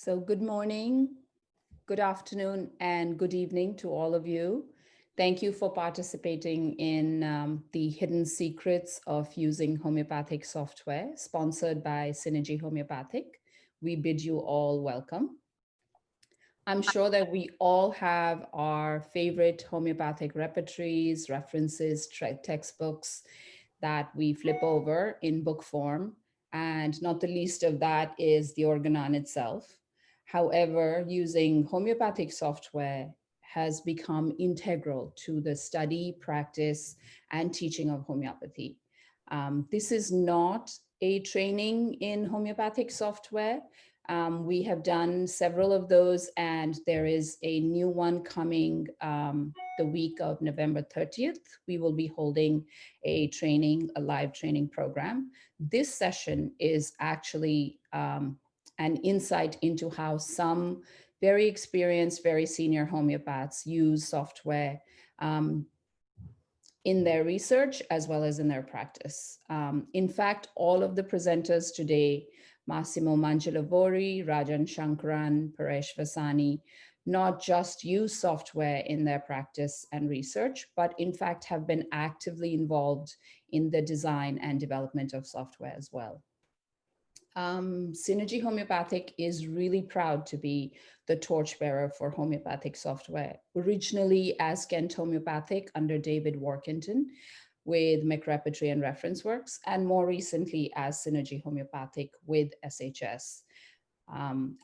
So, good morning, good afternoon, and good evening to all of you. Thank you for participating in the Hidden Secrets of Using Homeopathic Software, sponsored by Synergy Homeopathic. We bid you all welcome. I'm sure that we all have our favorite homeopathic repertories, references, textbooks that we flip over in book form. And not the least of that is the organon itself. However, using homeopathic software has become integral to the study, practice, and teaching of homeopathy. This is not a training in homeopathic software. We have done several of those, and there is a new one coming the week of November 30th. We will be holding a live training program. This session is actually an insight into how some very experienced, very senior homeopaths use software in their research as well as in their practice. In fact, all of the presenters today, Massimo Mangialavori, Rajan, Sankaran, Paresh, Vasani, not just use software in their practice and research, but in fact have been actively involved in the design and development of software as well. Synergy Homeopathic is really proud to be the torchbearer for homeopathic software, originally as Kent Homeopathic under David Workington with McRepertory and Reference Works, and more recently as Synergy Homeopathic with SHS.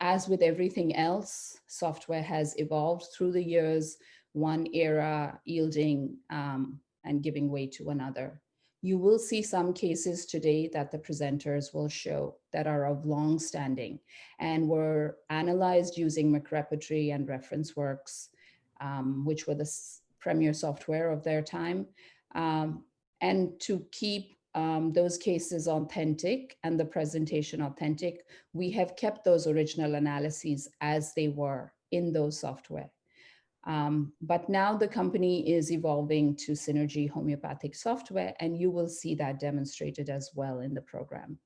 As with everything else, software has evolved through the years, one era yielding and giving way to another. You will see some cases today that the presenters will show that are of long standing and were analyzed using McRepertory and Reference Works, which were the premier software of their time. And to keep those cases authentic and the presentation authentic, we have kept those original analyses as they were in those software. But now the company is evolving to Synergy Homeopathic software, and you will see that demonstrated as well in the program.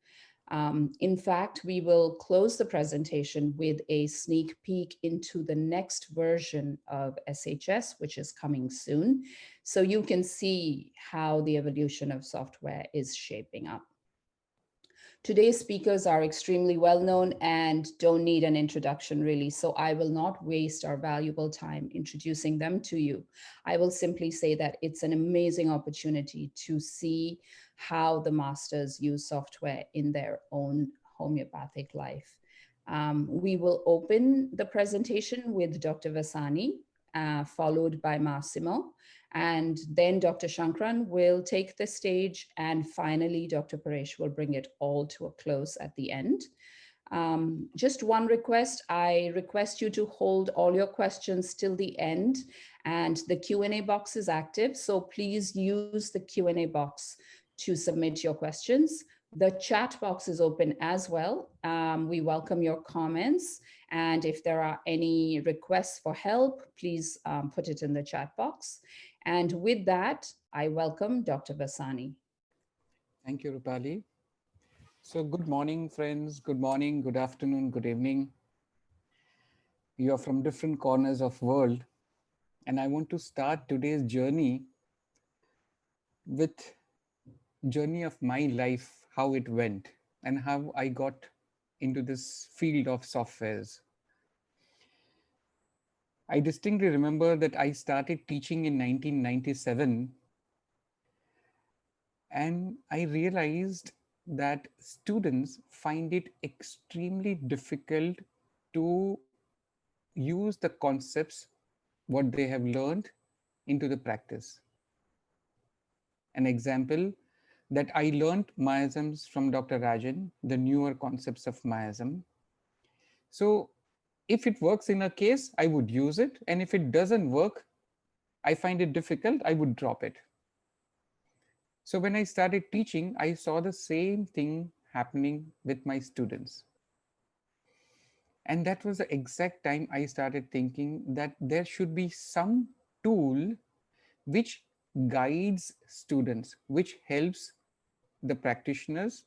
In fact, we will close the presentation with a sneak peek into the next version of SHS, which is coming soon. So you can see how the evolution of software is shaping up. Today's speakers are extremely well known and don't need an introduction really, so I will not waste our valuable time introducing them to you. I will simply say that it's an amazing opportunity to see how the masters use software in their own homeopathic life. We will open the presentation with Dr. Vasani, followed by Massimo. And then Dr. Sankaran will take the stage, and finally, Dr. Paresh will bring it all to a close at the end. Just one request, I request you to hold all your questions till the end, and the Q&A box is active, so please use the Q&A box to submit your questions. The chat box is open as well. We welcome your comments, and if there are any requests for help, please put it in the chat box. And with that, I welcome Dr. Vasani. Thank you, Rupali. So good morning, friends. Good morning, good afternoon, good evening. You are from different corners of world, and I want to start today's journey with journey of my life, how it went, and how I got into this field of softwares. I distinctly remember that I started teaching in 1997, and I realized that students find it extremely difficult to use the concepts, what they have learned, into the practice. An example that I learned miasms from Dr. Rajan, the newer concepts of miasm. So if it works in a case, I would use it. And if it doesn't work, I find it difficult, I would drop it. So when I started teaching, I saw the same thing happening with my students. And that was the exact time I started thinking that there should be some tool which guides students, which helps the practitioners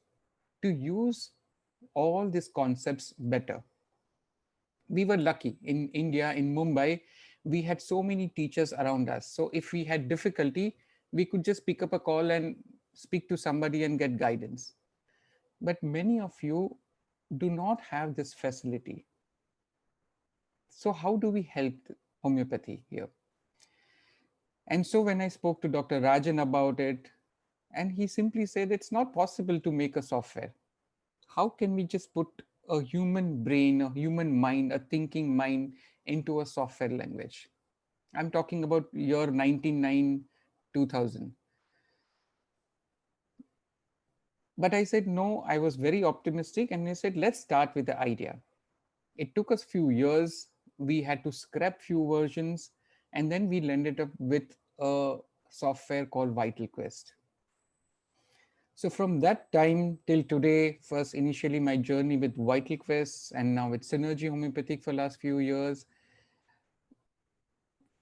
to use all these concepts better. We were lucky in India, in Mumbai, we had so many teachers around us. So if we had difficulty, we could just pick up a call and speak to somebody and get guidance. But many of you do not have this facility. So how do we help homeopathy here? And so when I spoke to Dr. Rajan about it, and he simply said it's not possible to make a software. How can we just put a human brain, a human mind, a thinking mind into a software language? I'm talking about year 1999, 2000. But I said no, I was very optimistic and I said let's start with the idea. It took us few years. We had to scrap few versions and then we landed up with a software called Vital Quest. So from that time till today, first initially my journey with Vital Quest and now with Synergy Homeopathic for last few years,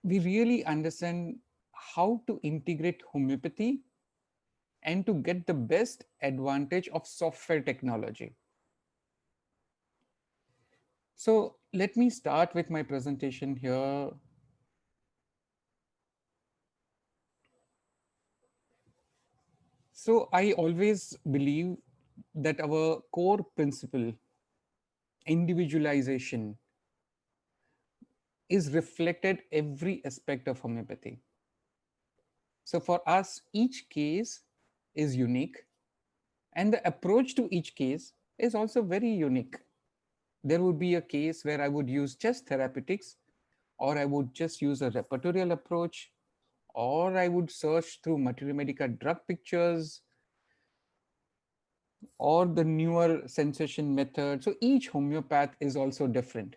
we really understand how to integrate homeopathy and to get the best advantage of software technology. So let me start with my presentation here. So I always believe that our core principle, individualization, is reflected every aspect of homeopathy. So for us, each case is unique and the approach to each case is also very unique. There would be a case where I would use just therapeutics, or I would just use a repertorial approach, or I would search through materia medica drug pictures, or the newer sensation method. So each homeopath is also different.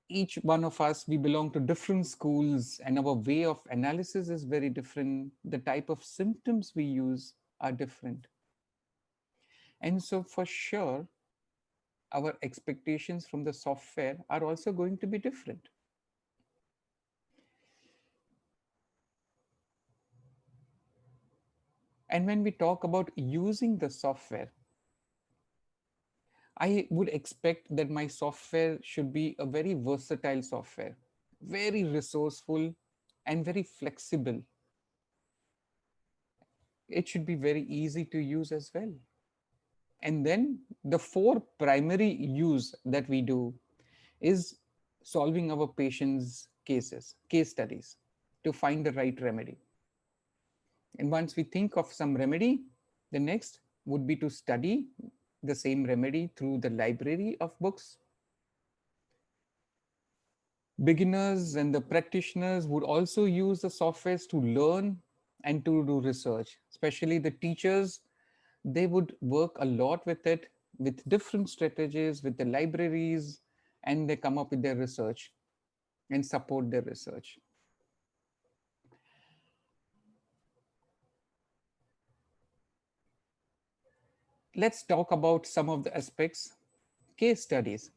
Each one of us, we belong to different schools, and our way of analysis is very different. The type of symptoms we use are different. And so, for sure, our expectations from the software are also going to be different. And when we talk about using the software, I would expect that my software should be a very versatile software, very resourceful and very flexible. It should be very easy to use as well. And then the four primary use that we do is solving our patients' cases, case studies to find the right remedy. And once we think of some remedy, the next would be to study the same remedy through the library of books. Beginners and the practitioners would also use the softwares to learn and to do research, especially the teachers. They would work a lot with it, with different strategies, with the libraries, and they come up with their research and support their research. Let's talk about some of the aspects. Case studies.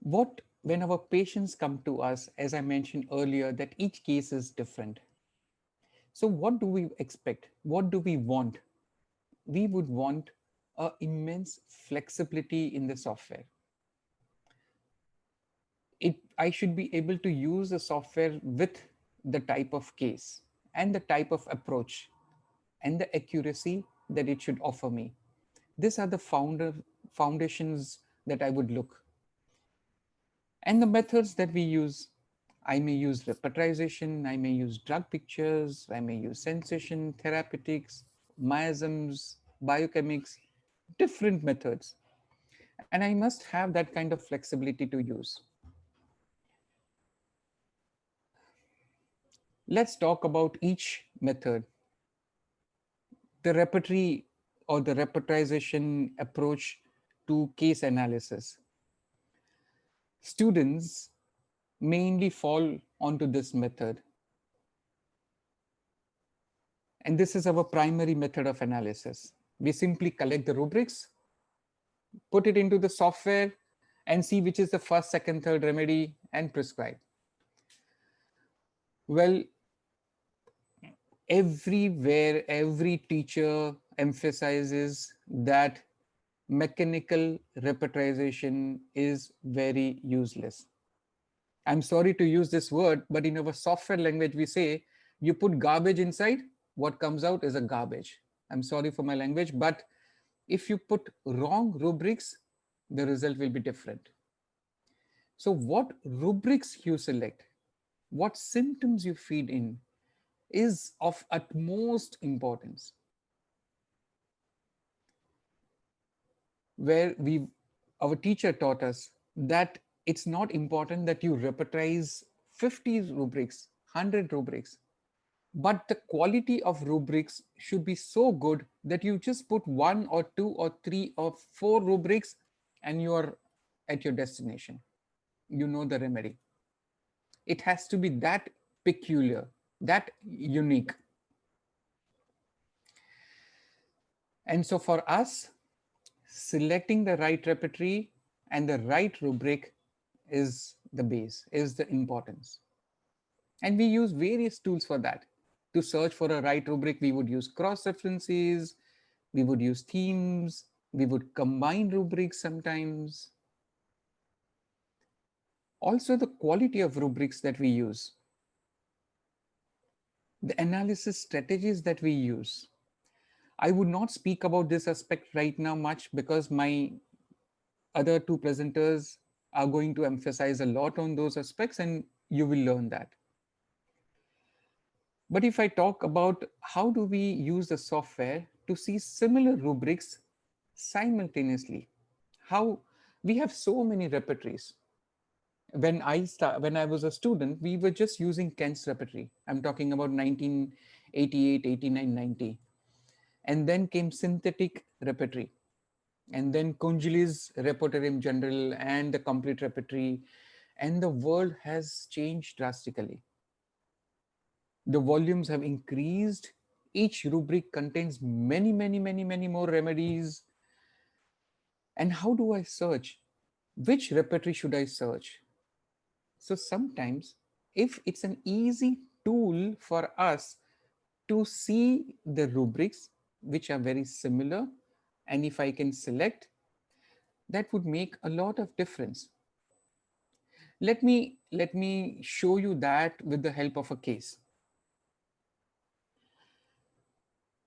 What when our patients come to us, as I mentioned earlier, that each case is different. So what do we expect? What do we want? We would want a immense flexibility in the software. I should be able to use the software with the type of case and the type of approach and the accuracy that it should offer me. These are the foundations that I would look. And the methods that we use, I may use repetization, I may use drug pictures, I may use sensation, therapeutics, miasms, biochemics, different methods. And I must have that kind of flexibility to use. Let's talk about each method. The repertory or the repetization approach to case analysis. Students mainly fall onto this method. And this is our primary method of analysis. We simply collect the rubrics, put it into the software, and see which is the first, second, third remedy and prescribe. Well, everywhere, every teacher emphasizes that mechanical repetition is very useless. I'm sorry to use this word, but in our software language, we say you put garbage inside, what comes out is a garbage. I'm sorry for my language, but if you put wrong rubrics, the result will be different. So, what rubrics you select, what symptoms you feed in, is of utmost importance. Where our teacher taught us that it's not important that you repetize 50 rubrics, 100 rubrics, but the quality of rubrics should be so good that you just put one or two or three or four rubrics and you are at your destination. You know the remedy. It has to be that peculiar, that unique. And so for us, selecting the right repertory and the right rubric is the base, is the importance. And we use various tools for that. To search for a right rubric, we would use cross references, we would use themes, we would combine rubrics sometimes. Also, the quality of rubrics that we use, the analysis strategies that we use. I would not speak about this aspect right now much because my other two presenters are going to emphasize a lot on those aspects and you will learn that. But if I talk about how do we use the software to see similar rubrics simultaneously, how we have so many repertories. When I was a student, we were just using Kent's repertory. I'm talking about 1988, 89, 90. And then came synthetic repertory. And then Kunjali's Repertorium General and the complete repertory. And the world has changed drastically. The volumes have increased. Each rubric contains many, many, many, many more remedies. And how do I search? Which repertory should I search? So sometimes, if it's an easy tool for us to see the rubrics which are very similar, and if I can select, that would make a lot of difference. Let me show you that with the help of a case.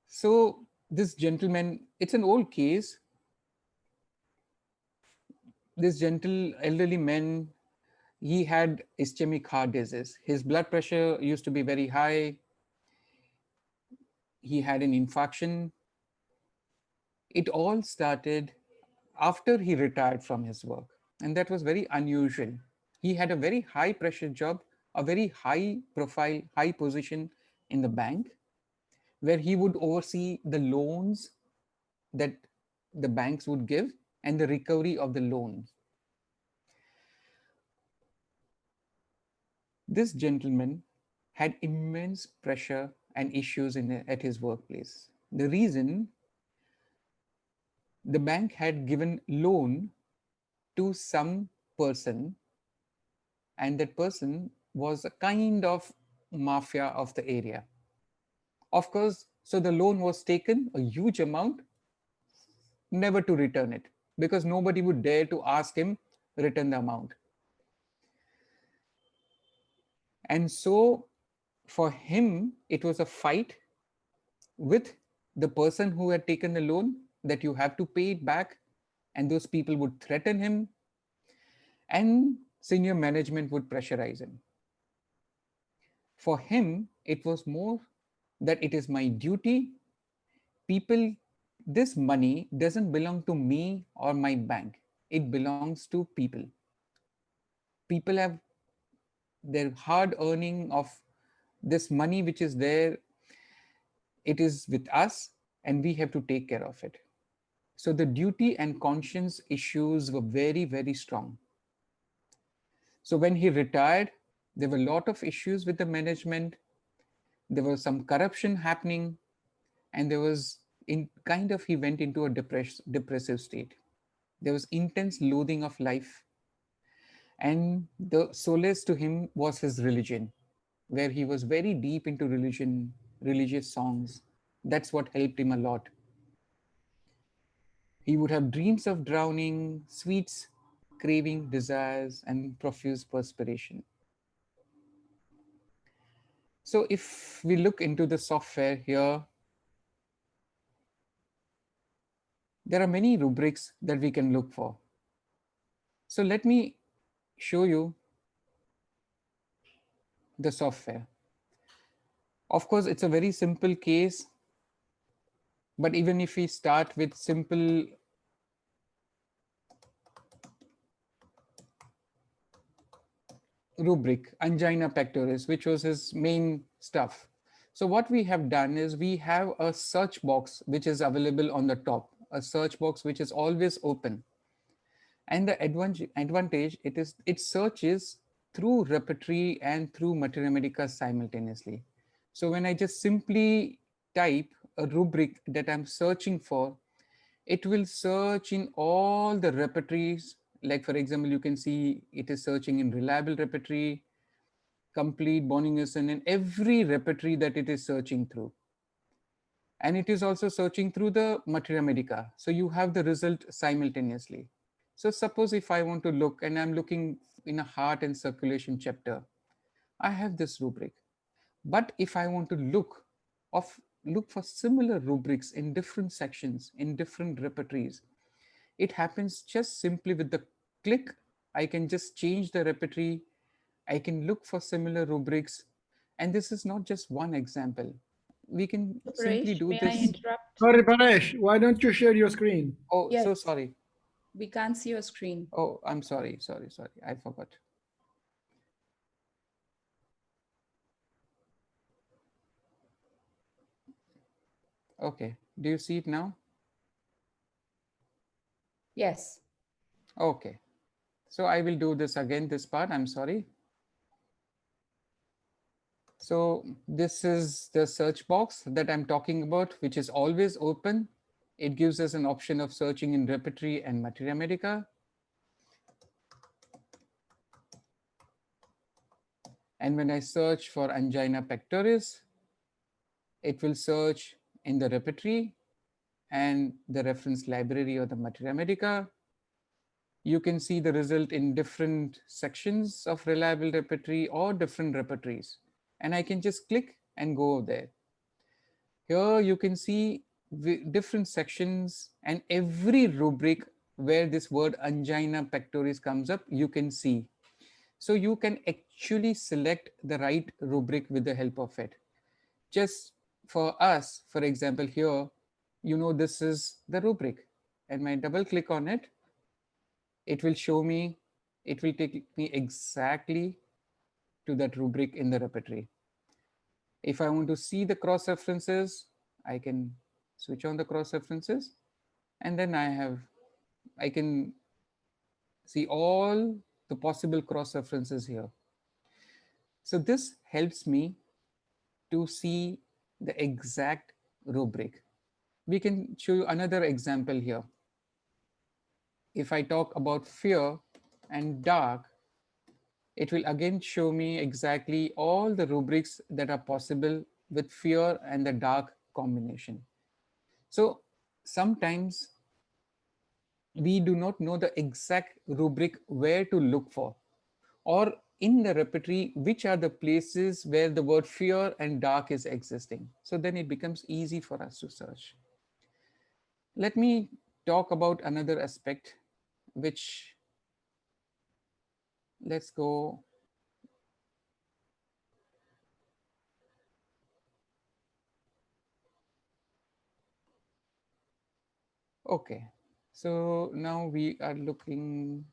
So this gentleman, it's an old case. This gentle elderly man, he had ischemic heart disease. His blood pressure used to be very high. He had an infarction. It all started after he retired from his work, and that was very unusual. He had a very high pressure job, a very high profile, high position in the bank, where he would oversee the loans that the banks would give and the recovery of the loans. This gentleman had immense pressure and issues at his workplace. The reason, the bank had given loan to some person, and that person was a kind of mafia of the area. Of course, so the loan was taken, a huge amount, never to return it, because nobody would dare to ask him return the amount. And so for him, it was a fight with the person who had taken the loan, that you have to pay it back, and those people would threaten him, and senior management would pressurize him. For him, it was more that it is my duty. People, this money doesn't belong to me or my bank, it belongs to people. People have their hard earning of this money which is there, it is with us, and we have to take care of it. So the duty and conscience issues were very, very strong. So when he retired, there were a lot of issues with the management. There was some corruption happening, and there was in kind of he went into a depressive state. There was intense loathing of life, and the solace to him was his religion, where he was very deep into religion, religious songs. That's what helped him a lot. He would have dreams of drowning, sweets, craving, desires, and profuse perspiration. So if we look into the software here, there are many rubrics that we can look for. So let me show you the software. Of course, it's a very simple case, but even if we start with simple rubric, angina pectoris, which was his main stuff. So what we have done is we have a search box which is available on the top, a search box which is always open. And the advantage it searches through repertory and through materia medica simultaneously. So when I just simply type a rubric that I'm searching for, it will search in all the repertories. Like for example, you can see it is searching in reliable repertory, complete, Bonningerson, and every repertory that it is searching through. And it is also searching through the materia medica. So you have the result simultaneously. So suppose if I want to look and I'm looking in a heart and circulation chapter, I have this rubric. But if I want to of look for similar rubrics in different sections, in different repertories, it happens just simply with the click. I can just change the repertory. I can look for similar rubrics. And this is not just one example. We can So simply Paresh, do may I this. interrupt? Sorry, Paresh, why don't you share your screen? Oh, so Yes, sorry. we can't see your screen. Oh, I'm sorry. Sorry, sorry. I forgot. Okay. Do you see it now? Yes. Okay. So I will do this again, this part. I'm sorry. So this is the search box that I'm talking about, which is always open. It gives us an option of searching in repertory and materia medica. And when I search for angina pectoris, it will search in the repertory and the reference library or the materia medica. You can see the result in different sections of reliable repertory or different repertories. And I can just click and go there. Here you can see different sections and every rubric where this word angina pectoris comes up, you can see. So you can actually select the right rubric with the help of it. Just for us, for example, here, this is the rubric. And when I double click on it, it will show me, it will take me exactly to that rubric in the repertory. If I want to see the cross references, I can switch on the cross references, and then I can see all the possible cross references here. So this helps me to see the exact rubric. We can show you another example here. If I talk about fear and dark, it will again show me exactly all the rubrics that are possible with fear and the dark combination. So sometimes we do not know the exact rubric where to look for, or in the repertory, which are the places where the word fear and dark is existing. So then it becomes easy for us to search. Let me talk about another aspect, which let's go. Okay. So now we are looking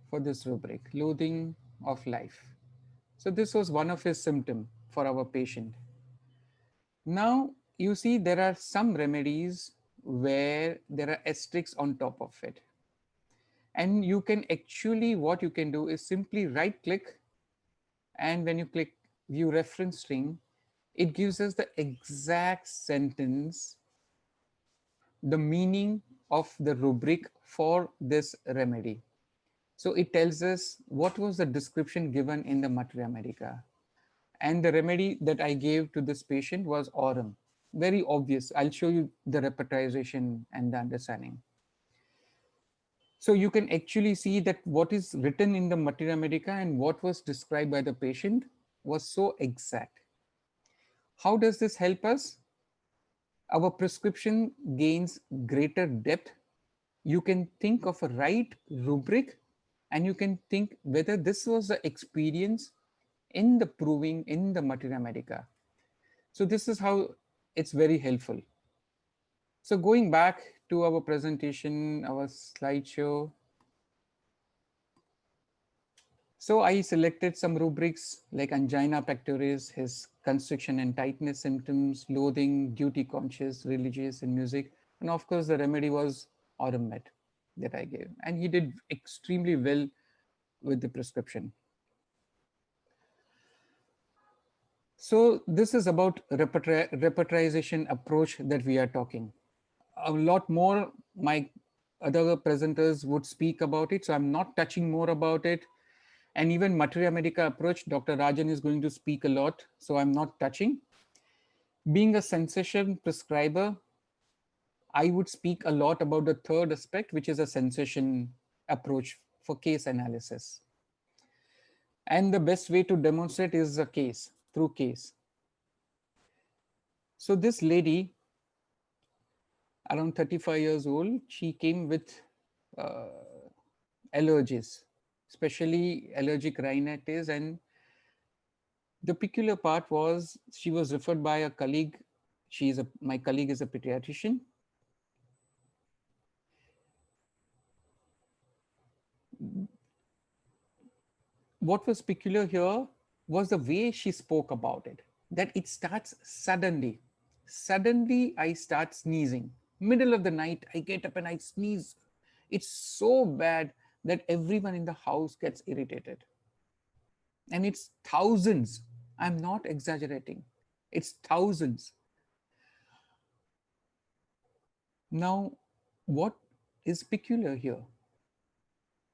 for this rubric, loathing of life. So this was one of his symptoms for our patient. Now you see there are some remedies where there are asterisks on top of it. And you can actually, what you can do is simply right click, and when you click view reference string, it gives us the exact sentence, the meaning of the rubric for this remedy. So it tells us what was the description given in the Materia Medica. And the remedy that I gave to this patient was aurum. Very obvious. I'll show you the repetization and the understanding. So you can actually see that what is written in the Materia Medica and what was described by the patient was so exact. How does this help us? Our prescription gains greater depth. You can think of a right rubric and you can think whether this was the experience in the proving in the Materia Medica. So this is how it's very helpful. So going back to our presentation, our slideshow. So I selected some rubrics like angina pectoris, his constriction and tightness symptoms, loathing, duty conscious, religious, and music. And of course, the remedy was aurum met that I gave. And he did extremely well with the prescription. So this is about repertorization approach that we are talking. A lot more my other presenters would speak about it. So I'm not touching more about it. And even Materia Medica approach, Dr. Rajan is going to speak a lot. So I'm not touching. Being a sensation prescriber, I would speak a lot about the third aspect, which is a sensation approach for case analysis. And the best way to demonstrate is a case, through case. So this lady, around 35 years old, she came with uh, allergies, especially allergic rhinitis. And the peculiar part was she was referred by a colleague. My colleague is a pediatrician. What was peculiar here was the way she spoke about it, that it starts suddenly. Suddenly, I start sneezing. Middle of the night, I get up and I sneeze. It's so bad that everyone in the house gets irritated. And it's thousands. I'm not exaggerating. It's thousands. Now, what is peculiar here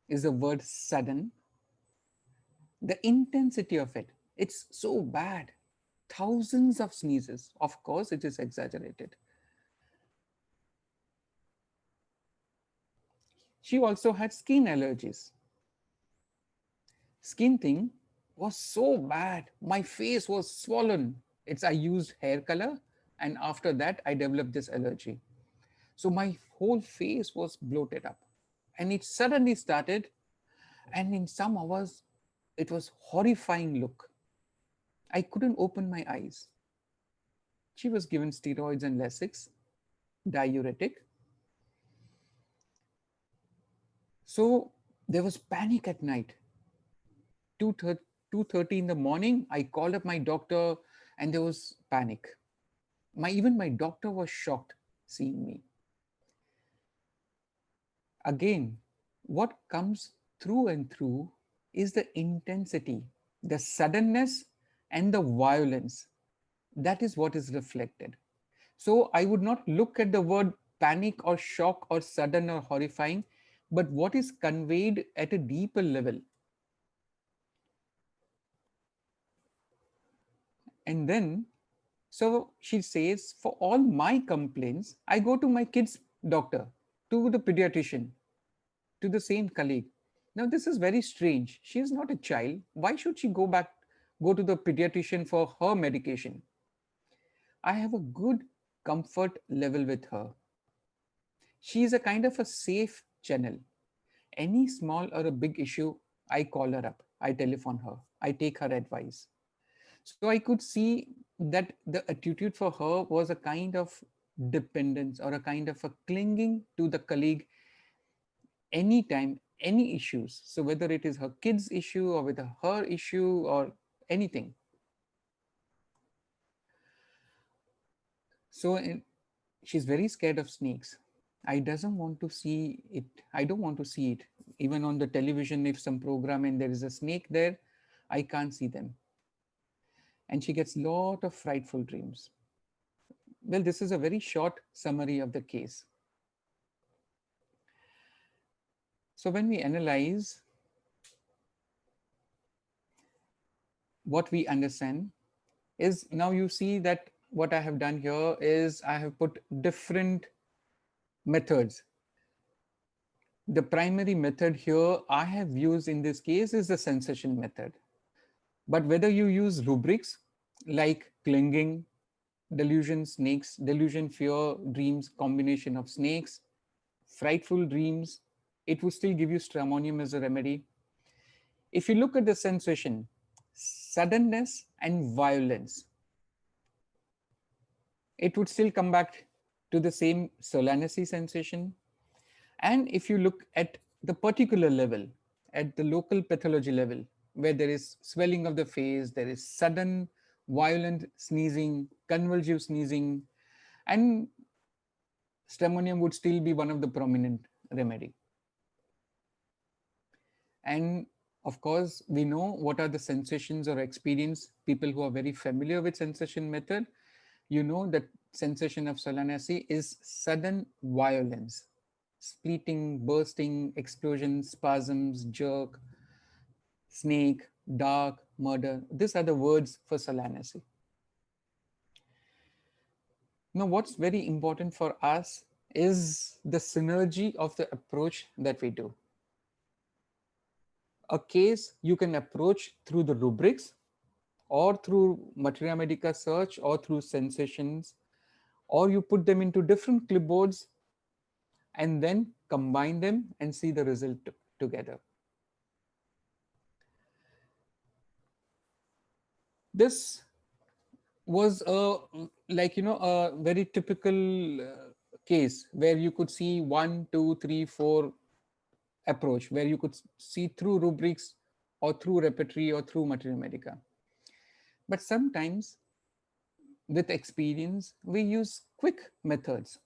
is the word sudden, the intensity of it. It's so bad. Thousands of sneezes. Of course, it is exaggerated. She also had skin allergies. Skin thing was so bad. My face was swollen. I used hair color, and after that, I developed this allergy. So my whole face was bloated up. And it suddenly started, and in some hours, it was horrifying look. I couldn't open my eyes. She was given steroids and Lasix, diuretic. So there was panic at night. 2:30 in the morning, I called up my doctor and there was panic. Even my doctor was shocked seeing me. Again, what comes through and through is the intensity, the suddenness, and the violence. That is what is reflected. So I would not look at the word panic or shock or sudden or horrifying, but what is conveyed at a deeper level. And then, so she says, for all my complaints, I go to my kid's doctor, to the pediatrician, to the same colleague. Now, this is very strange. She is not a child. Why should she go to the pediatrician for her medication? I have a good comfort level with her. She is a kind of a safe channel. Any small or a big issue, I call her up, I telephone her, I take her advice. So I could see that the attitude for her was a kind of dependence or a kind of a clinging to the colleague anytime, any issues. So whether it is her kid's issue or with her issue or anything. So she's very scared of snakes. I doesn't want to see it. I don't want to see it. Even on the television, if some program and there is a snake there, I can't see them. And she gets lot of frightful dreams. Well, this is a very short summary of the case. So when we analyze, what we understand is, now you see that what I have done here is I have put different methods. The primary method here I have used in this case is the sensation method. But whether you use rubrics like clinging, delusion, snakes, delusion, fear, dreams, combination of snakes, frightful dreams, it will still give you stramonium as a remedy. If you look at the sensation, suddenness and violence, it would still come back to the same solanacea sensation. And if you look at the particular level, at the local pathology level, where there is swelling of the face, there is sudden violent sneezing, convulsive sneezing, and stramonium would still be one of the prominent remedy. And of course, we know what are the sensations or experience. People who are very familiar with sensation method, you know that sensation of solanacea is sudden violence, splitting, bursting, explosion, spasms, jerk, snake, dark, murder. These are the words for solanacea. Now, what's very important for us is the synergy of the approach that we do. A case you can approach through the rubrics or through materia medica search or through sensations, or you put them into different clipboards and then combine them and see the result together. This was a very typical case where you could see 1, 2, 3, 4 approach, where you could see through rubrics or through repertory or through materia medica. But sometimes with experience, we use quick methods.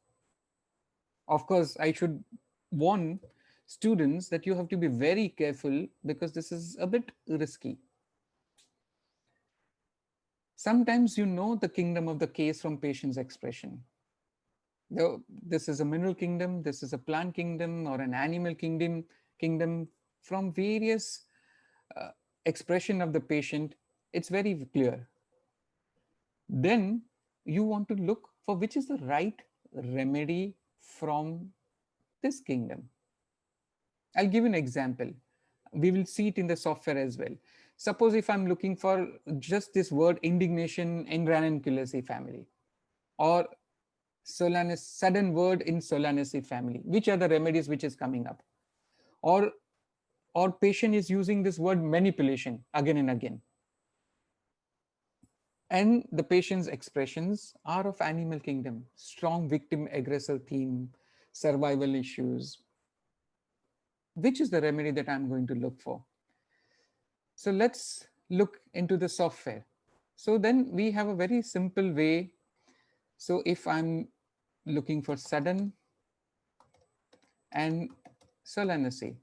Of course, I should warn students that you have to be very careful because this is a bit risky. Sometimes you know the kingdom of the case from patient's expression. This is a mineral kingdom, this is a plant kingdom or an animal kingdom from various expression of the patient. It's very clear. Then you want to look for which is the right remedy from this kingdom. I'll give an example. We will see it in the software as well. Suppose if I'm looking for just this word indignation in ranunculaceae family, or sudden word in solanaceae family, which are the remedies which is coming up? Or patient is using this word manipulation again and again. And the patient's expressions are of animal kingdom, strong victim aggressor theme, survival issues. Which is the remedy that I'm going to look for? So let's look into the software. So then we have a very simple way. So if I'm looking for sudden and solanaceae,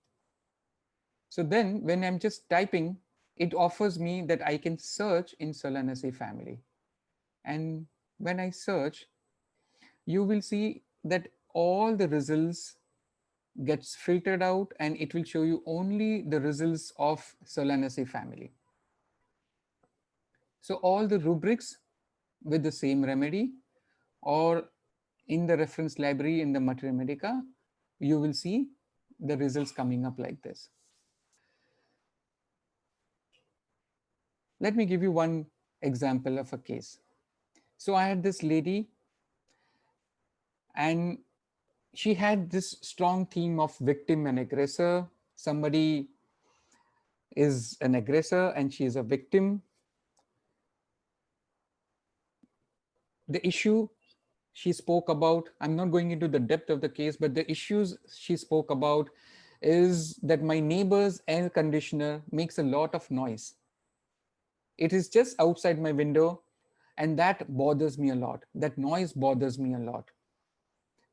so then when I'm just typing, it offers me that I can search in solanaceae family. And when I search, you will see that all the results gets filtered out and it will show you only the results of solanaceae family. So all the rubrics with the same remedy or in the reference library in the materia medica, you will see the results coming up like this. Let me give you one example of a case. So I had this lady and she had this strong theme of victim and aggressor. Somebody is an aggressor and she is a victim. The issue she spoke about, I'm not going into the depth of the case, but the issues she spoke about is that my neighbor's air conditioner makes a lot of noise. It is just outside my window and that bothers me a lot. That noise bothers me a lot.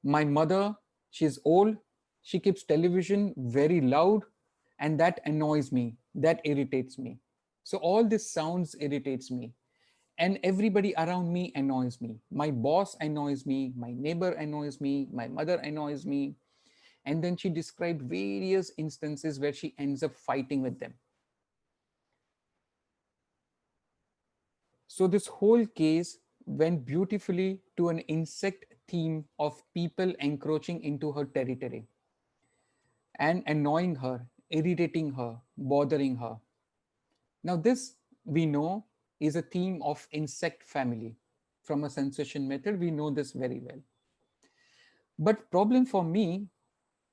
My mother, she's old, she keeps television very loud and that annoys me, that irritates me. So all this sounds irritates me. And everybody around me annoys me. My boss annoys me, my neighbor annoys me, my mother annoys me. And then she described various instances where she ends up fighting with them. So this whole case went beautifully to an insect theme of people encroaching into her territory and annoying her, irritating her, bothering her. Now, this we know is a theme of insect family. From a sensation method, we know this very well. But problem for me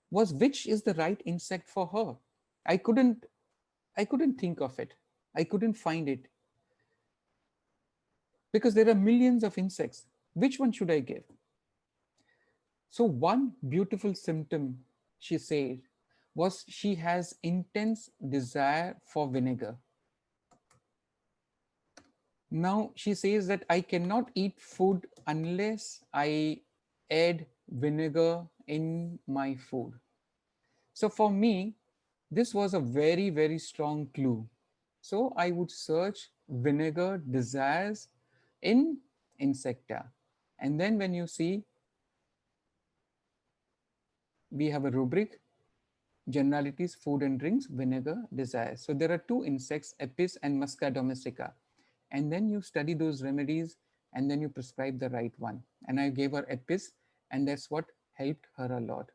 was which is the right insect for her. I couldn't I couldn't think of it. I couldn't find it because there are millions of insects. Which one should I give? So one beautiful symptom she said was she has intense desire for vinegar. Now she says that I cannot eat food unless I add vinegar in my food. So for me, this was a very, very strong clue. So I would search vinegar desires in insecta. And then when you see, we have a rubric, generalities, food and drinks, vinegar desires. So there are two insects, Apis and Musca domestica. And then you study those remedies and then you prescribe the right one. And I gave her Apis, and that's what helped her a lot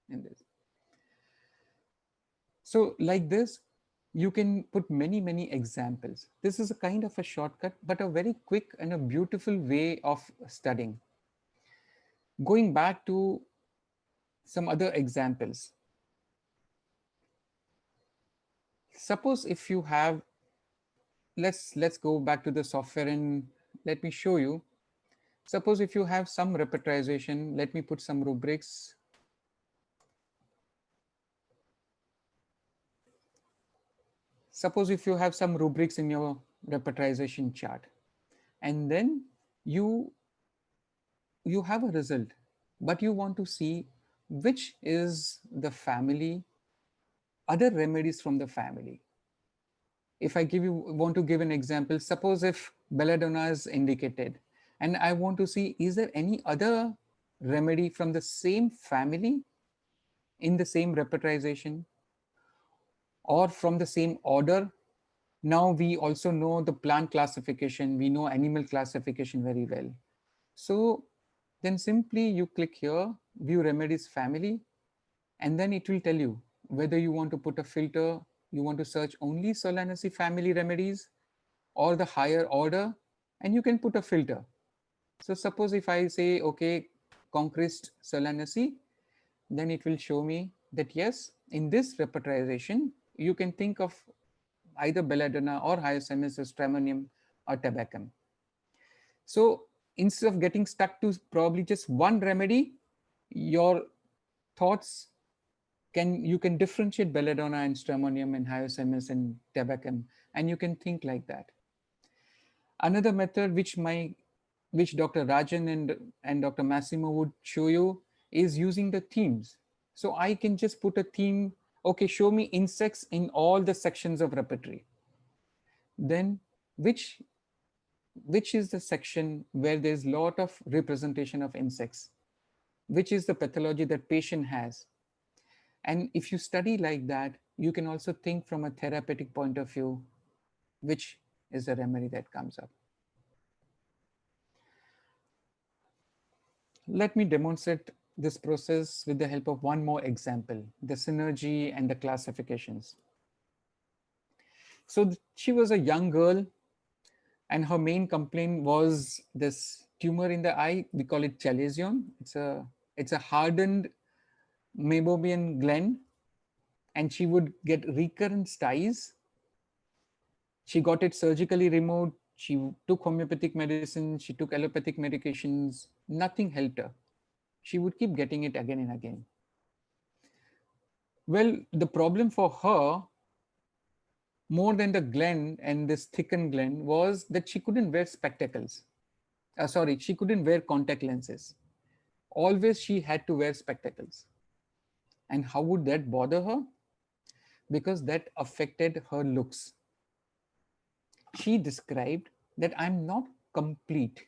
in this. So like this, you can put many, many examples. This is a kind of a shortcut, but a very quick and a beautiful way of studying. Going back to some other examples. Suppose if you have, let's go back to the software and let me show you. Suppose if you have some repetization, let me put some rubrics. Suppose if you have some rubrics in your repetization chart, and then you you have a result, but you want to see which is the family, other remedies from the family. If I want to give an example, suppose if belladonna is indicated, and I want to see is there any other remedy from the same family in the same repetization or from the same order. Now we also know the plant classification, we know animal classification very well. So then simply you click here, view remedies family, and then it will tell you whether you want to put a filter, you want to search only Solanaceae family remedies or the higher order, and you can put a filter. So suppose if I say, okay, Conchrist Solanaceae, then it will show me that yes, in this repetization, you can think of either belladonna or Hyoscyamus or stramonium or tabacum. So instead of getting stuck to probably just one remedy, your thoughts you can differentiate belladonna and stramonium and Hyoscyamus and tabacum, and you can think like that. Another method which Dr. Rajan and Dr. Massimo would show you is using the themes. So I can just put a theme, okay, show me insects in all the sections of repertory. Then which is the section where there's a lot of representation of insects? Which is the pathology that patient has? And if you study like that, you can also think from a therapeutic point of view, which is the remedy that comes up. Let me demonstrate this process with the help of one more example, the synergy and the classifications. So she was a young girl and her main complaint was this tumor in the eye. We call it chalazion. It's a hardened meibomian gland, and she would get recurrent styes. She got it surgically removed. She took homeopathic medicine. She took allopathic medications. Nothing helped her. She would keep getting it again and again. Well, the problem for her, more than the gland and this thickened gland, was that she couldn't wear spectacles. She couldn't wear contact lenses. Always she had to wear spectacles. And how would that bother her? Because that affected her looks. She described that I'm not complete.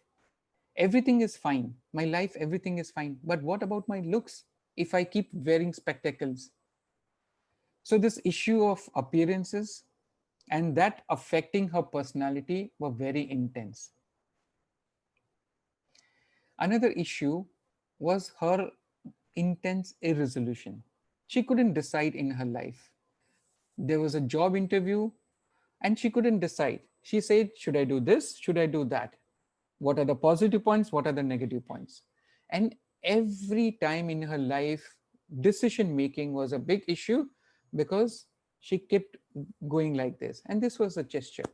Everything is fine. My life, everything is fine. But what about my looks if I keep wearing spectacles? So this issue of appearances and that affecting her personality were very intense. Another issue was her intense irresolution. She couldn't decide in her life. There was a job interview and she couldn't decide. She said, should I do this? Should I do that? What are the positive points? What are the negative points? And every time in her life, decision making was a big issue because she kept going like this. And this was a gesture.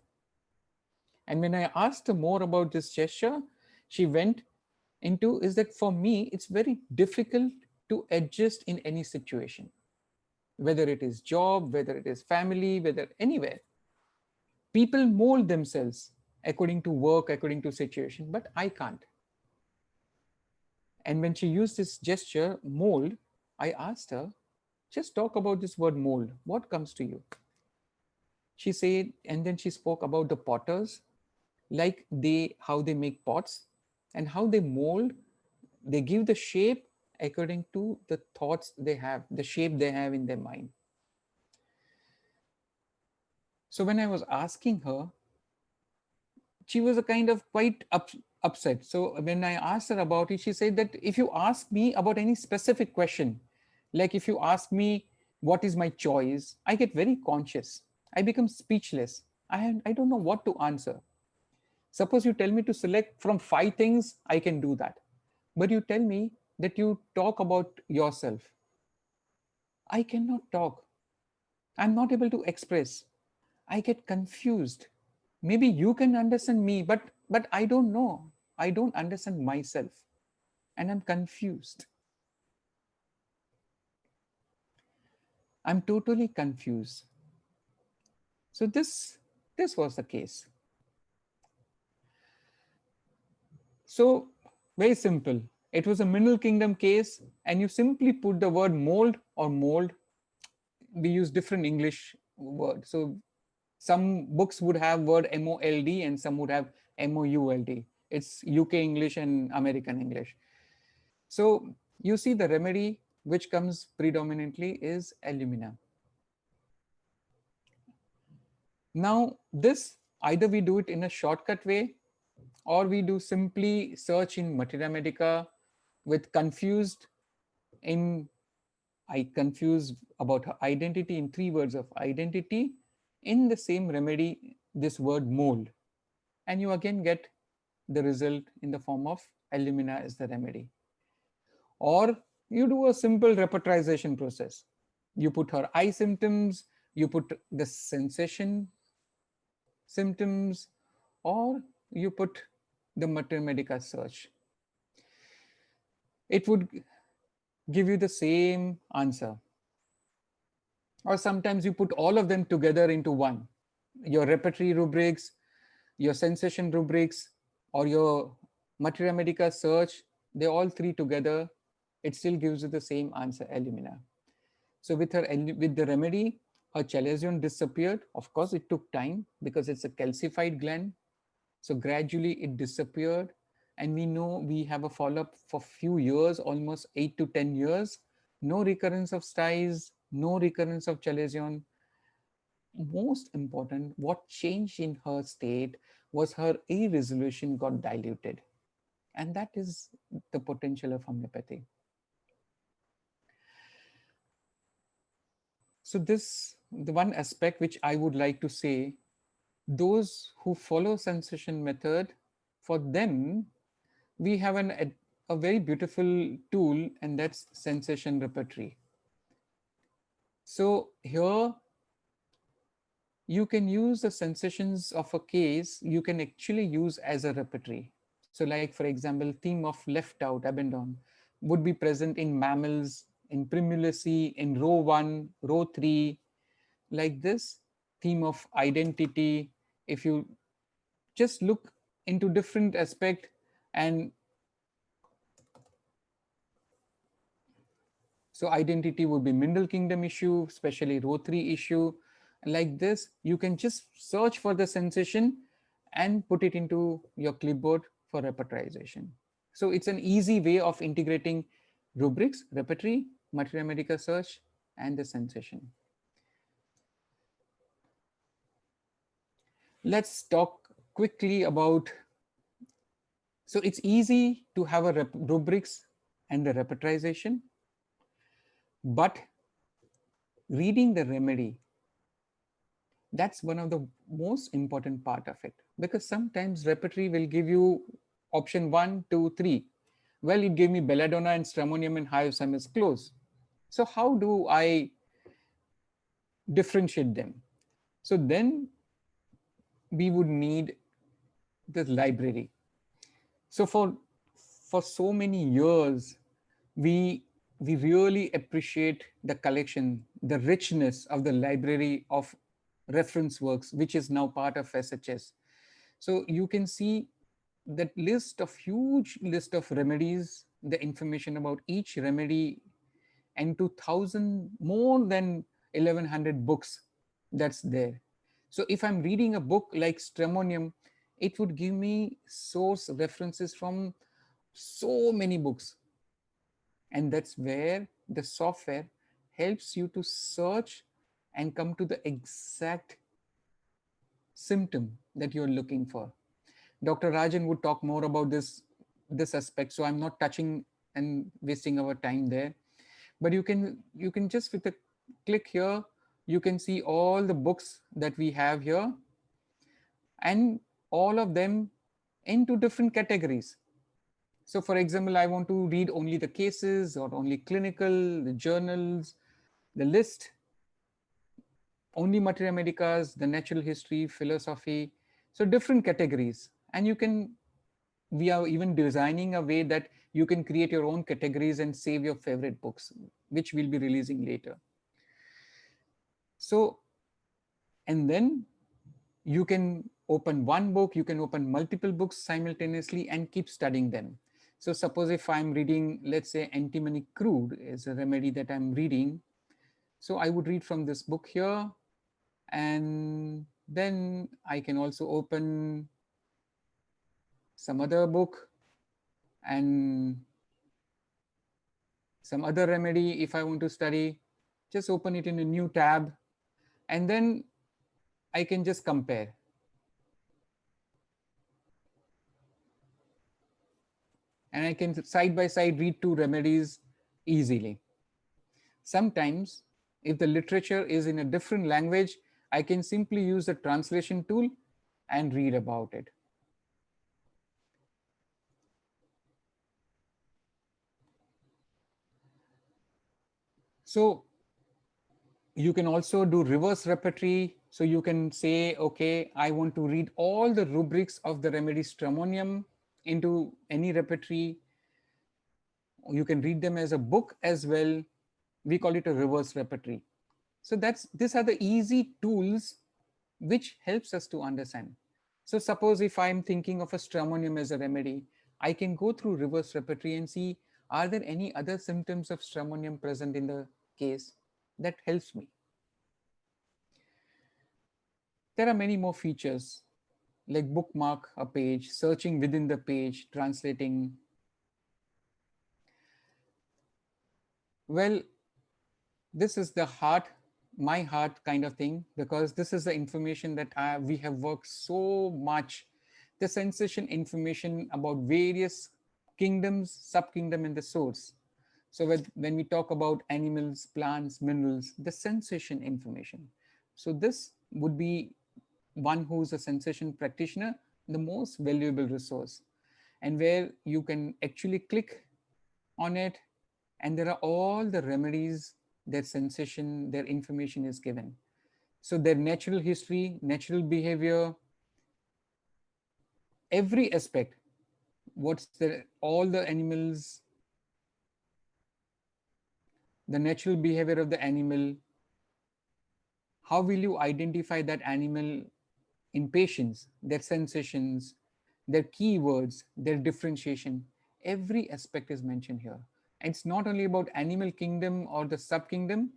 And when I asked her more about this gesture, she went into is that for me, it's very difficult to adjust in any situation, whether it is job, whether it is family, whether anywhere. People mold themselves according to work, according to situation, but I can't. And when she used this gesture, mold, I asked her, just talk about this word mold. What comes to you? She said, and then she spoke about the potters, like how they make pots and how they mold, they give the shape according to the thoughts they have, the shape they have in their mind. So when I was asking her, she was a kind of quite upset. So when I asked her about it, she said that if you ask me about any specific question, like if you ask me what is my choice, I get very conscious. I become speechless. I don't know what to answer. Suppose you tell me to select from 5 things, I can do that. But you tell me that you talk about yourself. I cannot talk. I'm not able to express. I get confused. Maybe you can understand me, but I don't know. I don't understand myself. And I'm confused. I'm totally confused. So this was the case. So very simple. It was a middle kingdom case, and you simply put the word mold or mold. We use different English words. So some books would have word mold and some would have mould. It's UK English and American English. So you see the remedy which comes predominantly is alumina. Now this, either we do it in a shortcut way or we do simply search in Materia Medica with confused in, I confuse about her identity in 3 words of identity in the same remedy, this word mold. And you again get the result in the form of alumina as the remedy. Or you do a simple repertorization process. You put her eye symptoms, you put the sensation symptoms, or you put the Materia Medica search. It would give you the same answer. Or sometimes you put all of them together into one. Your repertory rubrics, your sensation rubrics, or your Materia Medica search, they all 3 together, it still gives you the same answer, alumina. So with the remedy, her chalazion disappeared. Of course, it took time because it's a calcified gland. So gradually it disappeared. And we know we have a follow-up for few years, almost 8 to 10 years. No recurrence of styes, no recurrence of chalazion. Most important, what changed in her state was her irresolution got diluted. And that is the potential of homeopathy. So the one aspect which I would like to say, those who follow sensation method, for them, we have a very beautiful tool, and that's sensation repertory. So here you can use the sensations of a case, you can actually use as a repertory. So like, for example, theme of left out, abandon, would be present in mammals, in primulacy, in row 1, row 3, like this. Theme of identity, if you just look into different aspect, and so identity would be Middle Kingdom issue, especially row 3 issue. Like this, you can just search for the sensation and put it into your clipboard for repertorization. So it's an easy way of integrating rubrics, repertory, Materia Medica search, and the sensation. Let's talk quickly about, so it's easy to have a rubrics and the repetization, but reading the remedy, that's one of the most important part of it, because sometimes repertory will give you option 1, 2, 3. Well, it gave me belladonna and stramonium and hyoscyamus close. So how do I differentiate them? So then we would need the library. So for so many years, we we really appreciate the collection, the richness of the library of reference works, which is now part of SHS. So you can see that list of huge list of remedies, the information about each remedy, and 2000 more than 1100 books that's there. So if I'm reading a book like stramonium, it would give me source references from so many books, and that's where the software helps you to search and come to the exact symptom that you're looking for. Dr. Rajan would talk more about this aspect, so I'm not touching and wasting our time there. But you can just with a click here, you can see all the books that we have here, and all of them into different categories. So for example, I want to read only the cases or only clinical, the journals, the list, only materia medicas, the natural history, philosophy. So different categories. And we are even designing a way that you can create your own categories and save your favorite books, which we'll be releasing later. So, and then you can open one book, you can open multiple books simultaneously and keep studying them. So suppose if I'm reading, let's say antimony crude is a remedy that I'm reading. So I would read from this book here, and then I can also open some other book and some other remedy. If I want to study, just open it in a new tab, and then I can just compare. And I can side by side read two remedies easily. Sometimes, if the literature is in a different language, I can simply use the translation tool and read about it. So you can also do reverse repertory. So you can say, okay, I want to read all the rubrics of the remedy stramonium into any repertory. You can read them as a book as well. We call it a reverse repertory. So these are the easy tools which helps us to understand. So suppose if I'm thinking of a stramonium as a remedy, I can go through reverse repertory and see, are there any other symptoms of stramonium present in the case? That helps me. There are many more features like bookmark a page, searching within the page, translating. Well, this is the heart, my heart kind of thing, because this is the information that we have worked so much. The sensation information about various kingdoms, subkingdom, and the source. So when we talk about animals, plants, minerals, the sensation information. So this would be one who's a sensation practitioner, the most valuable resource, and where you can actually click on it, and there are all the remedies, their sensation, their information is given. So their natural history, natural behavior, every aspect, what's the all the animals, the natural behavior of the animal, how will you identify that animal in patients, their sensations, their keywords, their differentiation, every aspect is mentioned here. And it's not only about animal kingdom or the subkingdom,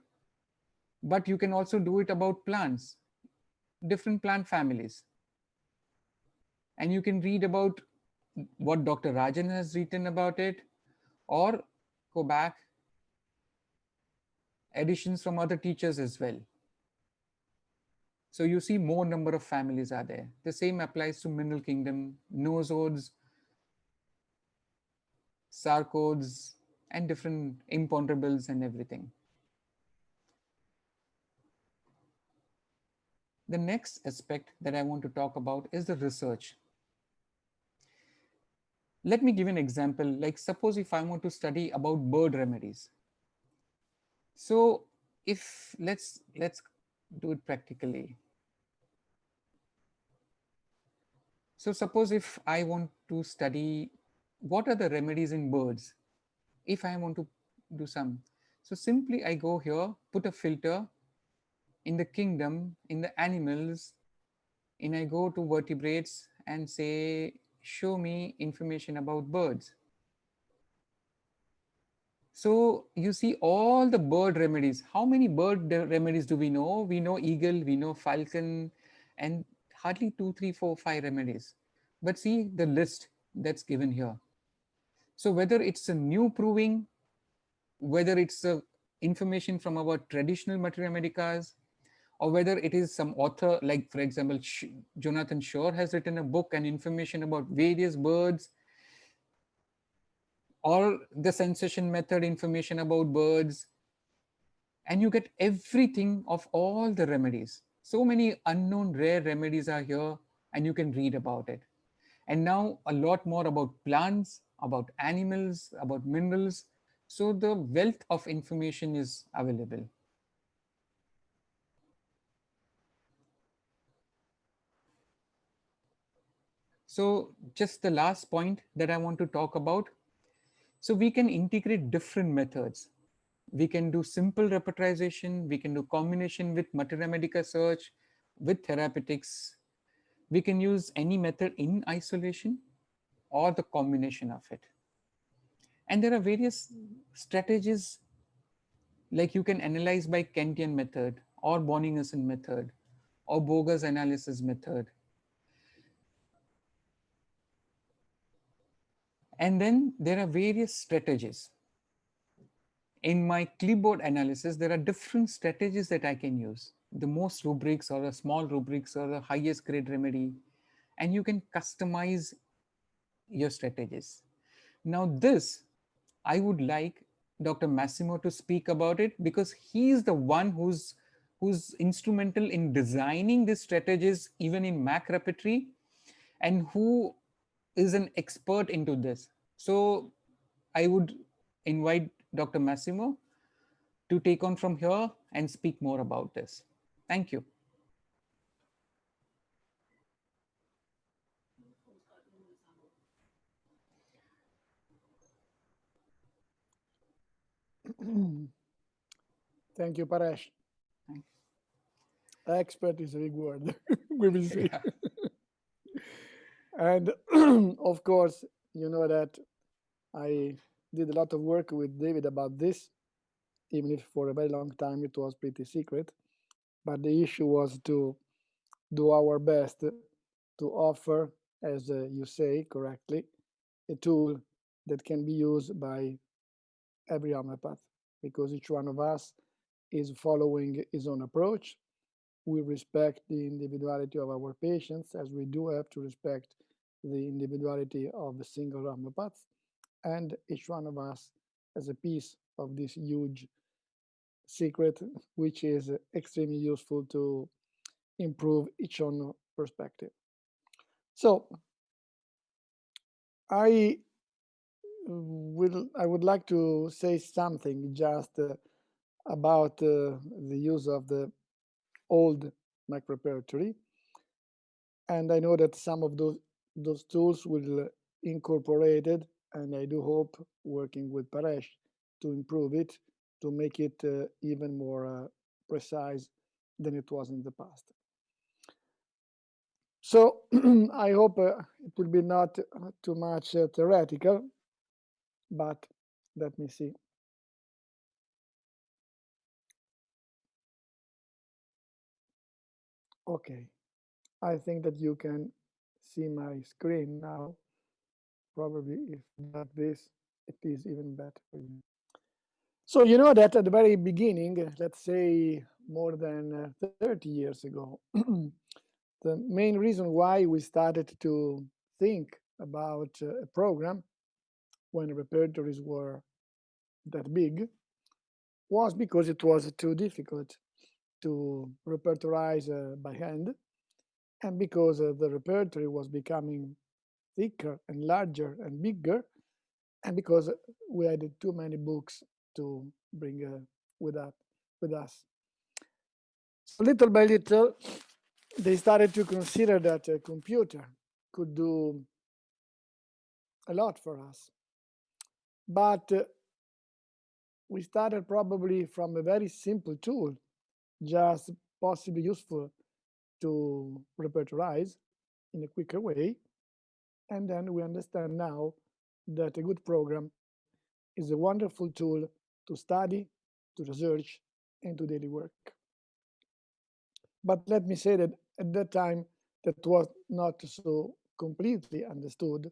but you can also do it about plants, different plant families. And you can read about what Dr. Rajan has written about it, or go back, editions from other teachers as well. So you see more number of families are there. The same applies to mineral kingdom, nosodes, sarcodes, and different imponderables and everything. The next aspect that I want to talk about is the research. Let me give an example. Like suppose if I want to study about bird remedies. So if let's do it practically. So suppose if I want to study what are the remedies in birds, if I want to do some. So simply I go here, put a filter in the kingdom, in the animals, and I go to vertebrates and say, show me information about birds. So you see all the bird remedies. How many bird remedies do we know? We know eagle, we know falcon, and hardly 2, 3, 4, 5 remedies. But see the list that's given here. So whether it's a new proving, whether it's a information from our traditional materia medicas, or whether it is some author, like for example, Jonathan Shore has written a book and information about various birds, or the sensation method information about birds, and you get everything of all the remedies. So many unknown rare remedies are here, and you can read about it. And now a lot more about plants, about animals, about minerals. So the wealth of information is available. So just the last point that I want to talk about. So we can integrate different methods. We can do simple repertorization. We can do combination with materia medica search, with therapeutics. We can use any method in isolation or the combination of it. And there are various strategies, like you can analyze by Kantian method or Bonningerson method or Boger's analysis method. And then there are various strategies. In my clipboard analysis, there are different strategies that I can use. The most rubrics or a small rubrics or the highest grade remedy, and you can customize your strategies. Now this, I would like Dr. Massimo to speak about it, because he is the one who's instrumental in designing these strategies even in Mac repertory, and who is an expert into this. So I would invite Dr. Massimo to take on from here and speak more about this. Thank you. Thank you, Paresh. Thank Expert is a big word. We will you. see. Yeah. And of course, you know that I did a lot of work with David about this, even if for a very long time it was pretty secret. But the issue was to do our best to offer, as you say correctly, a tool that can be used by every homeopath, because each one of us is following his own approach. We respect the individuality of our patients, as we do have to respect the individuality of a single homeopath, and each one of us has a piece of this huge secret, which is extremely useful to improve each own perspective. So I I would like to say something just about the use of the old Mac repertory, and I know that some of those tools will incorporated, and I do hope working with Paresh to improve it, to make it even more precise than it was in the past. So I hope it will be not too much theoretical, but let me see. Okay, I think that you can see my screen now. Probably if not this, it is even better for you. So you know that at the very beginning, let's say more than 30 years ago. The main reason why we started to think about a program when repertories were that big was because it was too difficult to repertorize by hand, and because the repertory was becoming thicker and larger and bigger, and because we had too many books to bring with, us, with us. So little by little, they started to consider that a computer could do a lot for us. But we started probably from a very simple tool, just possibly useful to repertorize in a quicker way. And then we understand now that a good program is a wonderful tool to study, to research, and to daily work. But let me say that at that time, that was not so completely understood.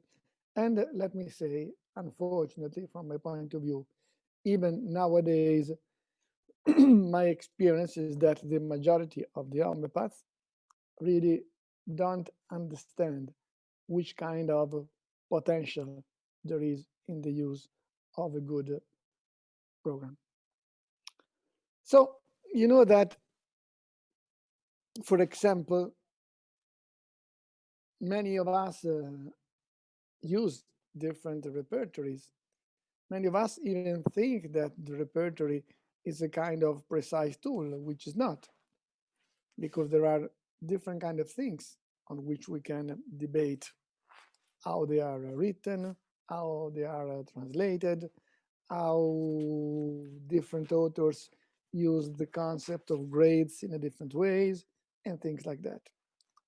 And let me say, unfortunately, from my point of view, even nowadays, my experience is that the majority of the homeopaths really don't understand which kind of potential there is in the use of a good program. So, you know that, for example, many of us use different repertories. Many of us even think that the repertory is a kind of precise tool, which is not, because there are different kind of things on which we can debate how they are written, how they are translated, how different authors use the concept of grades in a different ways, and things like that.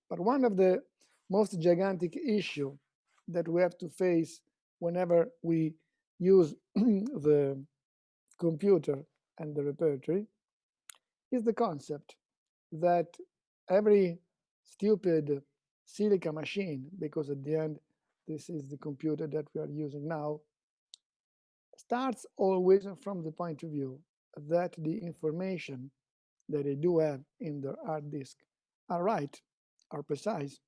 But one of the most gigantic issue that we have to face whenever we use the computer and the repertory is the concept that every stupid silica machine, because at the end this is the computer that we are using now, starts always from the point of view that the information that they do have in their hard disk are right, are precise,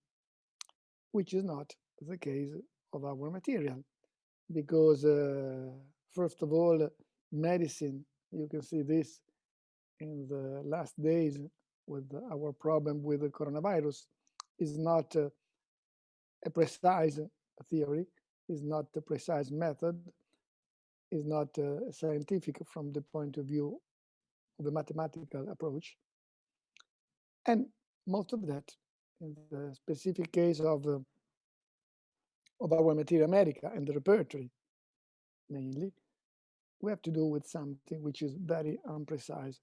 which is not the case of our material. Because, first of all, medicine, you can see this in the last days with our problem with the coronavirus, is not a precise theory, is not a precise method, is not scientific from the point of view of a mathematical approach. And most of that, in the specific case of our materia medica and the repertory, mainly, we have to do with something which is very imprecise,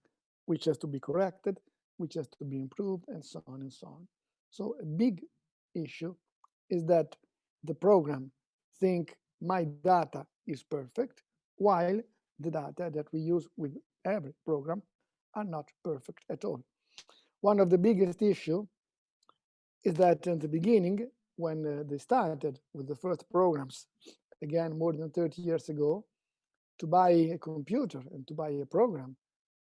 which has to be corrected, which has to be improved, and so on and so on. So a big issue is that the program think my data is perfect, while the data that we use with every program are not perfect at all. One of the biggest issue is that in the beginning, when they started with the first programs, again, more than 30 years ago, to buy a computer and to buy a program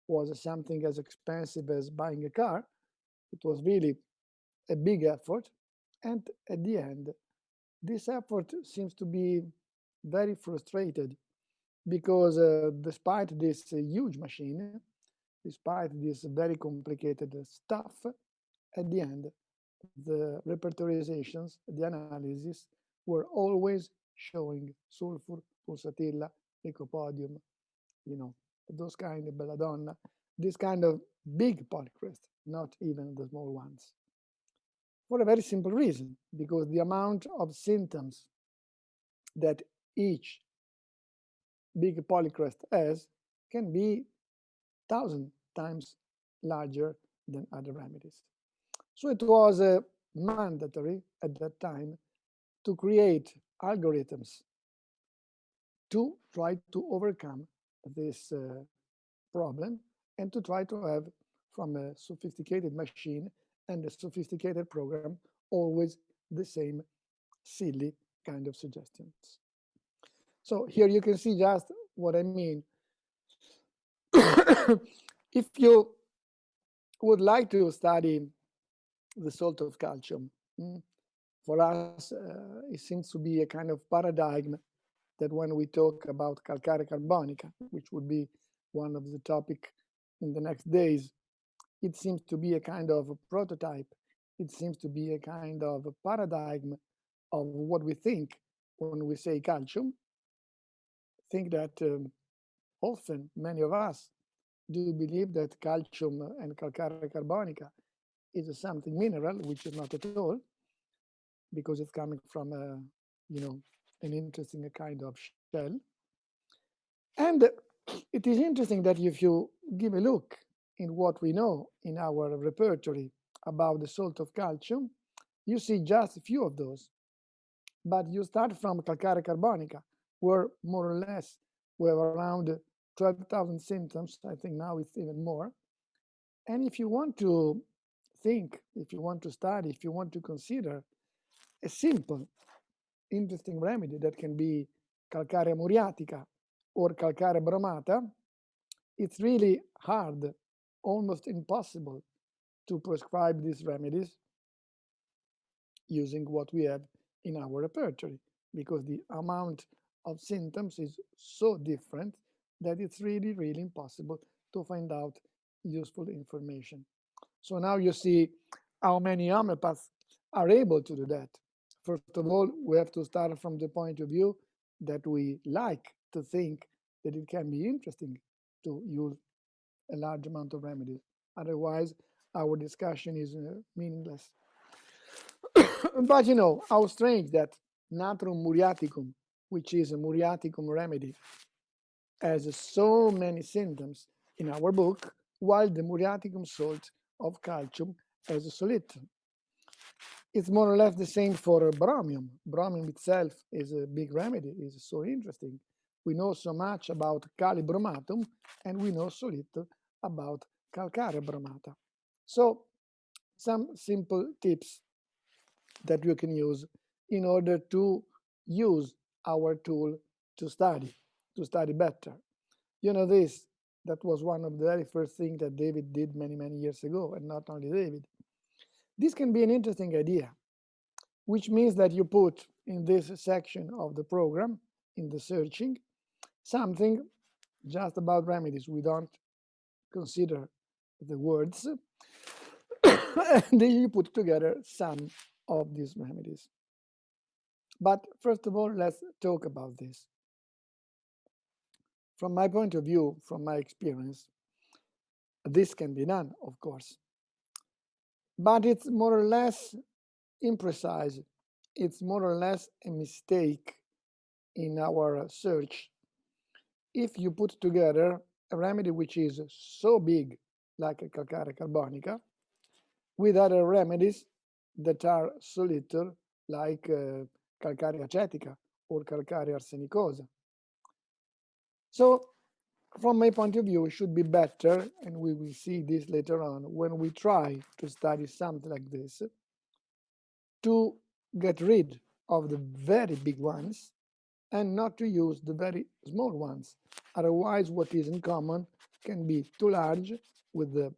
was something as expensive as buying a car. It was really a big effort. And at the end, this effort seems to be very frustrated because despite this huge machine, despite this very complicated stuff, at the end, the repertorizations, the analysis were always showing sulfur, pulsatilla, lycopodium, you know, those kind of belladonna, this kind of big polycrest, not even the small ones. For a very simple reason, because the amount of symptoms that each big polycrest has can be 1,000 times larger than other remedies. So it was mandatory at that time to create algorithms to try to overcome this problem and to try to have from a sophisticated machine and a sophisticated program always the same silly kind of suggestions. So here you can see just what I mean. If you would like to study the salt of calcium. For us, it seems to be a kind of paradigm that when we talk about calcare carbonica, which would be one of the topic in the next days, it seems to be a kind of a prototype. It seems to be a kind of a paradigm of what we think when we say calcium. Think that often many of us do believe that calcium and calcare carbonica is something mineral, which is not at all, because it's coming from an interesting kind of shell. And it is interesting that if you give a look in what we know in our repertory about the salt of calcium, you see just a few of those. But you start from calcare carbonica, where more or less we have around 12,000 symptoms. I think now it's even more. And if you want to think, if you want to study, if you want to consider a simple, interesting remedy that can be calcarea muriatica or calcare bromata, it's really hard, almost impossible to prescribe these remedies using what we have in our repertory, because the amount of symptoms is so different that it's really, really impossible to find out useful information. So now you see how many homeopaths are able to do that. First of all, we have to start from the point of view that we like to think that it can be interesting to use a large amount of remedies. Otherwise, our discussion is meaningless. But you know, how strange that Natrum muriaticum, which is a muriaticum remedy, has so many symptoms in our book, while the muriaticum salt of calcium has a solitron. It's more or less the same for bromium. Bromium itself is a big remedy, is so interesting. We know so much about calibromatum, and we know so little about calcare bromata. So some simple tips that you can use in order to use our tool to study better. You know this, that was one of the very first things that David did many, many years ago, and not only David. This can be an interesting idea, which means that you put in this section of the program, in the searching, something just about remedies. We don't consider the words, and then you put together some of these remedies. But first of all, let's talk about this. From my point of view, from my experience, this can be done, of course. But it's more or less imprecise. It's more or less a mistake in our search if you put together a remedy which is so big, like a calcare carbonica, with other remedies that are so little, like calcarea acetica or calcarea arsenicosa. So from my point of view, it should be better, and we will see this later on, when we try to study something like this, to get rid of the very big ones and not to use the very small ones. Otherwise, what is in common can be too large with the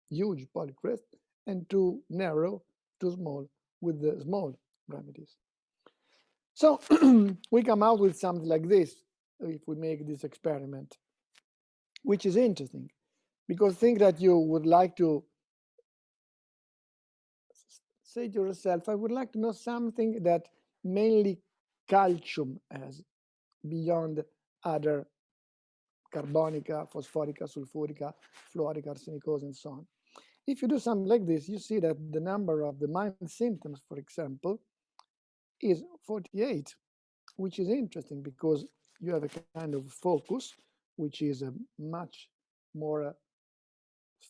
huge polycrest and too narrow, too small with the small remedies. So we come out with something like this if we make this experiment, which is interesting, because think that you would like to say to yourself, I would like to know something that mainly calcium has beyond other carbonica, phosphorica, sulfurica, fluorica, arsenicosa, and so on. If you do something like this, you see that the number of the mind symptoms, for example, is 48, which is interesting because you have a kind of focus, which is a much more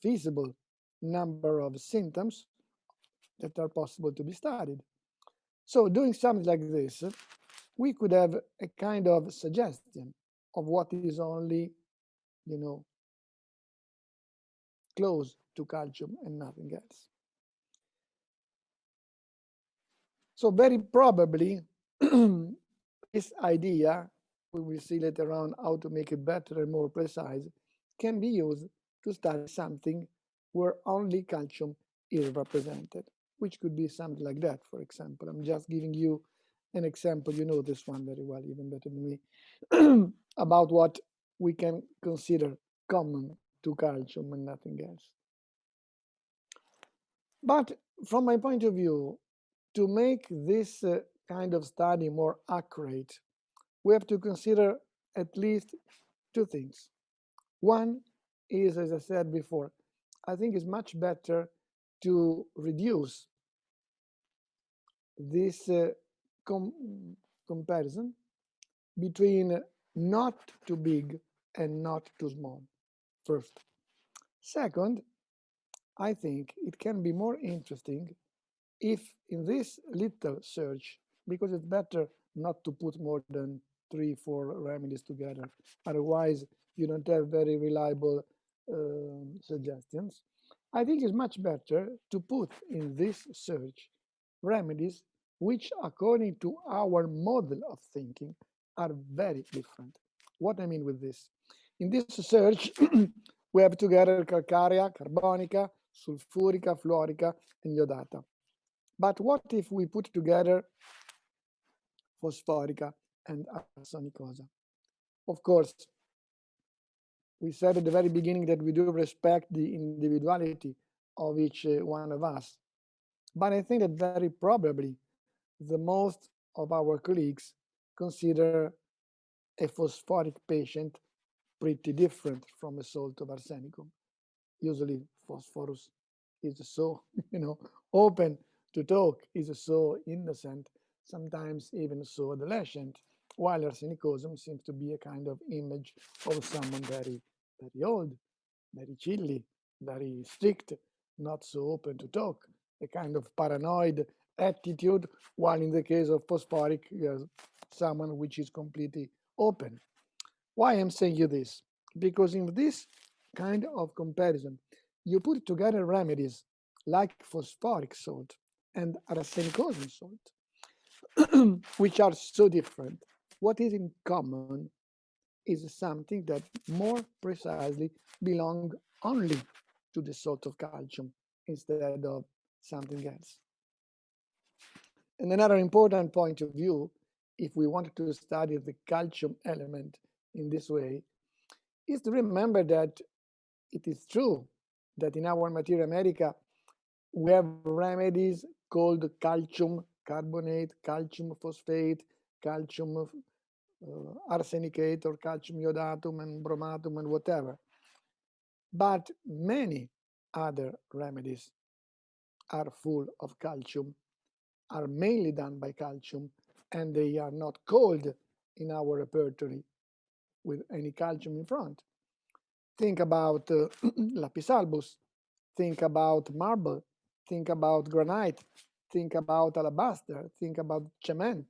feasible number of symptoms that are possible to be studied. So doing something like this, we could have a kind of suggestion of what is only, close to calcium and nothing else. So very probably this idea, we will see later on how to make it better and more precise, can be used to study something where only calcium is represented, which could be something like that, for example. I'm just giving you an example. You know this one very well, even better than me, about what we can consider common to calcium and nothing else. But from my point of view, to make this kind of study more accurate, we have to consider at least two things. One is, as I said before, I think it's much better to reduce this comparison between not too big and not too small, first. Second, I think it can be more interesting if in this little search, because it's better not to put more than 3, 4 remedies together, otherwise you don't have very reliable suggestions. I think it's much better to put in this search remedies which, according to our model of thinking, are very different. What I mean with this? In this search, we have together calcarea, carbonica, sulfurica, fluorica, and iodata. But what if we put together phosphorica and arsenicosa? Of course, we said at the very beginning that we do respect the individuality of each one of us. But I think that very probably the most of our colleagues consider a phosphoric patient pretty different from a salt of arsenicum. Usually phosphorus is so, open to talk, is so innocent, sometimes even so adolescent, while arsenicosum seems to be a kind of image of someone very, very old, very chilly, very strict, not so open to talk, a kind of paranoid attitude, while in the case of phosphoric, you have someone which is completely open. Why I'm saying you this? Because in this kind of comparison, you put together remedies like phosphoric salt and arsenicosum salt, which are so different. What is in common is something that more precisely belong only to the salt of calcium instead of something else. And another important point of view, if we wanted to study the calcium element in this way, is to remember that it is true that in our materia medica we have remedies called calcium carbonate, calcium phosphate, calcium arsenicate, or calcium iodatum and bromatum and whatever. But many other remedies are full of calcium, are mainly done by calcium, and they are not called in our repertory with any calcium in front. Think about lapis albus, think about marble, think about granite, think about alabaster, think about cement,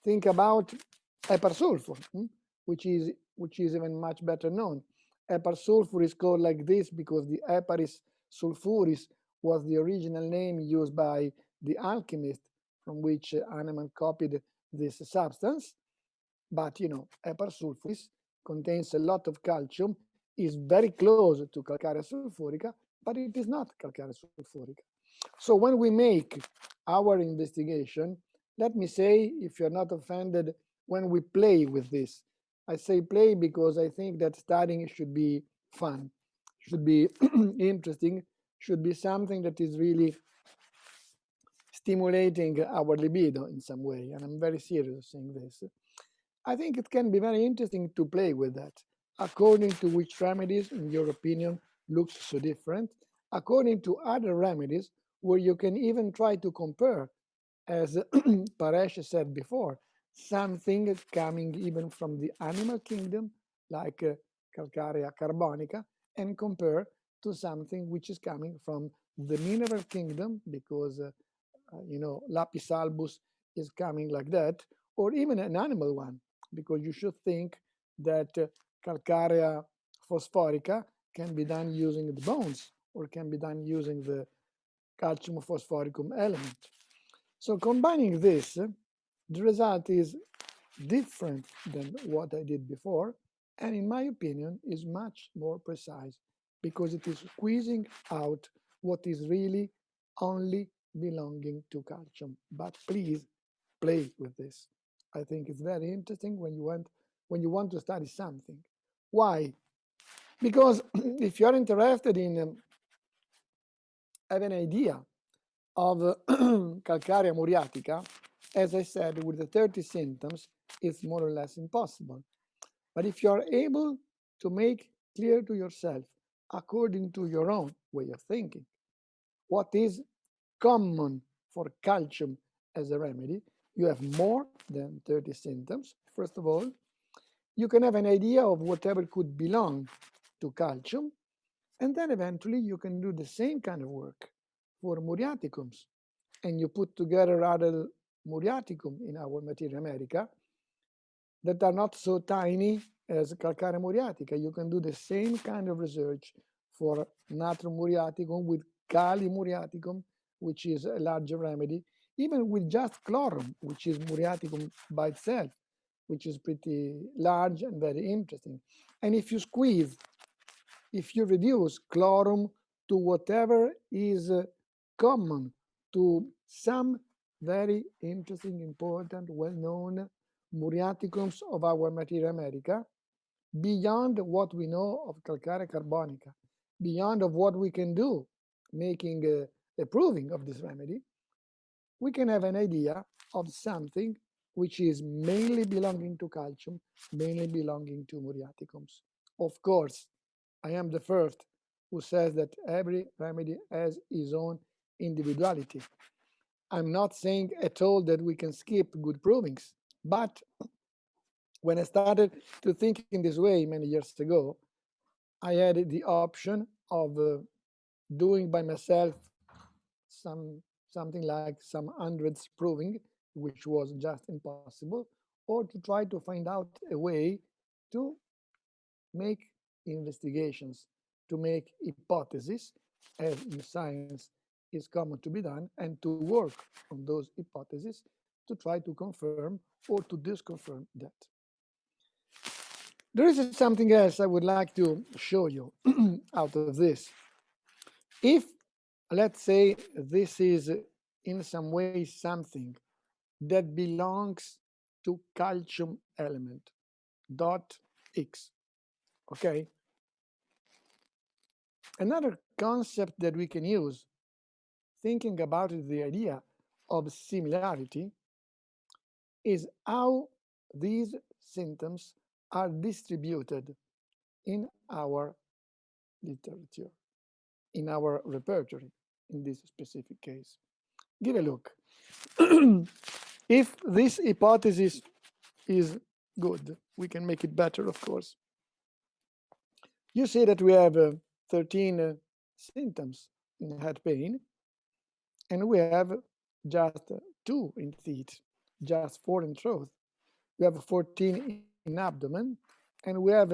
think about epar sulfur, which is even much better known. Epar sulfur is called like this because the heparis sulfuris was the original name used by the alchemist from which Hahnemann copied this substance. But epar sulfuris contains a lot of calcium, is very close to calcarea sulfurica, but it is not calcarea sulfurica. So when we make our investigation, let me say, if you're not offended, when we play with this, I say play because I think that studying should be fun, should be interesting, should be something that is really stimulating our libido in some way. And I'm very serious saying this. I think it can be very interesting to play with that, according to which remedies, in your opinion, looks so different, according to other remedies, where you can even try to compare, as Paresh said before, something coming even from the animal kingdom, like calcarea carbonica, and compare to something which is coming from the mineral kingdom, because lapis albus is coming like that, or even an animal one, because you should think that calcarea phosphorica can be done using the bones or can be done using the calcium phosphoricum element. So combining this, the result is different than what I did before, and in my opinion is much more precise because it is squeezing out what is really only belonging to calcium. But please play with this. I think it's very interesting when you want to study something. Why? Because if you're interested in have an idea of calcarea muriatica, as I said, with the 30 symptoms, it's more or less impossible. But if you're able to make clear to yourself, according to your own way of thinking, what is common for calcium as a remedy, you have more than 30 symptoms. First of all, you can have an idea of whatever could belong to calcium, and then eventually you can do the same kind of work for muriaticums. And you put together other muriaticum in our materia America that are not so tiny as calcarea muriatica. You can do the same kind of research for natrum muriaticum with kali muriaticum, which is a larger remedy, even with just chlorum, which is muriaticum by itself, which is pretty large and very interesting. And if you squeeze, if you reduce chlorum to whatever is common to some very interesting, important, well-known muriaticums of our materia America, beyond what we know of calcarea carbonica, beyond of what we can do, making a proving of this remedy, we can have an idea of something which is mainly belonging to calcium, mainly belonging to muriaticums. Of course, I am the first who says that every remedy has its own individuality. I'm not saying at all that we can skip good provings, but when I started to think in this way many years ago, I had the option of doing by myself something like some hundreds proving, which was just impossible, or to try to find out a way to make investigations, to make hypotheses, as in science is common to be done, and to work on those hypotheses to try to confirm or to disconfirm that. There is something else I would like to show you out of this. If, let's say, this is in some way something that belongs to calcium element, dot X, okay? Another concept that we can use, thinking about it, the idea of similarity, is how these symptoms are distributed in our literature, in our repertory, in this specific case. Give a look. If this hypothesis is good, we can make it better, of course. You see that we have 13 symptoms in head pain, and we have just 2 in feet, just 4 in throat. We have 14 in abdomen, and we have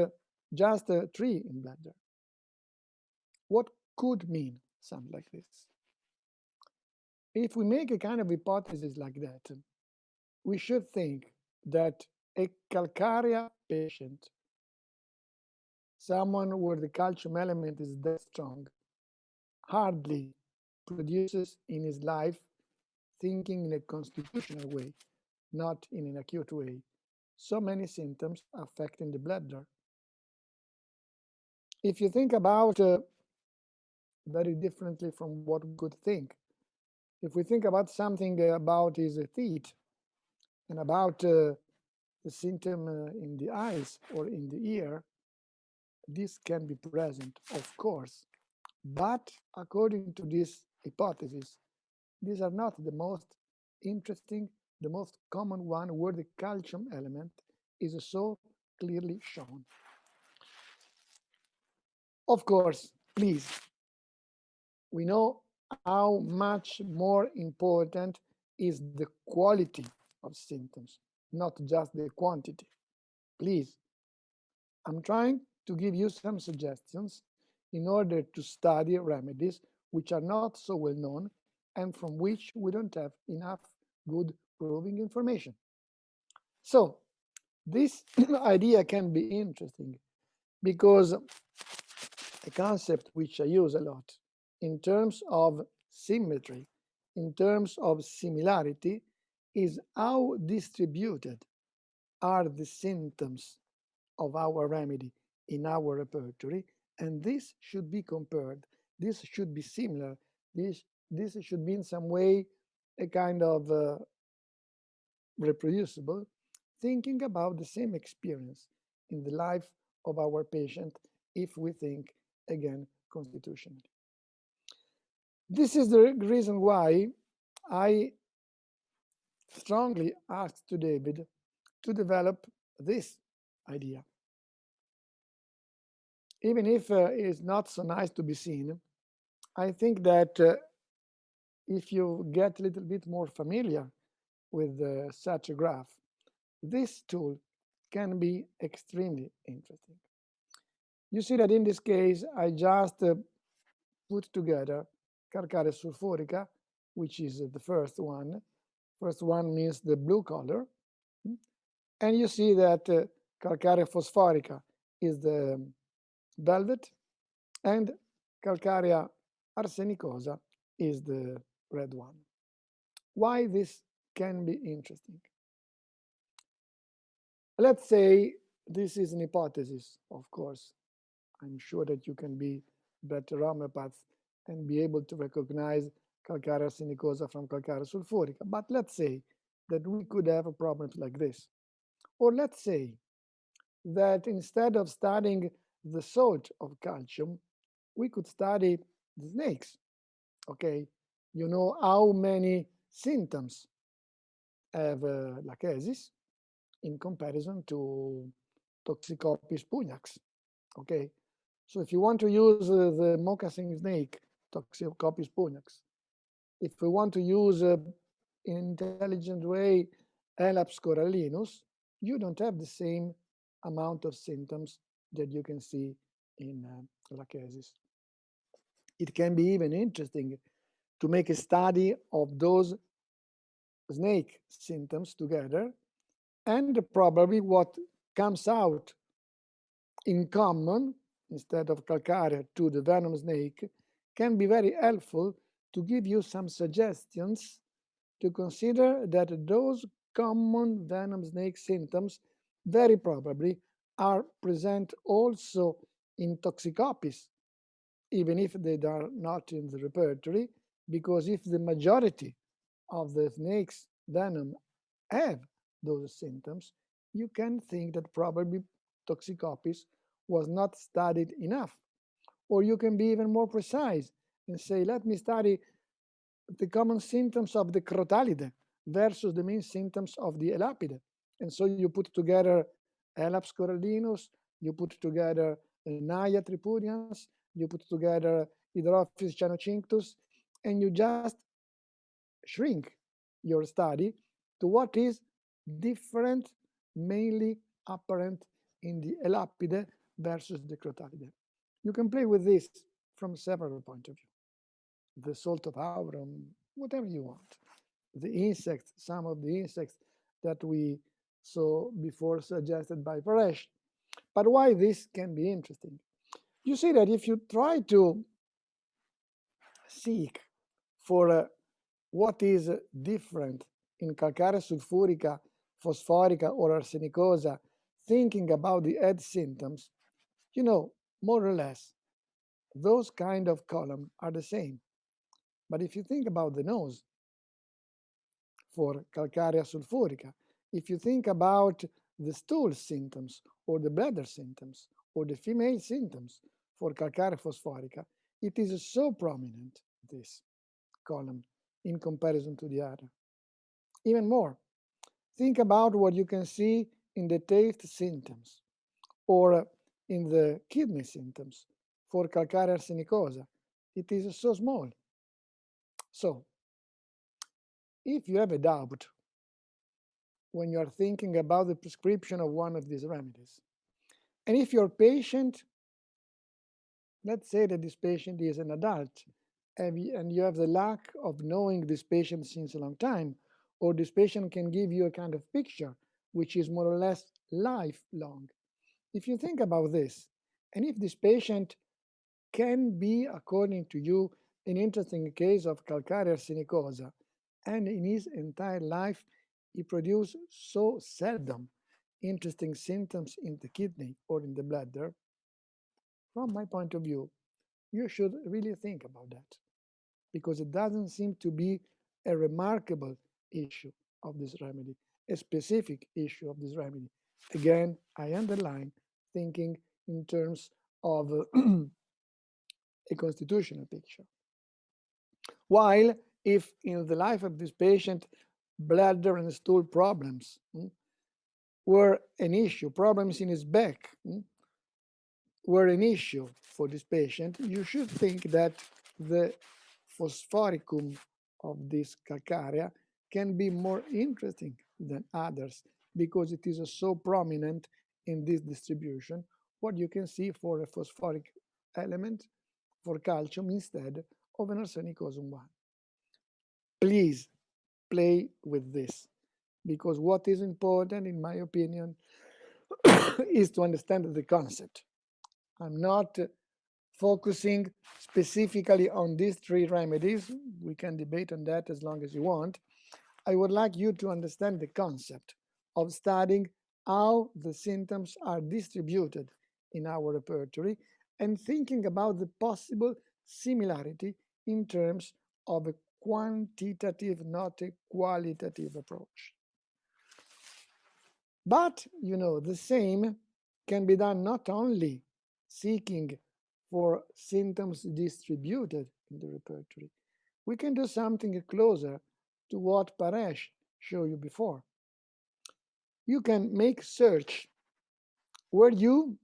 just 3 in bladder. What could mean something like this? If we make a kind of hypothesis like that, we should think that a calcarea patient, someone where the calcium element is that strong, hardly produces in his life, thinking in a constitutional way, not in an acute way, so many symptoms affecting the bladder. If you think about very differently from what we could think, if we think about something about his teeth and about the symptom in the eyes or in the ear, this can be present, of course. But according to this hypothesis, these are not the most interesting, the most common one where the calcium element is so clearly shown. Of course, please, we know how much more important is the quality of symptoms, not just the quantity. Please, I'm trying to give you some suggestions in order to study remedies which are not so well known and from which we don't have enough good proving information. So this idea can be interesting because a concept which I use a lot in terms of symmetry, in terms of similarity, is how distributed are the symptoms of our remedy in our repertory, and this should be compared. This should be similar. This, this should be in some way a kind of reproducible, thinking about the same experience in the life of our patient if we think again constitutionally. This is the reason why I strongly asked to David to develop this idea. Even if it is not so nice to be seen, I think that if you get a little bit more familiar with such a graph, this tool can be extremely interesting. You see that in this case, I just put together calcarea sulfurica, which is the first one. First one means the blue color. And you see that calcarea phosphorica is the velvet, and calcarea arsenicosa is the red one. Why this can be interesting? Let's say this is an hypothesis, of course. I'm sure that you can be better homeopaths and be able to recognize calcarea arsenicosa from calcarea sulfurica. But let's say that we could have a problem like this. Or let's say that instead of studying the salt of calcium, we could study the snakes. Okay, you know how many symptoms have lachesis in comparison to Toxicopis pugnax. Okay, so if you want to use the moccasin snake, Toxicopis pugnax, if we want to use in an intelligent way Elaps corallinus, you don't have the same amount of symptoms that you can see in lachesis. It can be even interesting to make a study of those snake symptoms together, and probably what comes out in common instead of calcarea to the venom snake can be very helpful to give you some suggestions to consider that those common venom snake symptoms very probably are present also in Toxicopis, even if they are not in the repertory, because if the majority of the snake's venom have those symptoms, you can think that probably Toxicopis was not studied enough. Or you can be even more precise and say, let me study the common symptoms of the Crotalide versus the main symptoms of the Elapide. And so you put together Elaps corallinus, you put together Naia tripudians, you put together Hydrophis cyanochinctus, and you just shrink your study to what is different, mainly apparent in the Elapide versus the Crotalide. You can play with this from several points of view. The salt of aurum, whatever you want. The insects, some of the insects that we saw before suggested by Paresh. But why this can be interesting? You see that if you try to seek for what is different in calcarea sulfurica, phosphorica, or arsenicosa, thinking about the head symptoms, you know, more or less, those kind of columns are the same. But if you think about the nose for calcarea sulfurica, if you think about the stool symptoms or the bladder symptoms or the female symptoms for calcarea phosphorica, it is so prominent, this column, in comparison to the other. Even more, think about what you can see in the taste symptoms or in the kidney symptoms for calcarea arsenicosa. It is so small. So, if you have a doubt when you are thinking about the prescription of one of these remedies, and if your patient, let's say that this patient is an adult, and you have the lack of knowing this patient since a long time, or this patient can give you a kind of picture which is more or less lifelong. If you think about this, and if this patient can be, according to you, an interesting case of calcareous silicosa, and in his entire life he produced so seldom interesting symptoms in the kidney or in the bladder. From my point of view, you should really think about that, because it doesn't seem to be a remarkable issue of this remedy, a specific issue of this remedy. Again, I underline thinking in terms of a constitutional picture. While if in the life of this patient, bladder and stool problems were an issue, problems in his back were an issue for this patient, you should think that the phosphoricum of this calcarea can be more interesting than others because it is so prominent in this distribution. What you can see for a phosphoric element for calcium instead of an arsenicosum 1. Please play with this, because what is important, in my opinion, is to understand the concept. I'm not focusing specifically on these three remedies. We can debate on that as long as you want. I would like you to understand the concept of studying how the symptoms are distributed in our repertory and thinking about the possible similarity in terms of a quantitative, not a qualitative approach. But, the same can be done not only seeking for symptoms distributed in the repertory. We can do something closer to what Paresh showed you before. You can make search where you,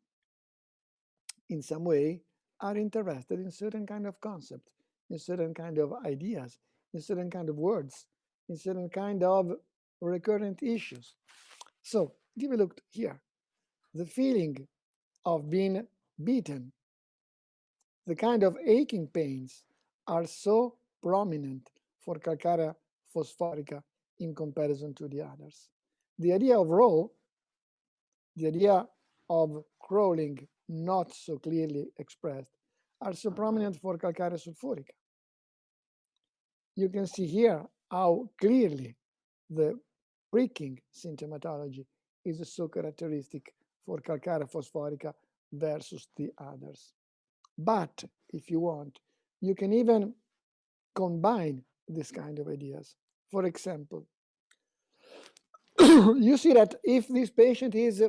in some way, are interested in certain kind of concept, in certain kind of ideas, in certain kind of words, in certain kind of recurrent issues. So give a look here. The feeling of being beaten, the kind of aching pains are so prominent for calcarea phosphorica in comparison to the others. The idea of row, the idea of crawling not so clearly expressed, are so prominent for calcarea sulfurica. You can see here how clearly the pricking symptomatology is so characteristic for calcarea phosphorica versus the others. But if you want, you can even combine this kind of ideas. For example, you see that if this patient is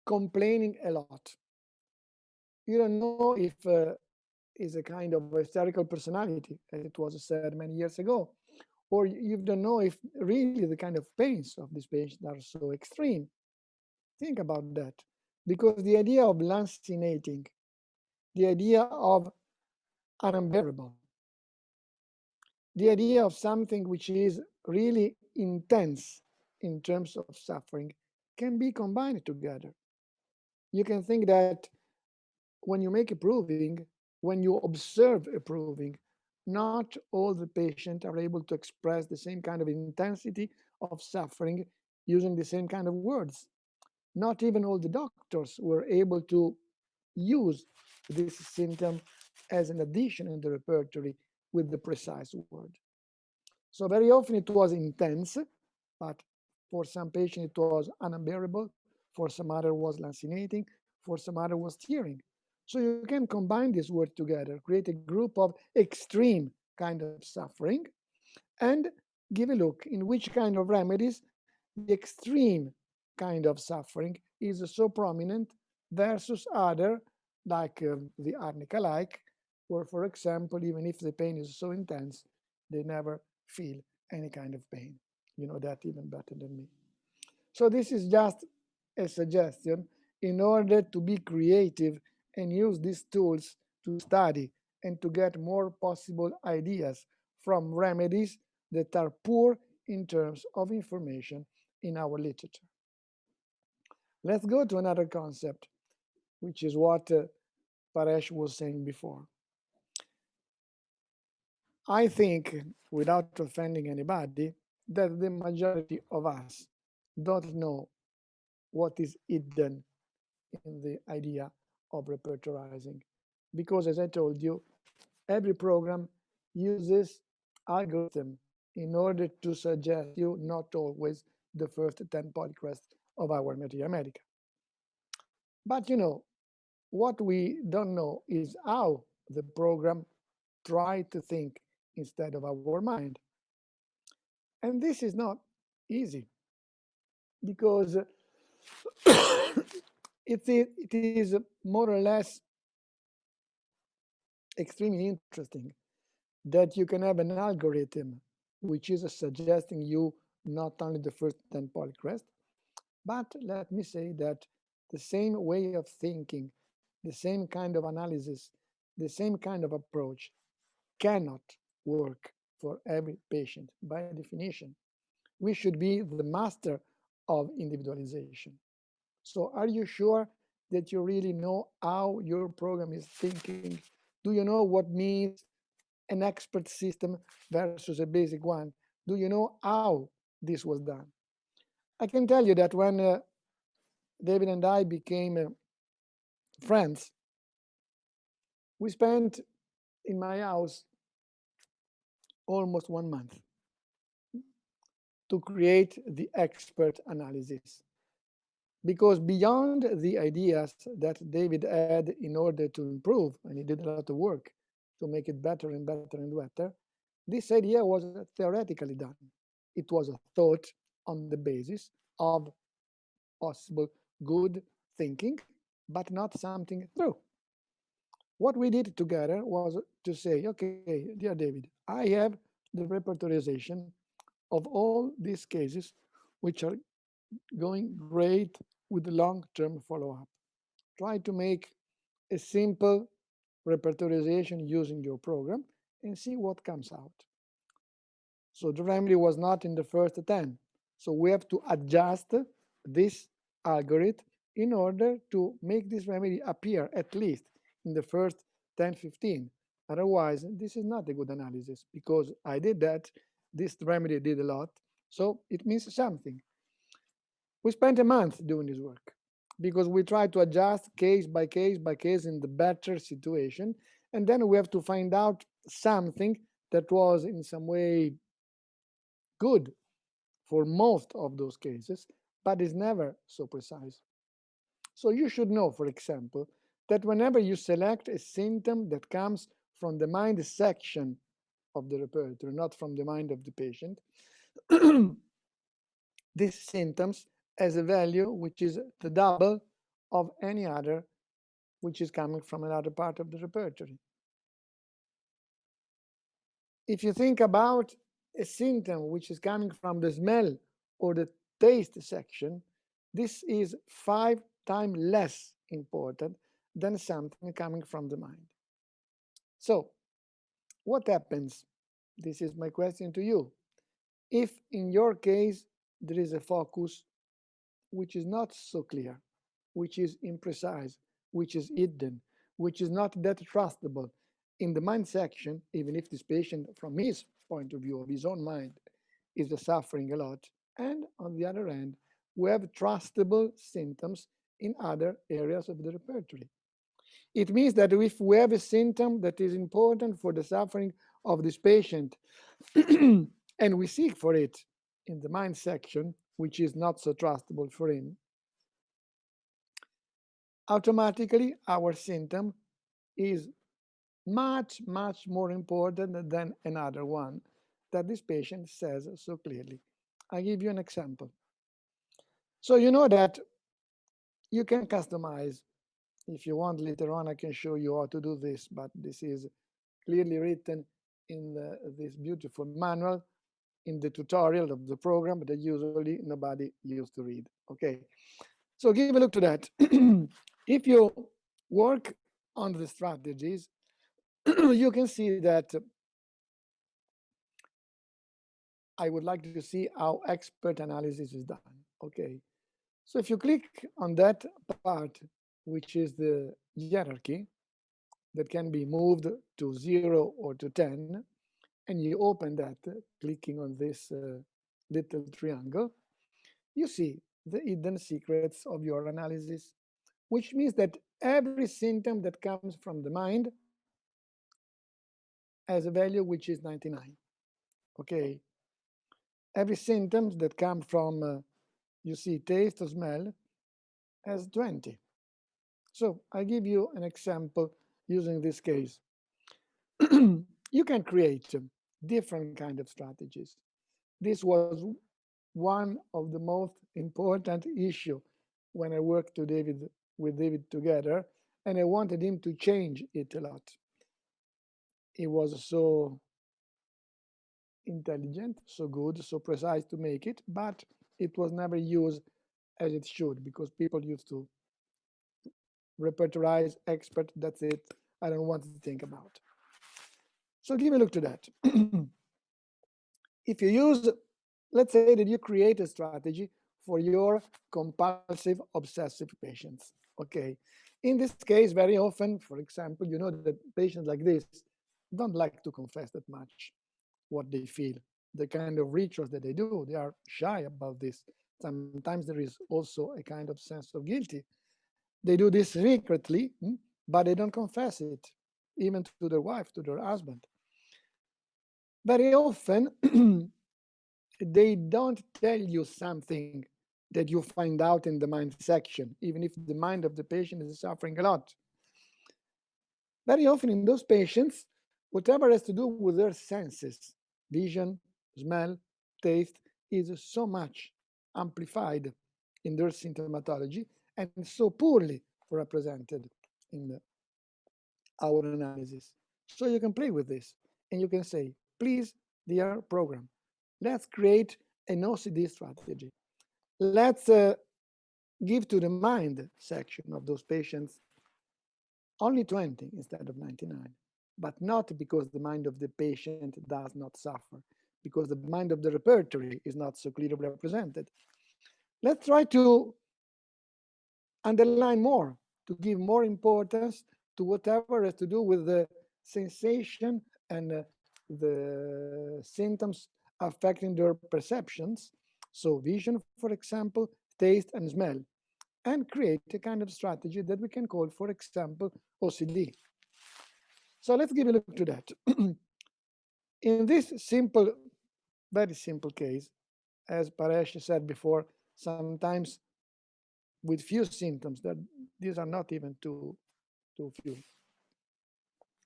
complaining a lot, you don't know if is a kind of hysterical personality, as it was said many years ago, or you don't know if really the kind of pains of this patient are so extreme. Think about that, because the idea of lancinating, the idea of unbearable, the idea of something which is really intense in terms of suffering can be combined together. You can think that when you make a proving, when you observe a proving, not all the patients are able to express the same kind of intensity of suffering using the same kind of words. Not even all the doctors were able to use this symptom as an addition in the repertory with the precise word. So very often it was intense, but for some patients it was unbearable, for some other was lancinating, for some other was tearing. So you can combine these words together, create a group of extreme kind of suffering, and give a look in which kind of remedies the extreme kind of suffering is so prominent versus other, like the arnica-like, where, for example, even if the pain is so intense, they never feel any kind of pain. You know that even better than me. So this is just a suggestion in order to be creative and use these tools to study and to get more possible ideas from remedies that are poor in terms of information in our literature. Let's go to another concept, which is what Paresh was saying before. I think, without offending anybody, that the majority of us don't know what is hidden in the idea of repertorizing. because, as I told you, every program uses algorithm in order to suggest you not always the first 10 polycrests of our materia medica. But what we don't know is how the program try to think instead of our mind. And this is not easy because it is more or less extremely interesting that you can have an algorithm which is suggesting you not only the first 10 polycrests, but let me say that the same way of thinking, the same kind of analysis, the same kind of approach cannot work for every patient by definition. We should be the master of individualization. So are you sure that you really know how your program is thinking? Do you know what means an expert system versus a basic one? Do you know how this was done? I can tell you that when David and I became friends, we spent in my house almost 1 month to create the expert analysis. Because beyond the ideas that David had in order to improve, and he did a lot of work to make it better and better and better, this idea was theoretically done. It was a thought on the basis of possible good thinking, but not something true. What we did together was to say, okay, dear David, I have the repertorization of all these cases which are going great with the long-term follow-up. Try to make a simple repertorization using your program and see what comes out. So the remedy was not in the first 10. So we have to adjust this algorithm in order to make this remedy appear at least in the first 10, 15. Otherwise, this is not a good analysis because I did that. This remedy did a lot. So it means something. We spent a month doing this work because we try to adjust case by case by case in the better situation. And then we have to find out something that was in some way good for most of those cases, but is never so precise. So you should know, for example, that whenever you select a symptom that comes from the mind section of the repertoire, not from the mind of the patient, these symptoms has a value which is the double of any other which is coming from another part of the repertoire. If you think about a symptom which is coming from the smell or the taste section, this is 5 times less important than something coming from the mind. So, what happens? This is my question to you. If in your case there is a focus which is not so clear, which is imprecise, which is hidden, which is not that trustable in the mind section, even if this patient, from his point of view, of his own mind, is suffering a lot. And on the other hand, we have trustable symptoms in other areas of the repertoire. It means that if we have a symptom that is important for the suffering of this patient, and we seek for it in the mind section, which is not so trustable for him, automatically our symptom is much, much more important than another one that this patient says so clearly. I give you an example. So you know that you can customize. If you want, later on I can show you how to do this, but this is clearly written in this beautiful manual in the tutorial of the program that usually nobody used to read. Okay, so give a look to that. If you work on the strategies, you can see that I would like to see how expert analysis is done. Okay, so if you click on that part, which is the hierarchy that can be moved to 0 or to 10, and you open that, clicking on this little triangle, you see the hidden secrets of your analysis, which means that every symptom that comes from the mind has a value which is 99. Okay, every symptom that come from you see taste or smell has 20. So I give you an example using this case. You can create different kind of strategies. This was one of the most important issue when I worked with David together, and I wanted him to change it a lot. He was so intelligent, so good, so precise to make it, but it was never used as it should because people used to repertorize, expert, that's it. I don't want to think about. So give a look to that. If you use, let's say that you create a strategy for your compulsive obsessive patients. Okay. In this case, very often, for example, you know that patients like this don't like to confess that much what they feel, the kind of rituals that they do. They are shy about this. Sometimes there is also a kind of sense of guilty. They do this secretly, but they don't confess it, even to their wife, to their husband. Very often, they don't tell you something that you find out in the mind section, even if the mind of the patient is suffering a lot. Very often in those patients, whatever has to do with their senses, vision, smell, taste, is so much amplified in their symptomatology and so poorly represented in our analysis. So you can play with this and you can say, please, dear program, let's create an OCD strategy. Let's give to the mind section of those patients only 20 instead of 99, but not because the mind of the patient does not suffer, because the mind of the repertory is not so clearly represented. Let's try to underline more, to give more importance to whatever has to do with the sensation and the symptoms affecting their perceptions. So vision, for example, taste and smell, and create a kind of strategy that we can call, for example, OCD. So let's give a look to that. In this simple, very simple case, as Paresh said before, sometimes with few symptoms, that these are not even too few.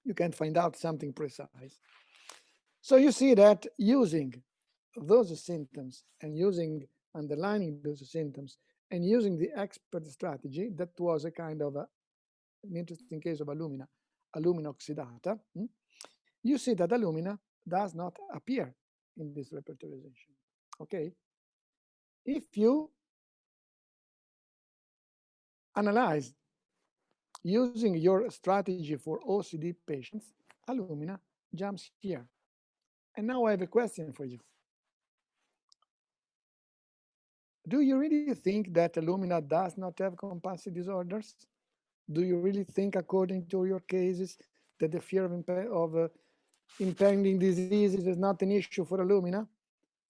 You can find out something precise. So you see that using those symptoms and using underlining those symptoms and using the expert strategy, that was a kind of an interesting case of alumina oxidata. You see that alumina does not appear in this repertorization. Okay, if you analyze using your strategy for OCD patients, alumina jumps here. And now I have a question for you. Do you really think that alumina does not have compulsive disorders? Do you really think, according to your cases, that the fear of impending diseases is not an issue for alumina?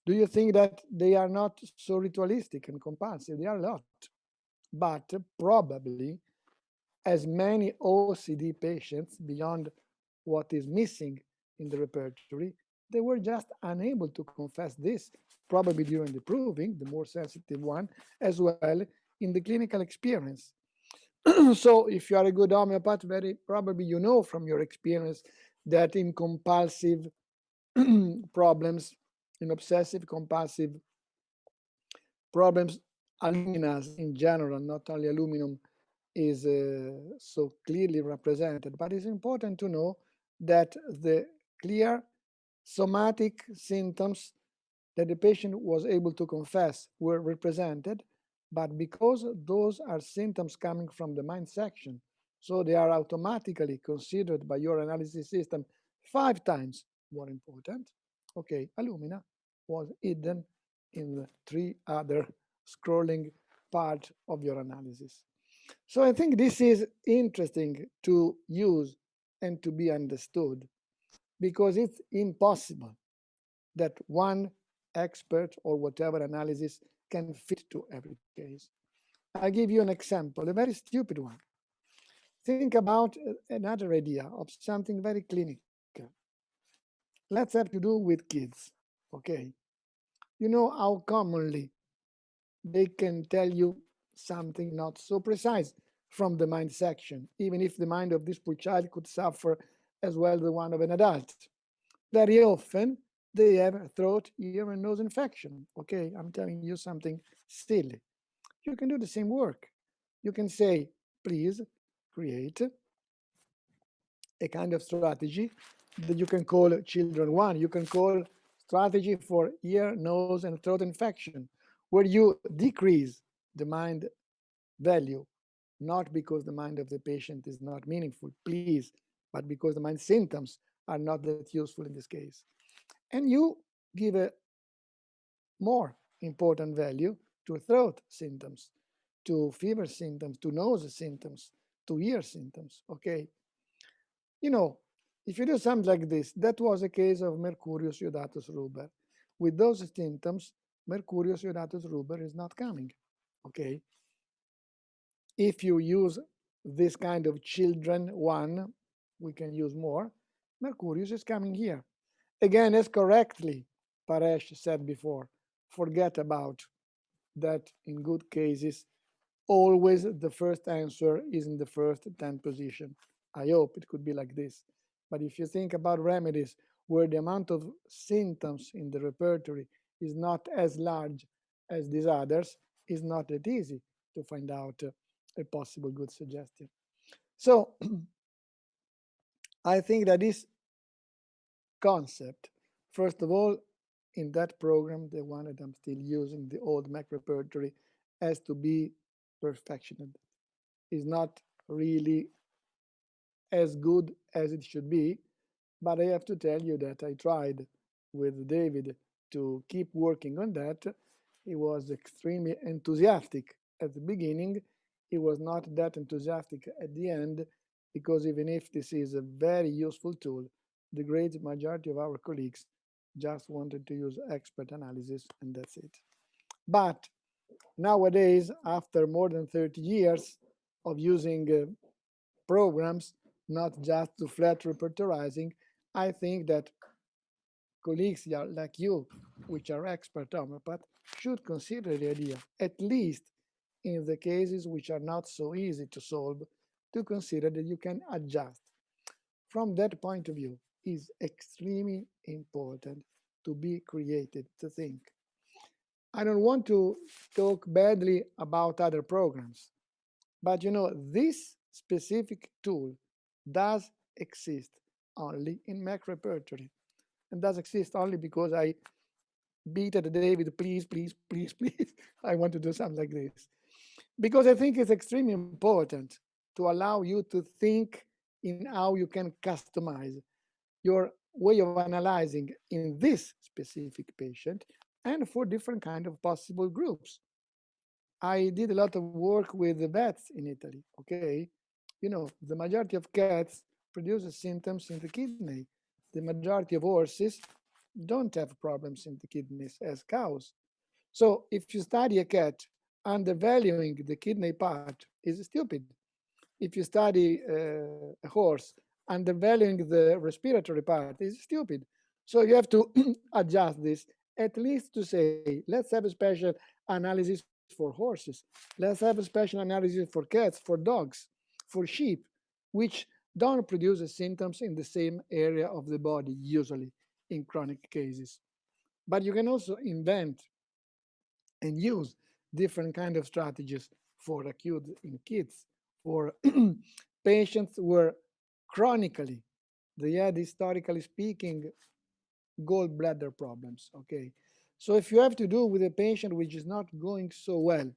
Do you think that they are not so ritualistic and compulsive? They are a lot. But probably, as many OCD patients, beyond what is missing in the repertory, they were just unable to confess this, probably during the proving, the more sensitive one, as well in the clinical experience. So if you are a good homeopath, very probably you know from your experience that in compulsive problems, in obsessive compulsive problems, aluminas in general, not only aluminum, is so clearly represented. But it's important to know that the clear somatic symptoms that the patient was able to confess were represented, but because those are symptoms coming from the mind section, so they are automatically considered by your analysis system 5 times more important. Okay, alumina was hidden in the 3 other scrolling part of your analysis. So I think this is interesting to use and to be understood, because it's impossible that one expert or whatever analysis can fit to every case. I'll give you an example, a very stupid one. think about another idea of something very clinical. Let's have to do with kids. Okay. You know how commonly they can tell you something not so precise from the mind section, even if the mind of this poor child could suffer as well as the one of an adult. Very often, they have a throat, ear, and nose infection. Okay, I'm telling you something silly. You can do the same work. You can say, please create a kind of strategy that you can call children one. You can call strategy for ear, nose, and throat infection, where you decrease the mind value, not because the mind of the patient is not meaningful, please, but because the mind symptoms are not that useful in this case. And you give a more important value to throat symptoms, to fever symptoms, to nose symptoms, to ear symptoms. Okay. You know, if you do something like this, that was a case of Mercurius iodatus ruber. With those symptoms, Mercurius iodatus ruber is not coming. Okay. If you use this kind of children one, we can use more. Mercurius is coming here. Again, as correctly Paresh said before, forget about that in good cases, always the first answer is in the first 10 position. I hope it could be like this. But if you think about remedies where the amount of symptoms in the repertory is not as large as these others, it's not that easy to find out a possible good suggestion. So I think that this concept, first of all, in that program, the one that I'm still using, the old Mac repertory, has to be perfectioned. Is not really as good as it should be, but I have to tell you that I tried with David to keep working on that. He was extremely enthusiastic at the beginning. He was not that enthusiastic at the end, because even if this is a very useful tool, the great majority of our colleagues just wanted to use expert analysis and that's it. But nowadays, after more than 30 years of using programs, not just to flat repertorizing, I think that colleagues like you, which are expert homeopath, should consider the idea, at least in the cases which are not so easy to solve, to consider that you can adjust. From that point of view, is extremely important to be creative, to think. I don't want to talk badly about other programs, but you know, this specific tool does exist only in Mac repertory, and does exist only because I beat at David, please, please, please, please. I want to do something like this. Because I think it's extremely important to allow you to think in how you can customize your way of analyzing in this specific patient and for different kind of possible groups. I did a lot of work with the vets in Italy. Okay, you know, the majority of cats produce symptoms in the kidney. The majority of horses don't have problems in the kidneys as cows. So if you study a cat, undervaluing the kidney part is stupid. If you study a horse, undervaluing the respiratory part is stupid. So you have to adjust this, at least to say, let's have a special analysis for horses. Let's have a special analysis for cats, for dogs, for sheep, which don't produce symptoms in the same area of the body, usually in chronic cases. But you can also invent and use different kind of strategies for acute in kids, for patients who were chronically, they had, historically speaking, gallbladder problems. Okay, so if you have to do with a patient which is not going so well,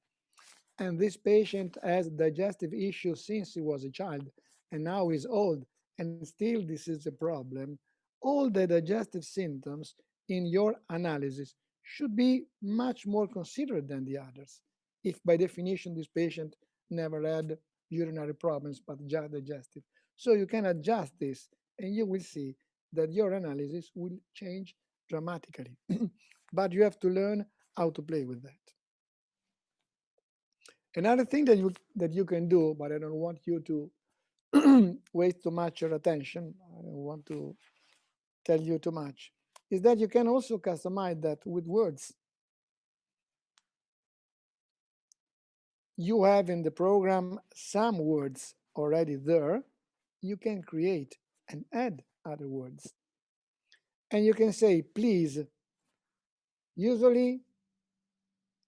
and this patient has digestive issues since he was a child and now is old, and still this is a problem, all the digestive symptoms in your analysis should be much more considered than the others, if by definition this patient never had urinary problems but just digestive. So you can adjust this and you will see that your analysis will change dramatically. But you have to learn how to play with that. Another thing that you can do, but I don't want you waste too much your attention. I don't want to tell you too much. Is that you can also customize that with words. You have in the program some words already there. You can create and add other words. And you can say, please, usually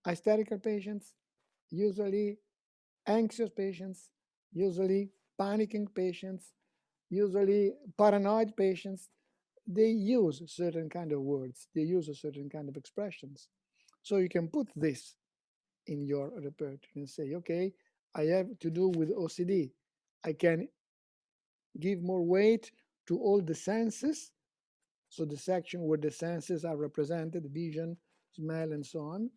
hysterical patients, usually anxious patients, usually panicking patients, usually paranoid patients, they use certain kind of words, they use a certain kind of expressions. So you can put this in your repertoire and say, okay, I have to do with OCD. I can give more weight to all the senses. So the section where the senses are represented, vision, smell, and so on.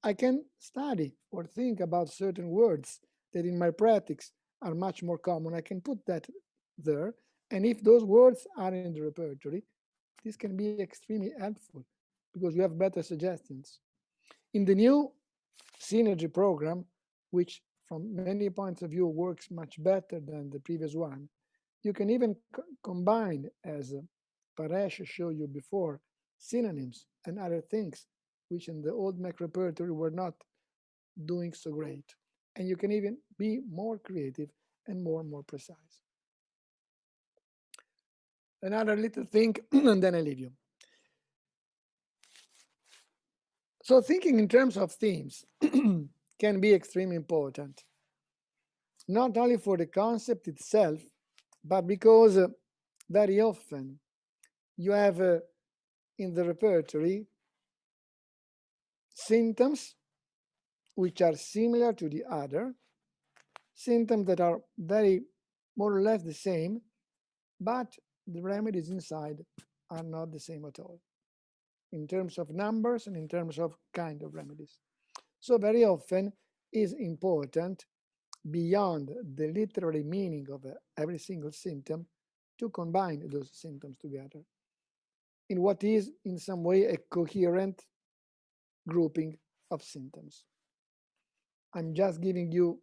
I can study or think about certain words that in my practice are much more common. I can put that there. And if those words are in the repertory, this can be extremely helpful because you have better suggestions. In the new Synergy program, which from many points of view works much better than the previous one, you can even combine, as Paresh showed you before, synonyms and other things which in the old Mac repertory were not doing so great. And you can even be more creative and more precise. Another little thing, and then I leave you. So thinking in terms of themes can be extremely important, not only for the concept itself, but because very often you have in the repertory symptoms which are similar to the other, symptoms that are very more or less the same, but the remedies inside are not the same at all in terms of numbers and in terms of kind of remedies. So very often is important beyond the literary meaning of every single symptom to combine those symptoms together in what is in some way a coherent grouping of symptoms. I'm just giving you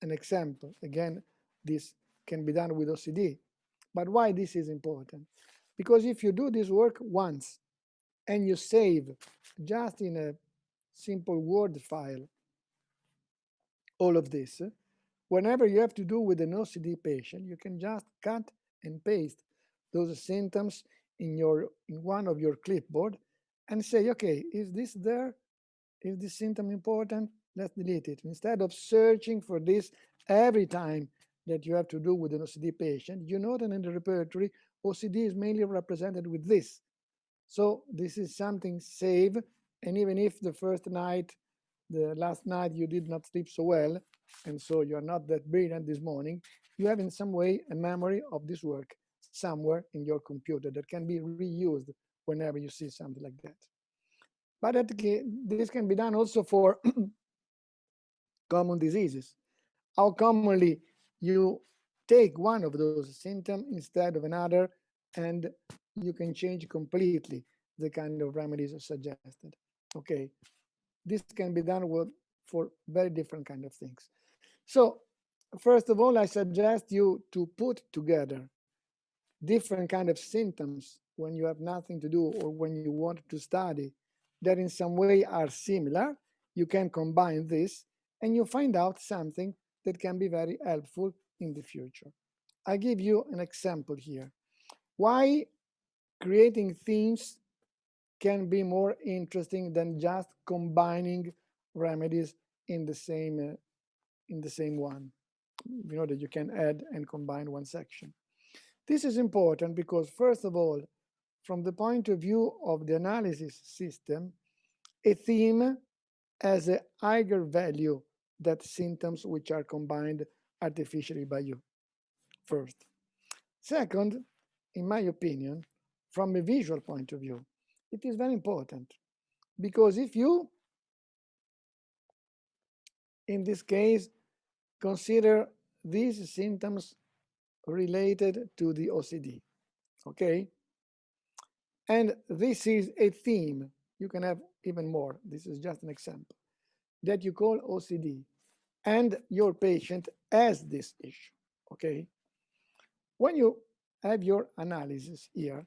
an example. Again, this can be done with OCD. But why this is important? Because if you do this work once and you save just in a simple Word file all of this, whenever you have to do with an OCD patient, you can just cut and paste those symptoms in one of your clipboard and say, okay, is this there? Is this symptom important? Let's delete it. Instead of searching for this every time that you have to do with an OCD patient, you know that in the repertory, OCD is mainly represented with this. So this is something safe, and even if the first night, the last night you did not sleep so well, and so you're not that brilliant this morning, you have in some way a memory of this work somewhere in your computer that can be reused whenever you see something like that. But this can be done also for common diseases. How commonly you take one of those symptoms instead of another, and you can change completely the kind of remedies suggested. Okay, this can be done for very different kind of things. So first of all, I suggest you to put together different kind of symptoms when you have nothing to do or when you want to study that in some way are similar. You can combine this and you find out something that can be very helpful in the future. I give you an example here. Why creating themes can be more interesting than just combining remedies in the same one. You know that you can add and combine one section. This is important because, first of all, from the point of view of the analysis system, a theme has a higher value than symptoms which are combined artificially by you, first. Second, in my opinion, from a visual point of view, it is very important because if you, in this case, consider these symptoms related to the OCD, okay? And this is a theme. You can have even more. This is just an example that you call OCD. And your patient has this issue. Okay? When you have your analysis here,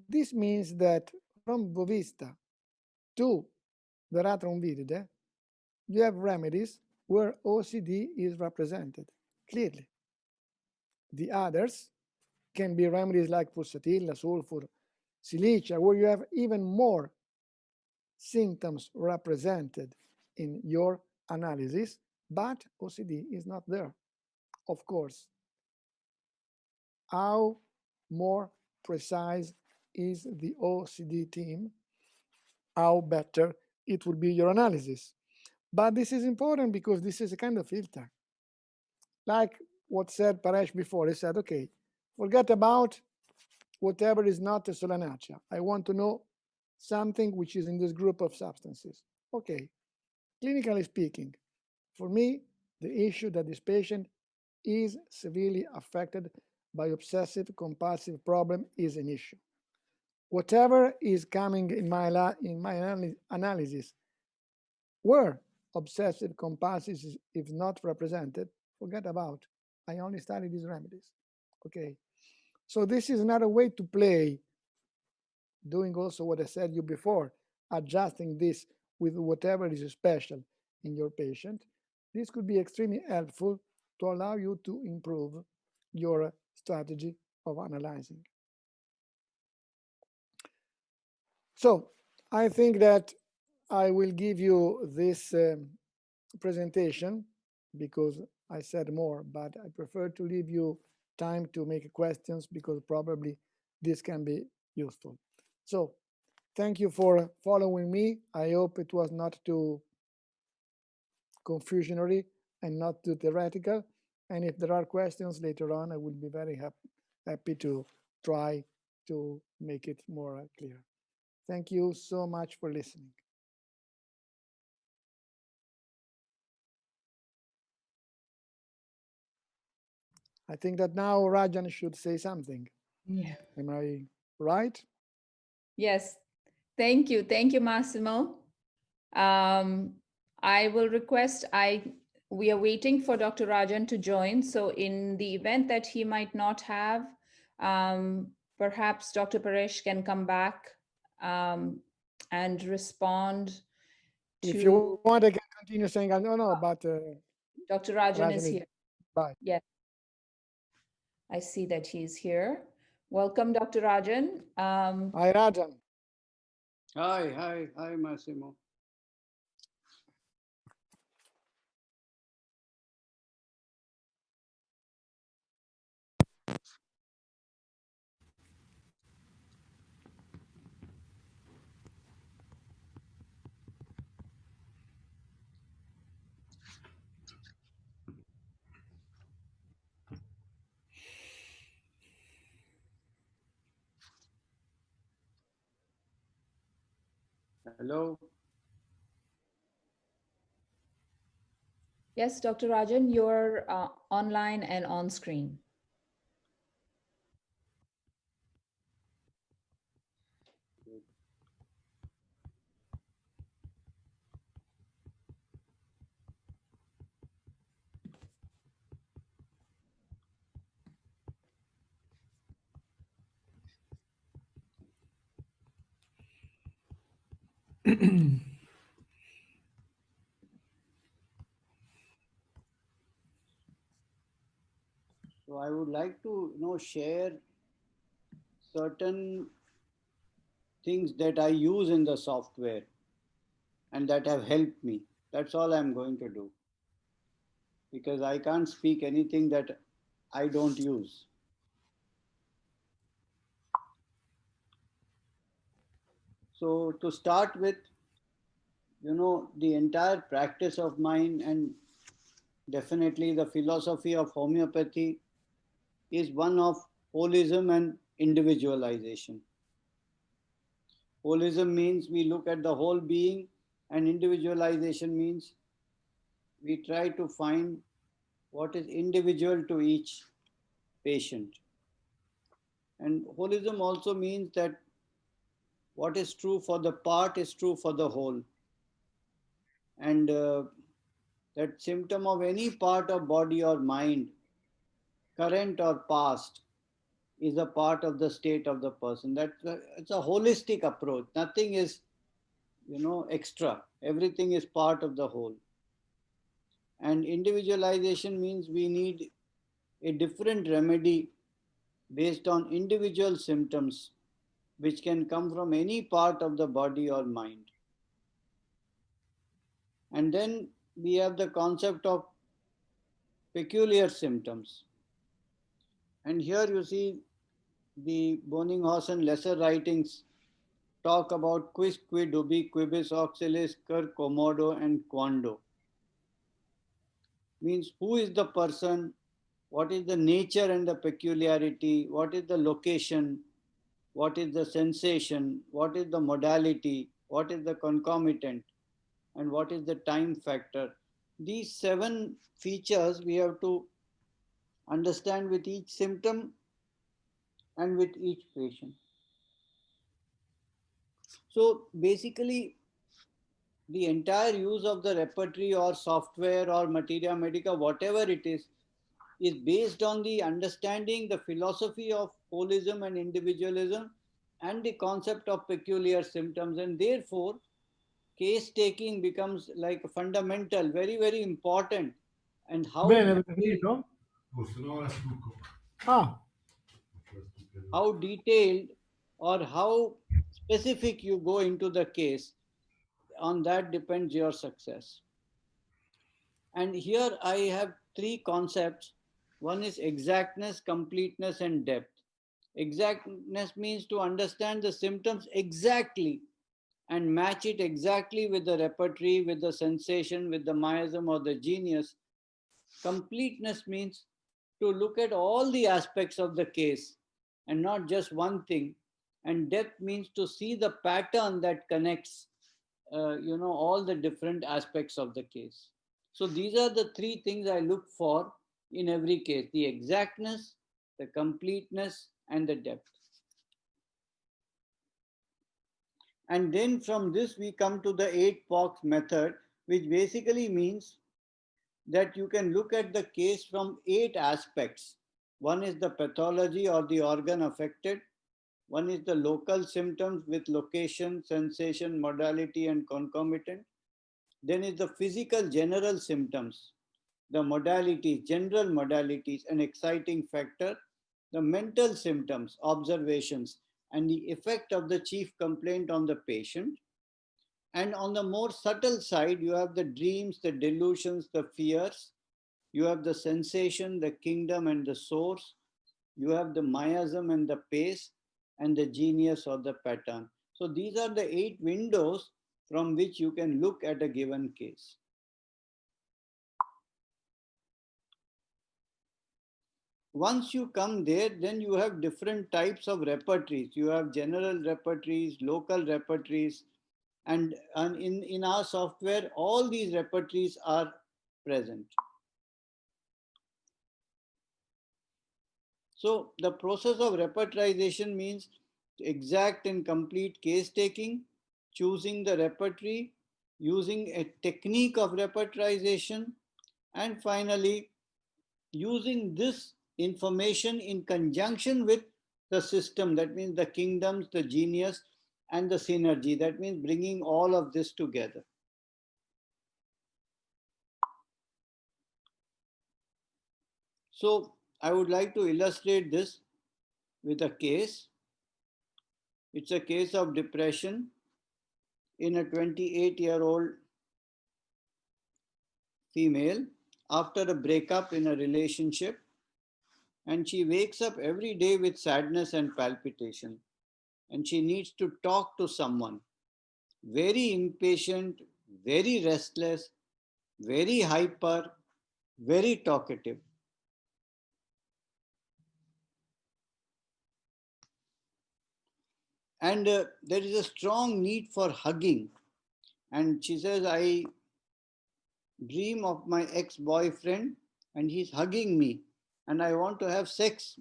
this means that from Bovista to the Ratron viride, you have remedies where OCD is represented clearly. The others can be remedies like pulsatilla, sulfur, silicia, where you have even more symptoms represented in your analysis, but OCD is not there. Of course, how more precise is the OCD team, how better it will be your analysis. But this is important because this is a kind of filter. Like what said Paresh before, he said, okay, forget about whatever is not a solanacea. I want to know something which is in this group of substances. Okay, clinically speaking, for me, the issue that this patient is severely affected by obsessive compulsive problem is an issue. Whatever is coming in my analysis, where obsessive compulsive is not represented, forget about. I only study these remedies. Okay, so this is another way to play, doing also what I said you before, adjusting this with whatever is special in your patient. This could be extremely helpful to allow you to improve your strategy of analyzing. So I think that I will give you this presentation because I said more, but I prefer to leave you time to make questions because probably this can be useful. So thank you for following me. I hope it was not too confusionary and not too theoretical. And if there are questions later on, I will be very happy to try to make it more clear. Thank you so much for listening. I think that now Rajan should say something. Yeah. Am I right? Yes. Thank you. Thank you, Massimo. Um, I will request, we are waiting for Dr. Rajan to join. So in the event that he might not have, perhaps Dr. Paresh can come back and respond If you to, want, I can continue saying, no, no, but Dr. Rajan Rajan is is here. bye. Yes, I see that he's here. Welcome, Dr. Rajan. Hi, Rajan. Hi, Massimo. Hello. Yes, Dr. Rajan, you're online and on screen. So I would like to share certain things that I use in the software and that have helped me. That's all I'm going to do because I can't speak anything that I don't use. So to start with, the entire practice of mine and definitely the philosophy of homeopathy is one of holism and individualization. Holism means we look at the whole being, and individualization means we try to find what is individual to each patient. And holism also means that what is true for the part is true for the whole. And that symptom of any part of body or mind current or past, is a part of the state of the person. It's a holistic approach. Nothing is, extra. Everything is part of the whole. And individualization means we need a different remedy based on individual symptoms, which can come from any part of the body or mind. And then we have the concept of peculiar symptoms. And here you see the Bonninghausen lesser writings talk about quis, quid, ubi, quibus, auxilis, cur, commodo, and quando. Means who is the person, what is the nature and the peculiarity, what is the location, what is the sensation, what is the modality, what is the concomitant, and what is the time factor. These 7 features we have to understand with each symptom and with each patient. So basically, the entire use of the repertory or software or materia medica, whatever it is based on the understanding, the philosophy of holism and individualism, and the concept of peculiar symptoms. And therefore, case taking becomes like fundamental, very, very important. And Bene, avete finito? Ah, how detailed or how specific you go into the case, on that depends your success. And here I have 3 concepts. One is exactness, completeness, and depth. Exactness means to understand the symptoms exactly and match it exactly with the repertory, with the sensation, with the miasm or the genius. Completeness means to look at all the aspects of the case and not just one thing. And depth means to see the pattern that connects, all the different aspects of the case. So these are the 3 things I look for in every case: the exactness, the completeness, and the depth. And then from this we come to the 8-box method, which basically means that you can look at the case from 8 aspects. One is the pathology or the organ affected. One is the local symptoms with location, sensation, modality, and concomitant. Then is the physical general symptoms, the modalities, general modalities, and exciting factor. The mental symptoms, observations, and the effect of the chief complaint on the patient. And on the more subtle side, you have the dreams, the delusions, the fears. You have the sensation, the kingdom, and the source. You have the miasm and the pace, and the genius or the pattern. So these are the 8 windows from which you can look at a given case. Once you come there, then you have different types of repertories. You have general repertories, local repertories, and in our software, all these repertories are present. So the process of repertorization means exact and complete case taking, choosing the repertory, using a technique of repertorization, and finally using this information in conjunction with the system. That means the kingdoms, the genius, and the synergy. That means bringing all of this together. So I would like to illustrate this with a case. It's a case of depression in a 28-year-old female after a breakup in a relationship, and she wakes up every day with sadness and palpitation, and she needs to talk to someone. Very impatient, very restless, very hyper, very talkative. And there is a strong need for hugging. And she says, I dream of my ex-boyfriend and he's hugging me and I want to have sex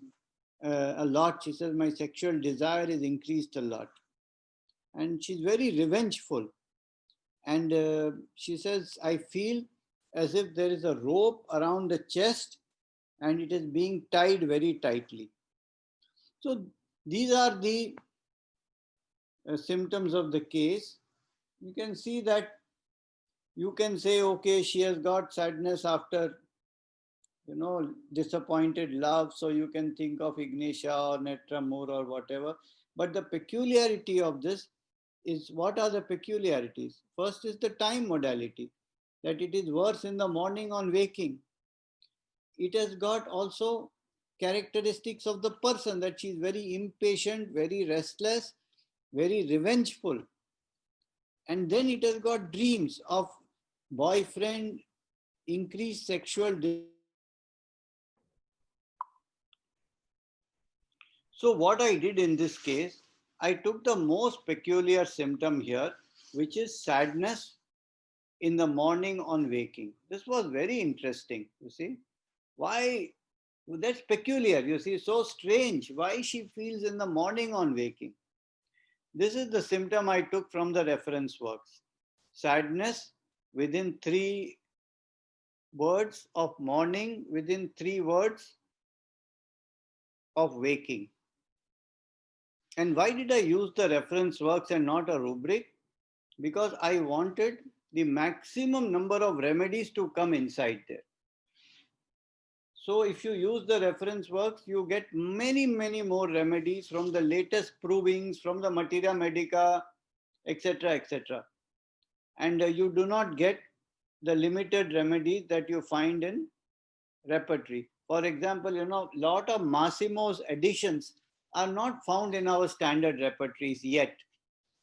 a lot. She says, my sexual desire is increased a lot. And she's very revengeful. And she says, I feel as if there is a rope around the chest and it is being tied very tightly. So these are the symptoms of the case. You can see that you can say, okay, she has got sadness after, disappointed love. So you can think of Ignatia or Netramur or whatever. But the peculiarity of this is, what are the peculiarities? First is the time modality, that it is worse in the morning on waking. It has got also characteristics of the person, that she is very impatient, very restless, very revengeful. And then it has got dreams of boyfriend, increased sexual desire. So what I did in this case, I took the most peculiar symptom here, which is sadness in the morning on waking. This was very interesting, you see. Why? That's peculiar, you see, so strange. Why she feels in the morning on waking. This is the symptom I took from the reference works. Sadness within 3 words of morning, within 3 words of waking. And why did I use the reference works and not a rubric? Because I wanted the maximum number of remedies to come inside there. So if you use the reference works, you get many, many more remedies from the latest provings, from the materia medica, etc., etc. And you do not get the limited remedies that you find in repertory. For example, lot of Massimo's editions are not found in our standard repertories yet.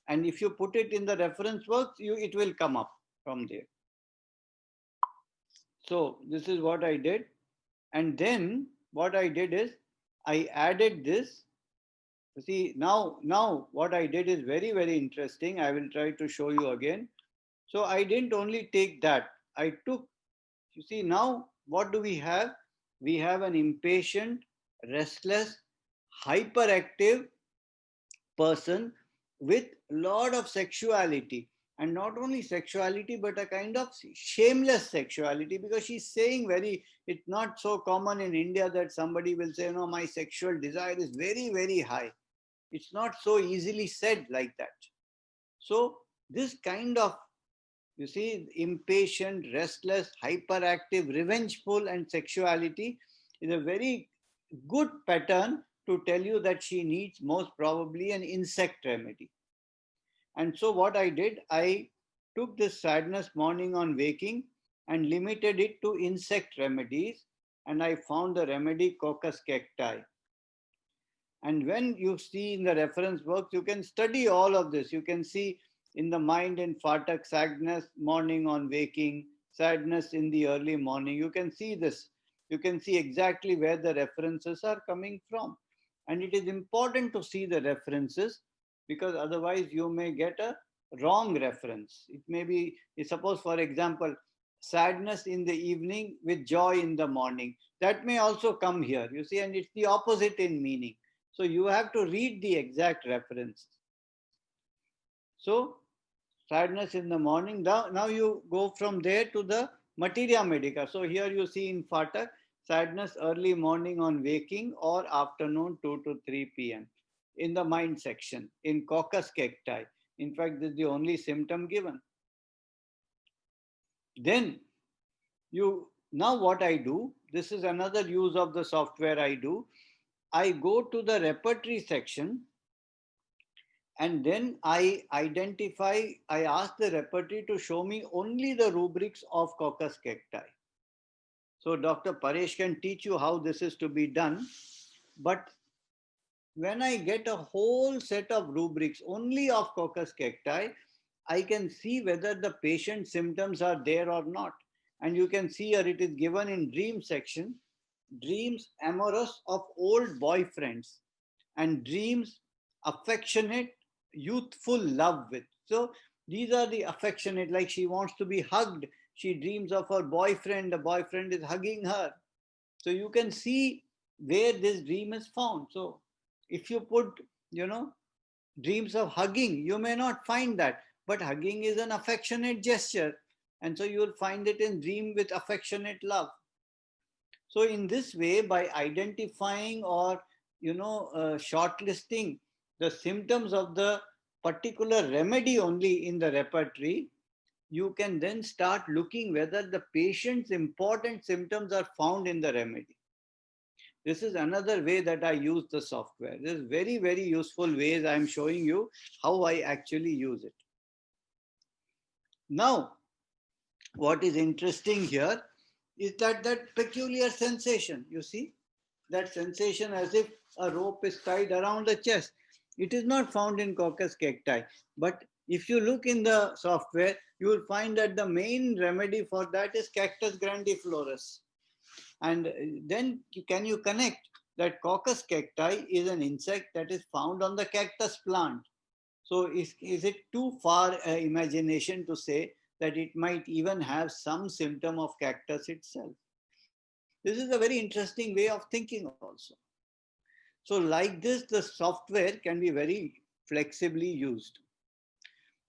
And if you put it in the reference works, it will come up from there. So this is what I did. And then what I did is I added this. You see, now what I did is very, very interesting. I will try to show you again. So I didn't only take that. I took, you see, now what do we have? We have an impatient, restless, hyperactive person with a lot of sexuality. And not only sexuality, but a kind of shameless sexuality, because she's saying it's not so common in India that somebody will say, no, my sexual desire is very, very high. It's not so easily said like that. So this kind of, you see, impatient, restless, hyperactive, revengeful, and sexuality is a very good pattern to tell you that she needs most probably an insect remedy. And so what I did, I took this sadness morning on waking and limited it to insect remedies, and I found the remedy Coccus cacti. And when you see in the reference works, you can study all of this. You can see in the mind in Phatak, sadness morning on waking, sadness in the early morning. You can see this. You can see exactly where the references are coming from. And it is important to see the references, because otherwise you may get a wrong reference. It may be, suppose for example, sadness in the evening with joy in the morning. That may also come here, you see, and it's the opposite in meaning. So you have to read the exact reference. So sadness in the morning. Now you go from there to the materia medica. So here you see in Phatak, sadness early morning on waking or afternoon 2 to 3 p.m. in the mind section, in Coccus cacti. In fact, this is the only symptom given. Then now what I do, this is another use of the software I do. I go to the repertory section, and then I ask the repertory to show me only the rubrics of Coccus cacti. So Dr. Paresh can teach you how this is to be done. But when I get a whole set of rubrics only of Coccus cacti, I can see whether the patient symptoms are there or not. And you can see here it is given in dream section, dreams amorous of old boyfriends and dreams affectionate, youthful love with. So these are the affectionate, like she wants to be hugged. She dreams of her boyfriend, the boyfriend is hugging her. So you can see where this dream is found. So if you put, dreams of hugging, you may not find that, but hugging is an affectionate gesture. And so you will find it in dream with affectionate love. So in this way, by identifying or shortlisting the symptoms of the particular remedy only in the repertory, you can then start looking whether the patient's important symptoms are found in the remedy. This is another way that I use the software. This is very, very useful ways I'm showing you how I actually use it. Now, what is interesting here is that peculiar sensation, you see, that sensation as if a rope is tied around the chest. It is not found in Coccus cacti, but if you look in the software, you will find that the main remedy for that is Cactus grandiflorus. And then can you connect that Coccus cacti is an insect that is found on the cactus plant? So is it too far imagination to say that it might even have some symptom of cactus itself? This is a very interesting way of thinking also. So like this, the software can be very flexibly used.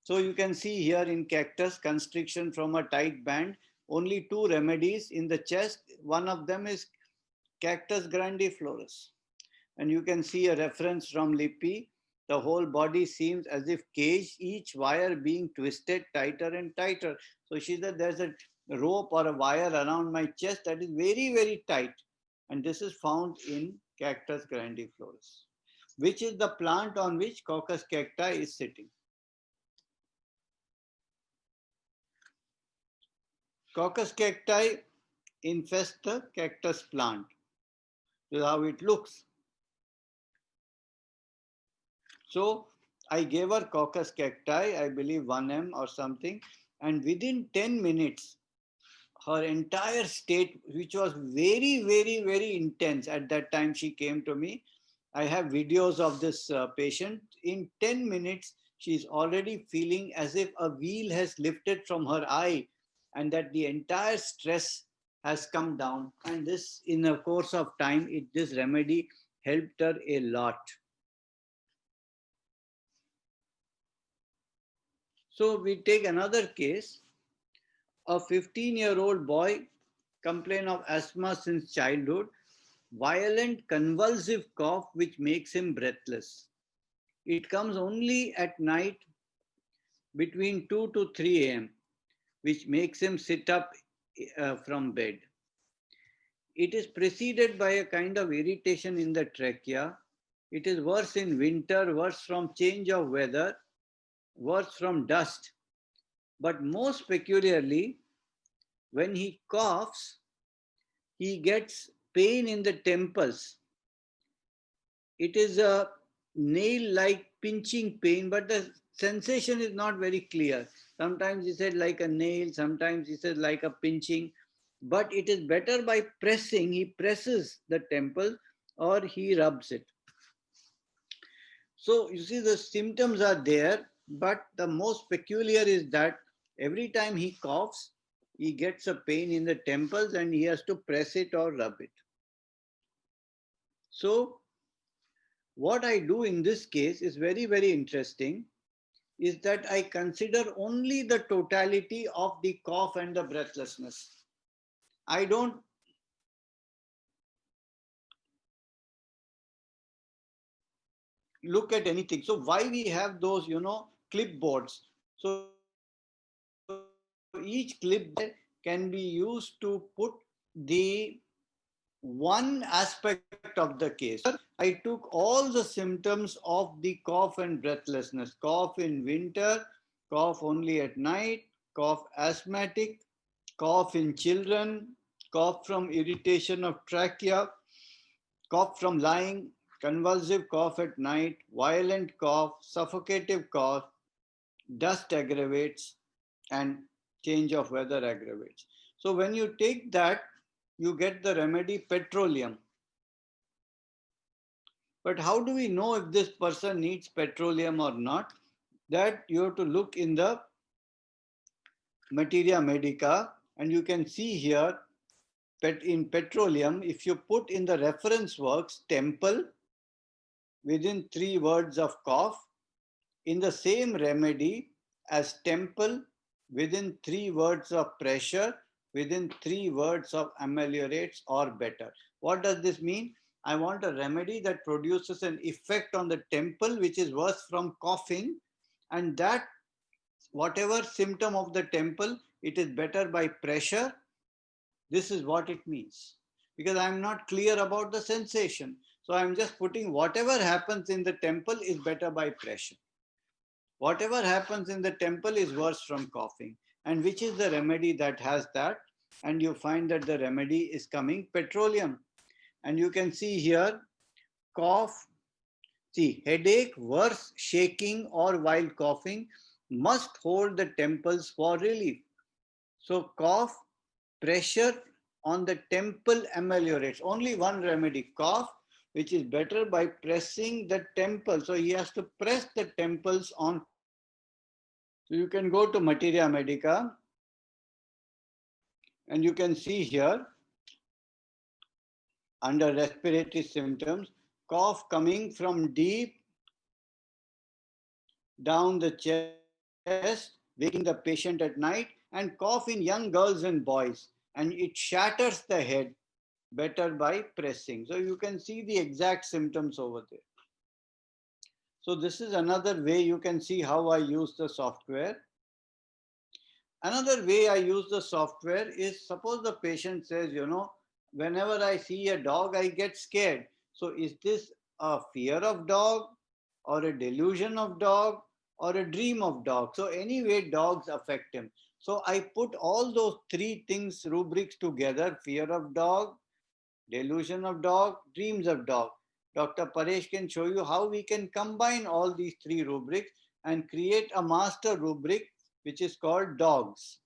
So you can see here in cactus, constriction from a tight band, only two remedies in the chest. One of them is Cactus grandiflorus. And you can see a reference from Lippi. The whole body seems as if caged, each wire being twisted tighter and tighter. So she said there's a rope or a wire around my chest that is very, very tight. And this is found in Cactus grandiflorus, which is the plant on which Coccus cacti is sitting. Coccus cacti infest the cactus plant. This is how it looks. So I gave her Coccus cacti, I believe 1 m or something, and within 10 minutes, her entire state, which was very, very, very intense at that time she came to me. I have videos of this patient. In 10 minutes, she's already feeling as if a wheel has lifted from her eye and that the entire stress has come down. And this, in the course of time, this remedy helped her a lot. So we take another case. A 15-year-old boy complains of asthma since childhood, violent convulsive cough which makes him breathless. It comes only at night between 2 to 3 a.m., which makes him sit up from bed. It is preceded by a kind of irritation in the trachea. It is worse in winter, worse from change of weather, worse from dust. But most peculiarly, when he coughs, he gets pain in the temples. It is a nail-like pinching pain, but the sensation is not very clear. Sometimes he said like a nail, sometimes he said like a pinching, but it is better by pressing. He presses the temple or he rubs it. So you see the symptoms are there, but the most peculiar is that every time he coughs, he gets a pain in the temples and he has to press it or rub it. So what I do in this case is very, very interesting, is that I consider only the totality of the cough and the breathlessness. I don't look at anything. So why we have those, clipboards? So each clipboard can be used to put the one aspect of the case. I took all the symptoms of the cough and breathlessness. Cough in winter, cough only at night, cough asthmatic, cough in children, cough from irritation of trachea, cough from lying, convulsive cough at night, violent cough, suffocative cough, dust aggravates, and change of weather aggravates. So when you take that, you get the remedy petroleum. But how do we know if this person needs petroleum or not? That you have to look in the materia medica, and you can see here in petroleum, if you put in the reference works temple within 3 words of cough, in the same remedy as temple within 3 words of pressure, within 3 words of ameliorates or better. What does this mean? I want a remedy that produces an effect on the temple which is worse from coughing, and that whatever symptom of the temple, it is better by pressure. This is what it means. Because I'm not clear about the sensation. So I'm just putting whatever happens in the temple is better by pressure. Whatever happens in the temple is worse from coughing. And which is the remedy that has that? And you find that the remedy is coming petroleum. And you can see here, cough, see, headache, worse, shaking or while coughing must hold the temples for relief. So cough, pressure on the temple ameliorates. Only one remedy, cough, which is better by pressing the temple. So he has to press the temples on. So you can go to Materia Medica and you can see here under respiratory symptoms, cough coming from deep down the chest, waking the patient at night, and cough in young girls and boys, and it shatters the head, better by pressing. So you can see the exact symptoms over there. So this is another way you can see how I use the software. Another way I use the software is, suppose the patient says, whenever I see a dog, I get scared. So is this a fear of dog or a delusion of dog or a dream of dog? So anyway, dogs affect him. So I put all those 3 things, rubrics together: fear of dog, delusion of dog, dreams of dog. Dr. Paresh can show you how we can combine all these 3 rubrics and create a master rubric which is called dogs.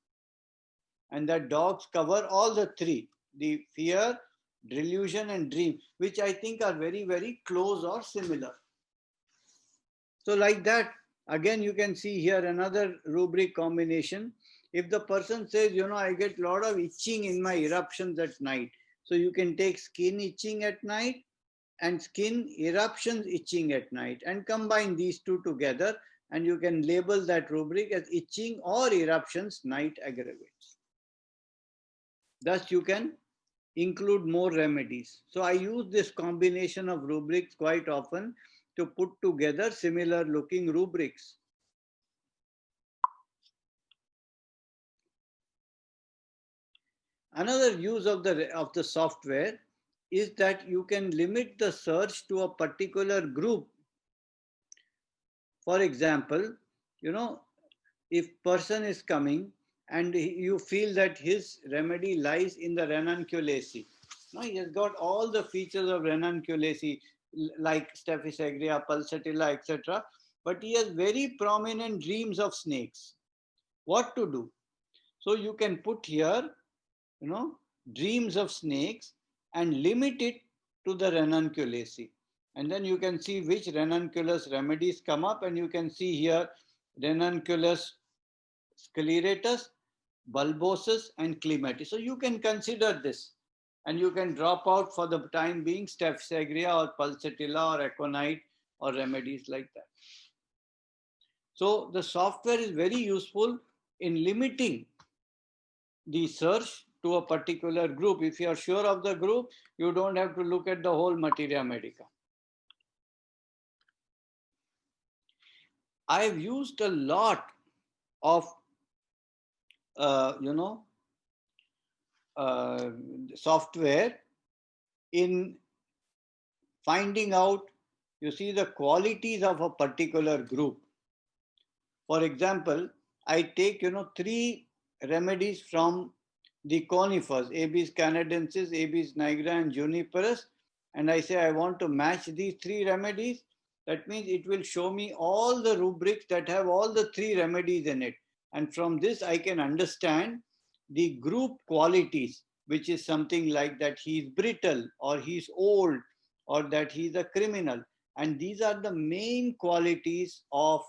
And that dogs cover all the 3, the fear, delusion and dream, which I think are very, very close or similar. So like that, again, you can see here another rubric combination. If the person says, I get a lot of itching in my eruptions at night. So you can take skin itching at night and skin eruptions itching at night and combine these 2 together, and you can label that rubric as itching or eruptions night aggravates. Thus you can include more remedies. So I use this combination of rubrics quite often to put together similar looking rubrics. Another use of the software is that you can limit the search to a particular group. For example, if person is coming and you feel that his remedy lies in the ranunculaceae. No, he has got all the features of ranunculaceae like Staphylococcus aureus, pulsatilla, etc. But he has very prominent dreams of snakes. What to do? So you can put here, dreams of snakes and limit it to the ranunculaceae. And then you can see which ranunculus remedies come up, and you can see here ranunculus scleratus, bulbosus and clematis. So you can consider this and you can drop out for the time being Staphylococcus aureus or pulsatilla or aconite or remedies like that. So the software is very useful in limiting the search to a particular group. If you are sure of the group, you don't have to look at the whole Materia Medica. I've used a lot of software in finding out, the qualities of a particular group. For example, I take, 3 remedies from the conifers, Abies canadensis, Abies nigra and juniperus, and I say I want to match these 3 remedies. That means it will show me all the rubrics that have all the 3 remedies in it. And from this, I can understand the group qualities, which is something like that he's brittle or he's old or that he's a criminal. And these are the main qualities of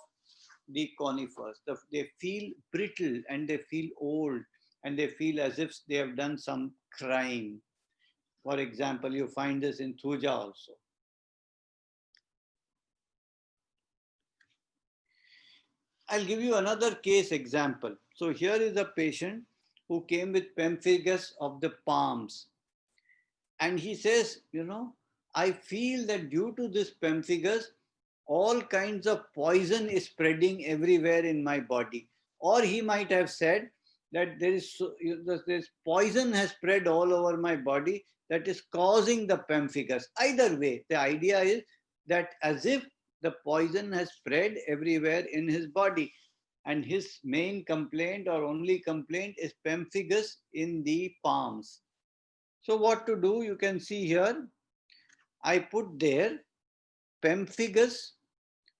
the conifers. They feel brittle and they feel old and they feel as if they have done some crime. For example, you find this in Thuja also. I'll give you another case example. So here is a patient who came with pemphigus of the palms. And he says, I feel that due to this pemphigus, all kinds of poison is spreading everywhere in my body. Or he might have said that this poison has spread all over my body that is causing the pemphigus. Either way, the idea is that as if the poison has spread everywhere in his body. And his main complaint or only complaint is pemphigus in the palms. So what to do? You can see here, I put there pemphigus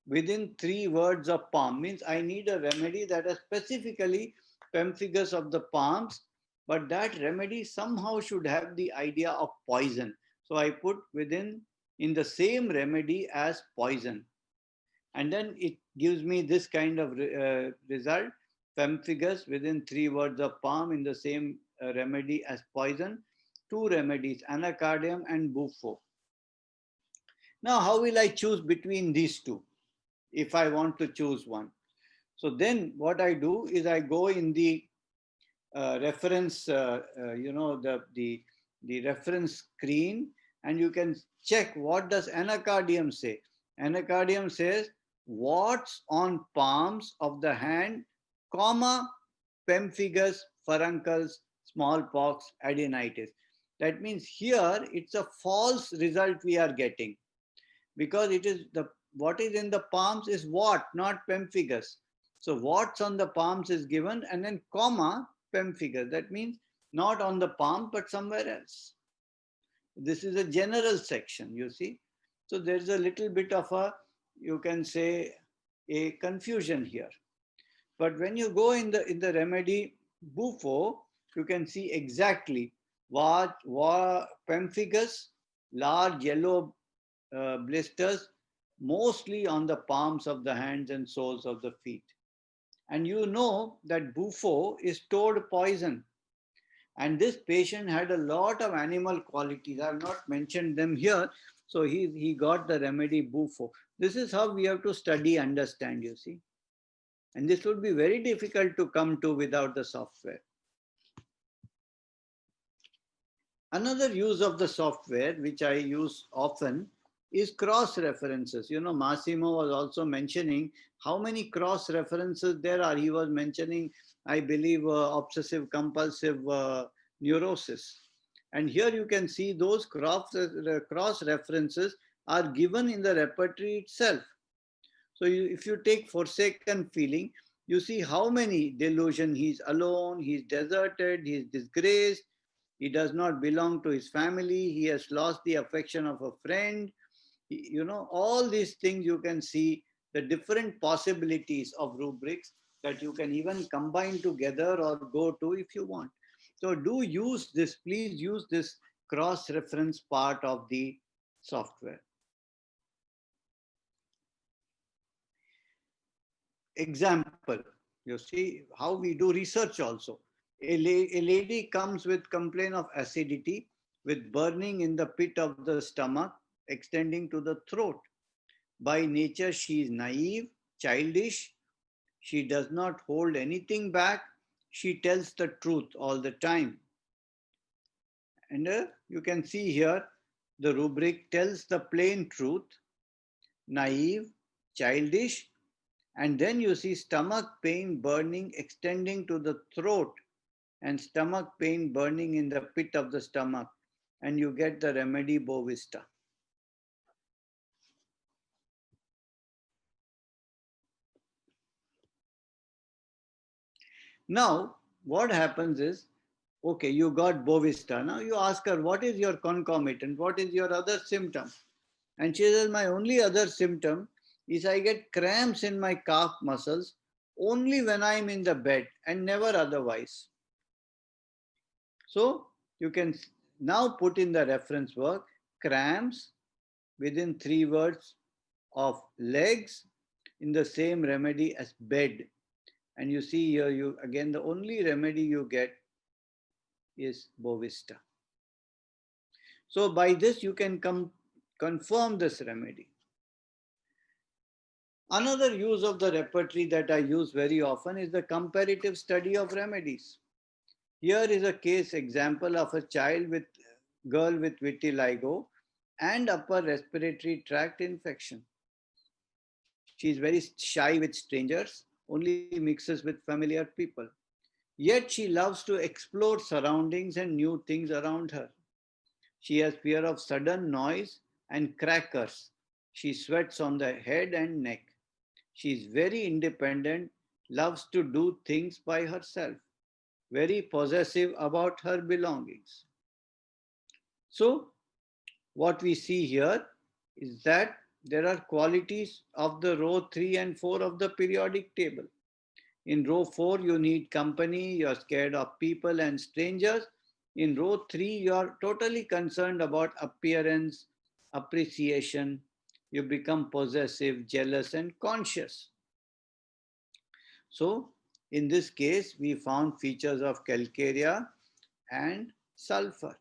within 3 words of palm. Means I need a remedy that is specifically pemphigus of the palms, but that remedy somehow should have the idea of poison. So I put in the same remedy as poison. And then it gives me this kind of result, pemphigus within 3 words of palm in the same remedy as poison. 2 remedies, anacardium and bufo. Now, how will I choose between these two if I want to choose one? So then what I do is I go in the reference, the reference screen, and you can check what does anacardium say. Anacardium says warts on palms of the hand, comma, pemphigus, furuncles, smallpox, adenitis. That means here it's a false result we are getting, because it is what is in the palms is wart, not pemphigus. So warts on the palms is given, and then comma, pemphigus. That means not on the palm but somewhere else. This is a general section, you see. So there's a little bit of you can say, a confusion here. But when you go in the remedy bufo, you can see exactly what pemphigus, large yellow blisters, mostly on the palms of the hands and soles of the feet. And you know that bufo is stored poison. And this patient had a lot of animal qualities. I have not mentioned them here. So he got the remedy bufo. This is how we have to study, understand, you see. And this would be very difficult to come to without the software. Another use of the software, which I use often, is cross references. Massimo was also mentioning how many cross references there are. He was mentioning, I believe, obsessive compulsive neurosis. And here you can see those cross references are given in the repertory itself. So if you take forsaken feeling, you see how many delusion: he's alone, he's deserted, he's disgraced, he does not belong to his family, he has lost the affection of a friend. All these things you can see the different possibilities of rubrics that you can even combine together or go to if you want. So do use this, please use this cross-reference part of the software. Example, you see how we do research also. A lady comes with complaint of acidity with burning in the pit of the stomach extending to the throat. By nature, she is naive, childish. She does not hold anything back. She tells the truth all the time. And you can see here the rubric tells the plain truth, naive, childish, and then you see stomach pain burning extending to the throat and stomach pain burning in the pit of the stomach, and you get the remedy Bovista. Now, what happens is, okay, you got Bovista. Now you ask her, what is your concomitant? What is your other symptom? And she says, my only other symptom is I get cramps in my calf muscles only when I'm in the bed and never otherwise. So you can now put in the reference work, cramps within 3 words of legs in the same remedy as bed. And you see here, again, the only remedy you get is Bovista. So by this, you can confirm this remedy. Another use of the repertory that I use very often is the comparative study of remedies. Here is a case example of a girl with vitiligo and upper respiratory tract infection. She is very shy with strangers, only mixes with familiar people. Yet she loves to explore surroundings and new things around her. She has fear of sudden noise and crackers. She sweats on the head and neck. She is very independent, loves to do things by herself, very possessive about her belongings. So, what we see here is that there are qualities of the row 3 and 4 of the periodic table. In row 4, you need company, you're scared of people and strangers. In row 3, you're totally concerned about appearance, appreciation. You become possessive, jealous, and conscious. So, in this case, we found features of calcarea and sulfur.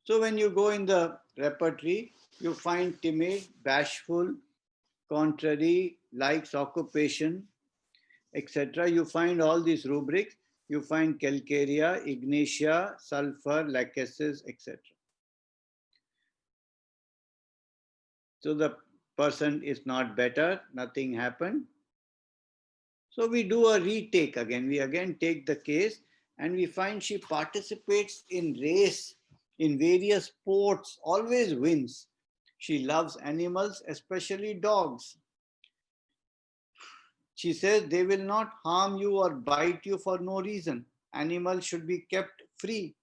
So, when you go in the repertory, you find timid, bashful, contrary, likes occupation, etc. You find all these rubrics. You find calcarea, ignatia, sulfur, lachesis, etc. So the person is not better, nothing happened. So we do a retake again. We again take the case and we find she participates in race, in various sports, always wins. She loves animals, especially dogs. She says they will not harm you or bite you for no reason. Animals should be kept free.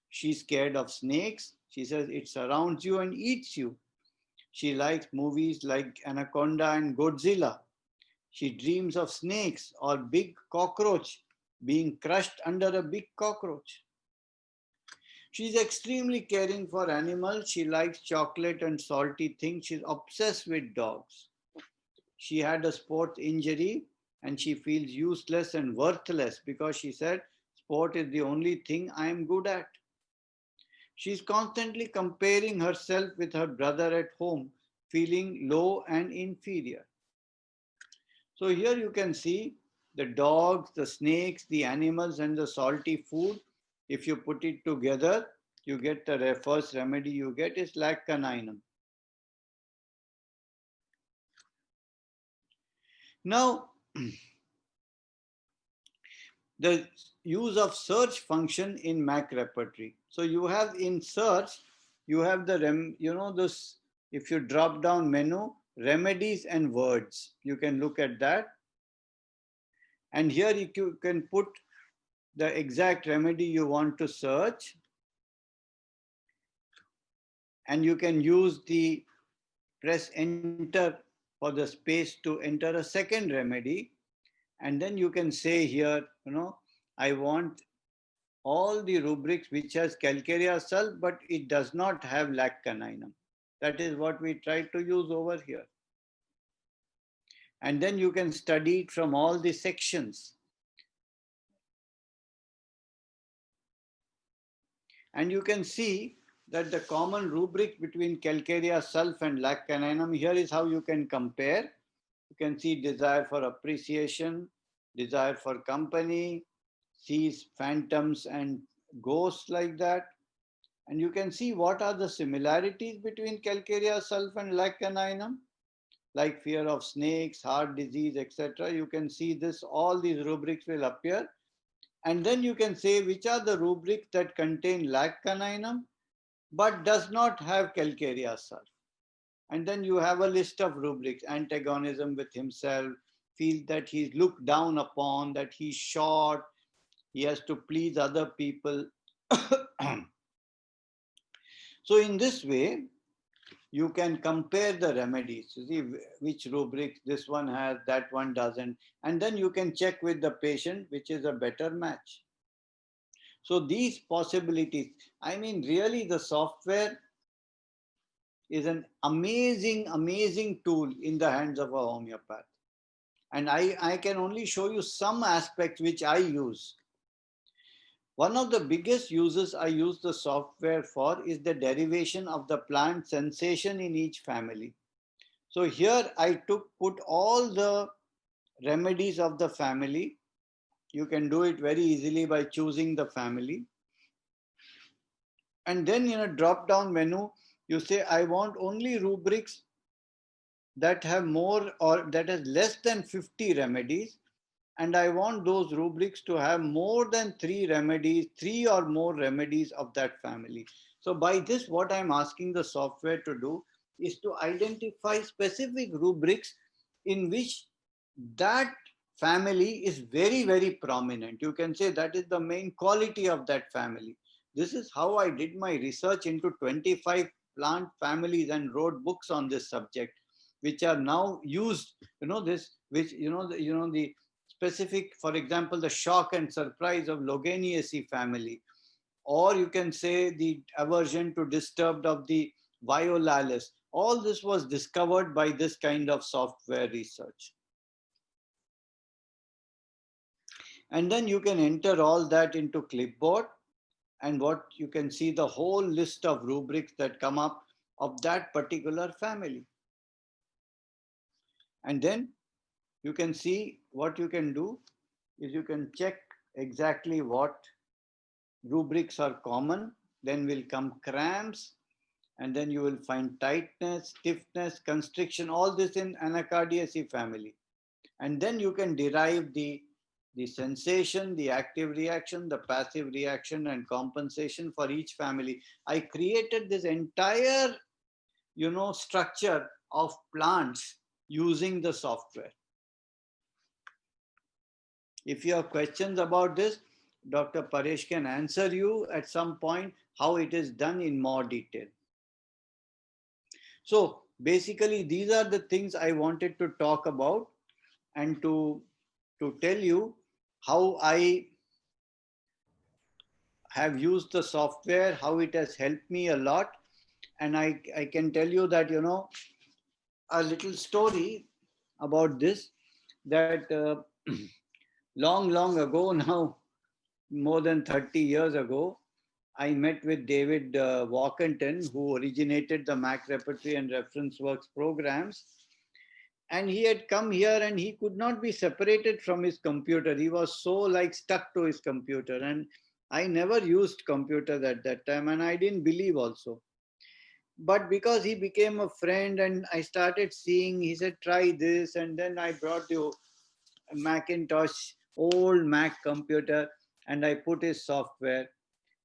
She's scared of snakes. She says it surrounds you and eats you. She likes movies like Anaconda and Godzilla. She dreams of snakes or big cockroach being crushed under a big cockroach. She's extremely caring for animals. She likes chocolate and salty things. She's obsessed with dogs. She had a sports injury and she feels useless and worthless because she said, sport is the only thing I am good at. She's constantly comparing herself with her brother at home, feeling low and inferior. So here you can see the dogs, the snakes, the animals and the salty food. If you put it together, you get the first remedy you get is lac caninum. Now, the use of search function in Mac repertory. So you have in search, you have the, this, if you drop down menu, remedies and words, you can look at that. And here you can put the exact remedy you want to search. And you can use the press enter for the space to enter a second remedy. And then you can say here, I want all the rubrics which has calcarea sulf, but it does not have lac caninum. That is what we try to use over here. And then you can study it from all the sections. And you can see that the common rubric between calcarea sulf and lac caninum, here is how you can compare. You can see desire for appreciation, desire for company, sees phantoms and ghosts like that. And you can see what are the similarities between calcarea sulf and lac caninum, like fear of snakes, heart disease, etc. You can see this, all these rubrics will appear. And then you can say which are the rubrics that contain lac caninum but does not have calcarea sulf. And then you have a list of rubrics: antagonism with himself, feels that he's looked down upon, that he's short, he has to please other people. So in this way, you can compare the remedies to see which rubrics this one has, that one doesn't. And then you can check with the patient which is a better match. So these possibilities, I mean, really the software is an amazing, amazing tool in the hands of a homeopath. And I can only show you some aspects which I use. One of the biggest uses I use the software for is the derivation of the plant sensation in each family. So here I put all the remedies of the family You can do it very easily by choosing the family. And then in a drop down menu, you say, I want only rubrics that have more or that has less than 50 remedies. And I want those rubrics to have more than 3 remedies, 3 or more remedies of that family. So by this, what I'm asking the software to do is to identify specific rubrics in which that family is very, very prominent. You can say that is the main quality of that family. This is how I did my research into 25 plant families and wrote books on this subject, which are now used, the specific, for example, the shock and surprise of Logeniaceae family, or you can say the aversion to disturbed of the Violalis. All this was discovered by this kind of software research. And then you can enter all that into clipboard, and what you can see the whole list of rubrics that come up of that particular family. And then you can see what you can do is you can check exactly what rubrics are common. Then will come cramps, and then you will find tightness, stiffness, constriction, all this in Anacardiaceae family. And then you can derive the sensation, the active reaction, the passive reaction, and compensation for each family. I created this entire, structure of plants using the software. If you have questions about this, Dr. Paresh can answer you at some point how it is done in more detail. So basically, these are the things I wanted to talk about and to tell you how I have used the software, how it has helped me a lot. And I can tell you that, a little story about this, that long, long ago now, more than 30 years ago, I met with David Walkenton, who originated the Mac Repertory and Reference Works programs. And he had come here and he could not be separated from his computer. He was so like stuck to his computer. And I never used computers at that time, and I didn't believe also. But because he became a friend and I started seeing, he said, try this. And then I brought the Macintosh, old Mac computer, and I put his software.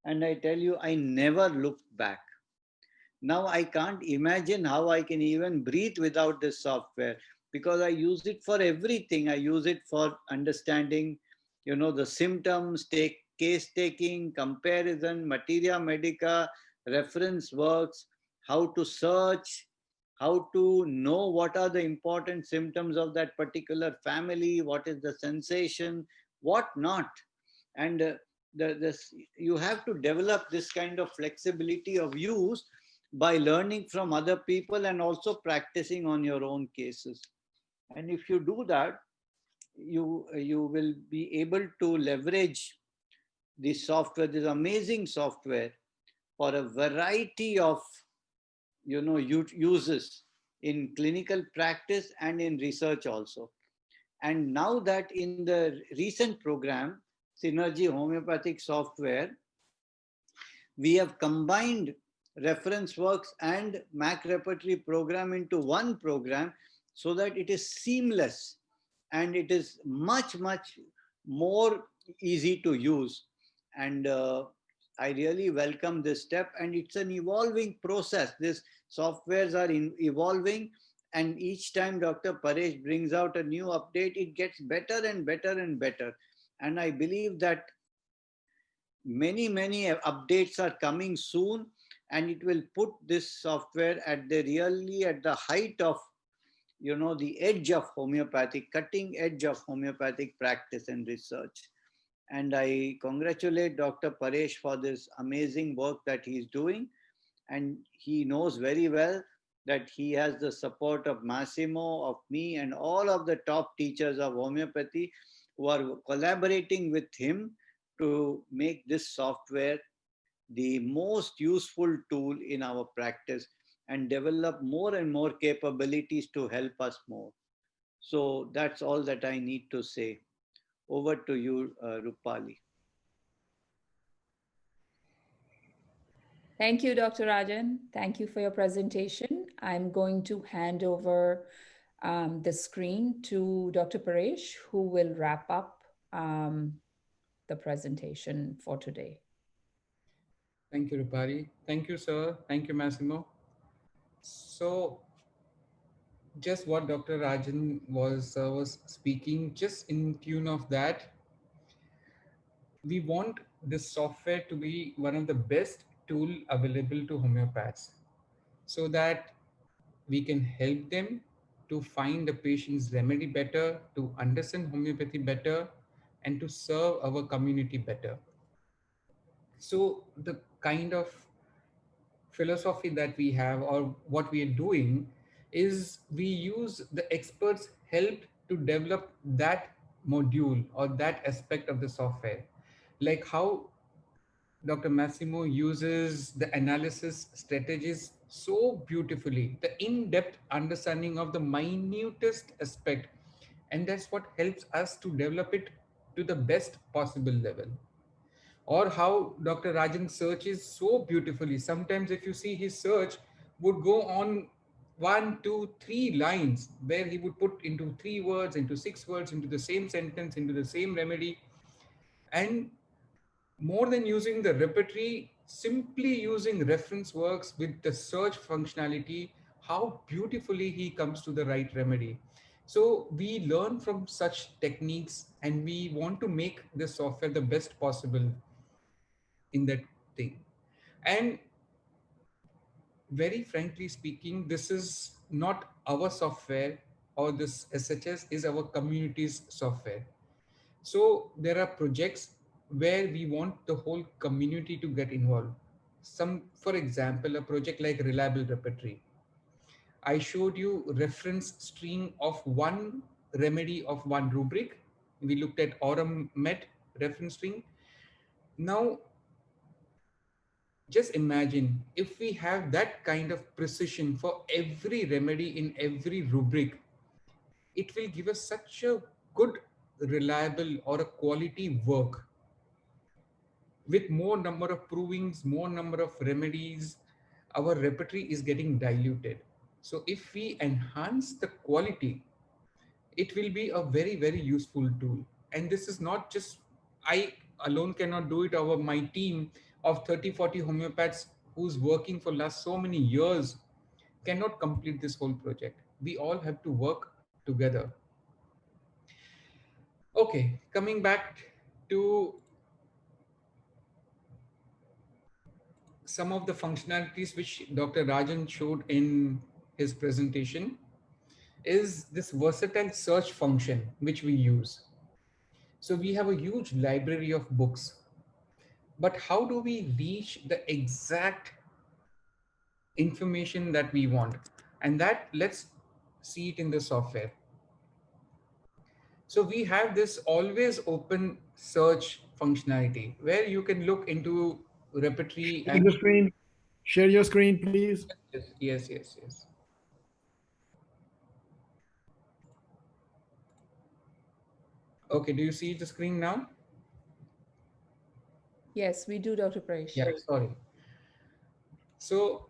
And I tell you, I never looked back. Now I can't imagine how I can even breathe without this software, because I use it for everything. I use it for understanding, the symptoms, case taking, comparison, materia medica, reference works, how to search, how to know what are the important symptoms of that particular family, what is the sensation, what not. And you have to develop this kind of flexibility of use by learning from other people and also practicing on your own cases. And if you do that, you will be able to leverage this software, this amazing software, for a variety of uses in clinical practice and in research also. And now that in the recent program, Synergy Homeopathic Software, we have combined reference works and Mac repertory program into one program, so that it is seamless and it is much, much more easy to use. And I really welcome this step, and it's an evolving process. These softwares are evolving, and each time Dr. Paresh brings out a new update, it gets better and better and better. And I believe that many updates are coming soon, and it will put this software at the height of the edge of homeopathic, cutting edge of homeopathic practice and research. And I congratulate Dr. Paresh for this amazing work that he's doing. And he knows very well that he has the support of Massimo, of me, and all of the top teachers of homeopathy who are collaborating with him to make this software the most useful tool in our practice and develop more and more capabilities to help us more. So that's all that I need to say. Over to you, Rupali. Thank you, Dr. Rajan. Thank you for your presentation. I'm going to hand over the screen to Dr. Paresh, who will wrap up the presentation for today. Thank you, Rupari. Thank you, sir. Thank you, Massimo. So, just what Dr. Rajan was speaking, just in tune of that, we want this software to be one of the best tool available to homeopaths, so that we can help them to find the patient's remedy better, to understand homeopathy better, and to serve our community better. So the kind of philosophy that we have, or what we are doing, is we use the experts help to develop that module or that aspect of the software, like how Dr. Massimo uses the analysis strategies so beautifully, the in-depth understanding of the minutest aspect, and that's what helps us to develop it to the best possible level. Or how Dr. Rajan searches so beautifully. Sometimes if you see his search would go on 1, 2, 3 lines, where he would put into 3 words, into 6 words, into the same sentence, into the same remedy. And more than using the repertory, simply using reference works with the search functionality, how beautifully he comes to the right remedy. So we learn from such techniques, and we want to make the software the best possible in that thing. And very frankly speaking, this is not our software, or this SHS is our community's software. So there are projects where we want the whole community to get involved. Some, for example, a project like Reliable Repertory. I showed you reference string of one remedy of one rubric. We looked at Aurum Met reference string. Now, just imagine if we have that kind of precision for every remedy in every rubric, it will give us such a good, reliable, or a quality work with more number of provings, more number of remedies. Our repertory is getting diluted. So if we enhance the quality, it will be a very, very useful tool. And this is not just I alone cannot do it. My team of 30, 40 homeopaths who's working for last so many years cannot complete this whole project. We all have to work together. Okay, coming back to some of the functionalities which Dr. Rajan showed in his presentation, is this versatile search function which we use. So we have a huge library of books, but how do we reach the exact information that we want? And that, let's see it in the software. So we have this always open search functionality where you can look into repertory Share and the screen. Share your screen, please. yes. Okay, do you see the screen now? Yes, we do, Dr. Paresh. Yeah, sorry. So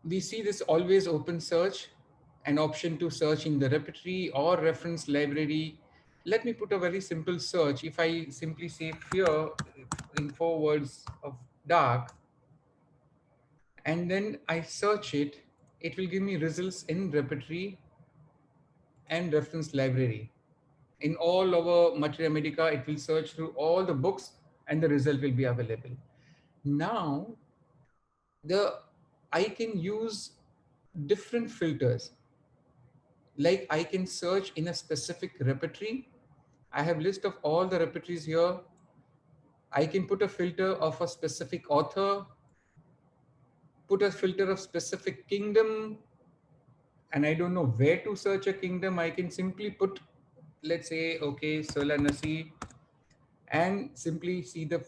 we see this always open search, an option to search in the repertory or reference library. Let me put a very simple search. If I simply say fear in 4 words of dark, and then I search it, it will give me results in repertory and reference library. In all our Materia Medica, it will search through all the books and the result will be available. Now, the I can use different filters. Like I can search in a specific repertory. I have list of all the repertories here. I can put a filter of a specific author, put a filter of specific kingdom, and I don't know where to search a kingdom. I can simply put, let's say, okay, Solanasi, and simply see the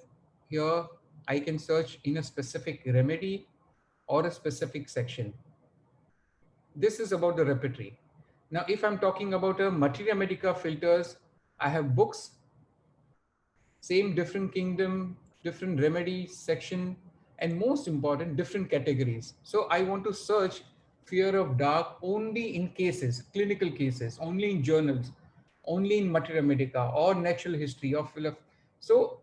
here. I can search in a specific remedy or a specific section. This is about the repertory. Now, if I'm talking about a Materia Medica filters, I have books Same different kingdom, different remedy section, and most important, different categories. So I want to search fear of dark only in cases, clinical cases, only in journals, only in materia medica or natural history or so,